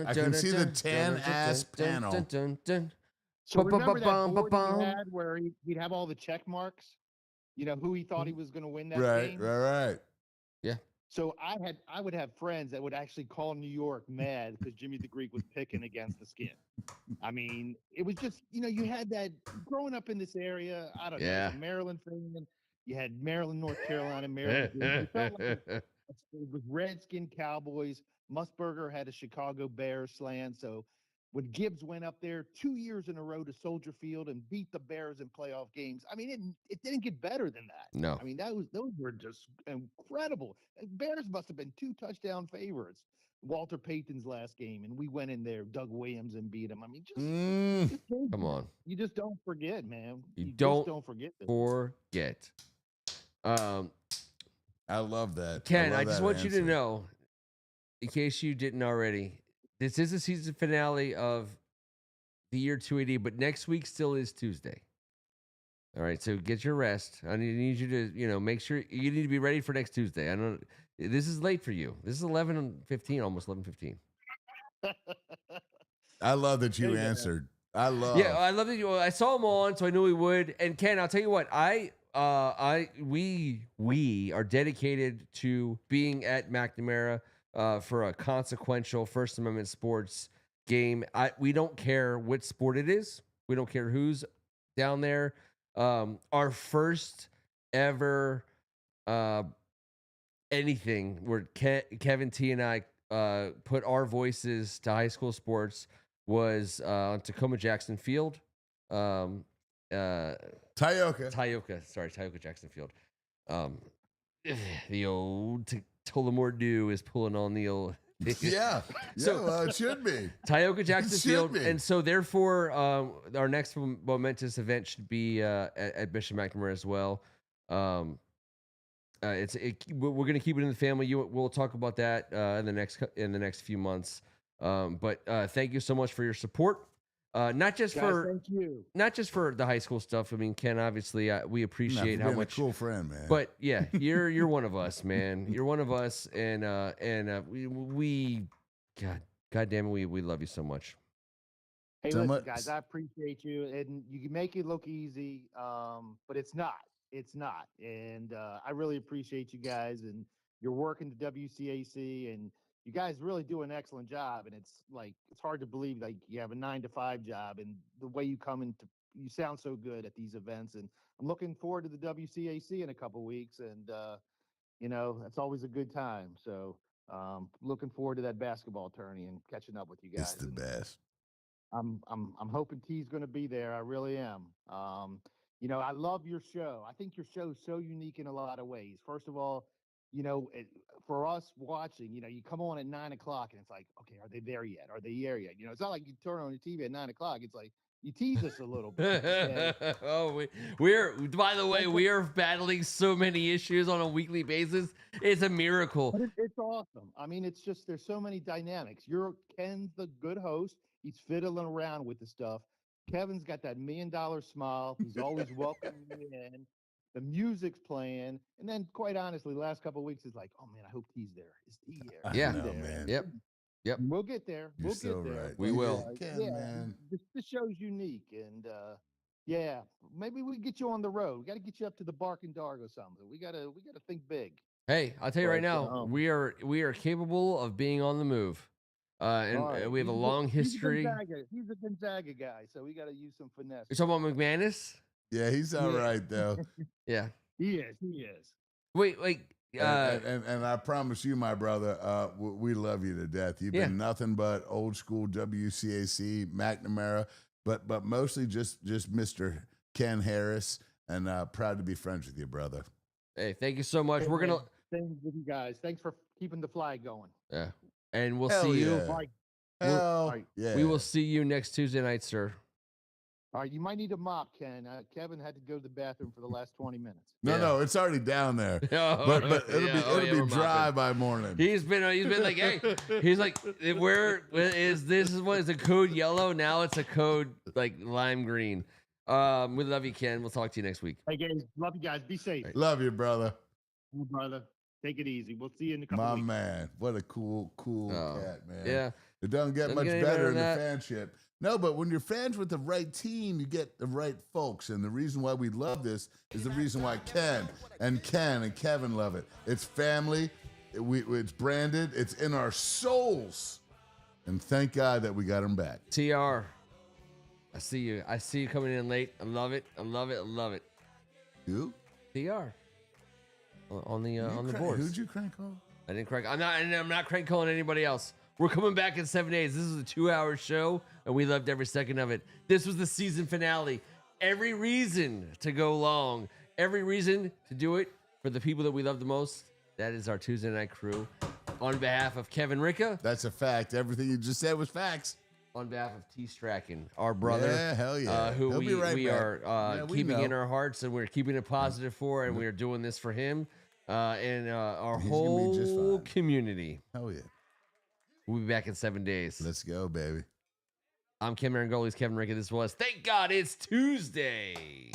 I can see the tan ass panel. So remember that board he had where he'd have all the check marks? Who he thought he was going to win that game? Right. Yeah. So I would have friends that would actually call New York mad because Jimmy the Greek was picking against the Skin. I mean, it was just, you had that growing up in this area. I don't know, as a Maryland fan, you had Maryland, North Carolina, Maryland. It felt like it was Redskin Cowboys. Musburger had a Chicago Bears slant. So when Gibbs went up there 2 years in a row to Soldier Field and beat the Bears in playoff games, I mean, it didn't get better than that. No. I mean, those were just incredible. Bears must have been 2 touchdown favorites. Walter Payton's last game, and we went in there, Doug Williams, and beat him. I mean, just come on. You just don't forget, man. You just don't forget. Forget. I love that. Ken, I just want you to know, in case you didn't already, this is the season finale of the year 280, but next week still is Tuesday. All right, so get your rest. I need you to, make sure you need to be ready for next Tuesday. I don't. This is late for you. This is 11:15, almost 11:15. I love that you answered. I love that you. I saw him on, so I knew he would. And Ken, I'll tell you what, we are dedicated to being at McNamara for a consequential First Amendment sports game. We don't care what sport it is. We don't care who's down there. Our first ever anything where Kevin T and I put our voices to high school sports was on Tacoma Jackson Field. Tioga Jackson Field. The old Tullamore Dew is pulling on the old. Well, it should be Tioga Jackson Field, and so therefore our next momentous event should be at Bishop McNamara as well. We're going to keep it in the family. We'll talk about that in the next few months. But thank you so much for your support. Not just for the high school stuff. I mean, Ken, obviously, we appreciate how much. A cool friend, man. But yeah, you're one of us, man. You're one of us, and we God damn it, we love you so much. Hey, listen, guys, I appreciate you, and you can make it look easy, but it's not. It's not, and I really appreciate you guys and your work in the WCAC, and you guys really do an excellent job. And it's hard to believe you have a 9-to-5 job, and the way you you sound so good at these events. And I'm looking forward to the WCAC in a couple of weeks, and that's always a good time. So looking forward to that basketball tourney and catching up with you guys. It's the best. I'm hoping T's going to be there. I really am. I love your show. I think your show is so unique in a lot of ways. First of all, for us watching, you come on at 9 o'clock and it's like, okay, are they there yet? Are they there yet? It's not like you turn on the TV at 9 o'clock. It's like you tease us a little bit. By the way, we are battling so many issues on a weekly basis. It's a miracle. But it's awesome. I mean, it's just there's so many dynamics. Ken's the good host. He's fiddling around with the stuff. Kevin's got that $1 million smile. He's always welcoming you in. The music's playing, and then, quite honestly, the last couple of weeks is like, oh man, I hope T's there. Is T there? Yeah, man. Yep. We'll get there. You're so right. We will. Man. This show's unique, and maybe we get you on the road. We got to get you up to the Bark and Darg or something. We gotta think big. Hey, I'll tell you right now, we are capable of being on the move. And we have a long history. He's a Gonzaga guy, so we got to use some finesse. You're talking about McManus? Yeah, he's all right, though. Yeah. He is. Wait. And I promise you, my brother, we love you to death. You've been nothing but old school WCAC, McNamara, but mostly just Mr. Ken Harris, and proud to be friends with you, brother. Hey, thank you so much. Hey, We're man, gonna. Thanks with you guys. Thanks for keeping the flag going. Yeah, and we'll Hell see you. yeah. All Hell right. yeah. We will see you next Tuesday night, sir. All right, you might need a mop, Ken. Kevin had to go to the bathroom for the last 20 minutes. No, it's already down there. Oh, But it'll yeah. be We're dry mopping. by morning. He's been like, hey, he's like, where is this? Is what is a code yellow? Now it's a code like lime green. We love you, Ken. We'll talk to you next week. Hey, guys. Love you guys. Be safe. Love you, brother. Brother. Take it easy. We'll see you in a couple My weeks. man. What a cool cat, man. Yeah. It doesn't get Doesn't much get any better better in the than fanship. No, but when you're fans with the right team, you get the right folks. And the reason why we love this is the reason why Ken and Kevin love it. It's family. It's branded. It's in our souls. And thank God that we got them back. TR. I see you. I see you coming in late. I love it. I love it. I love it. Who? TR. On the board. Who'd you crank call? I didn't crank. I'm not crank calling anybody else. We're coming back in 7 days. This is a 2-hour show, and we loved every second of it. This was the season finale. Every reason to go long. Every reason to do it for the people that we love the most. That is our Tuesday night crew. On behalf of Kevin Ricca. That's a fact. Everything you just said was facts. On behalf of T. Strachan, our brother. Yeah, hell yeah. Who He'll be right we back. are Yeah, we keeping in know. our hearts, and we're keeping it positive for, and we are doing this for him and our He's gonna be just whole fine. community. Hell yeah. We'll be back in 7 days. Let's go, baby. I'm Ken Meringolo. He's Kevin Ricca. This was Thank God It's Tuesday.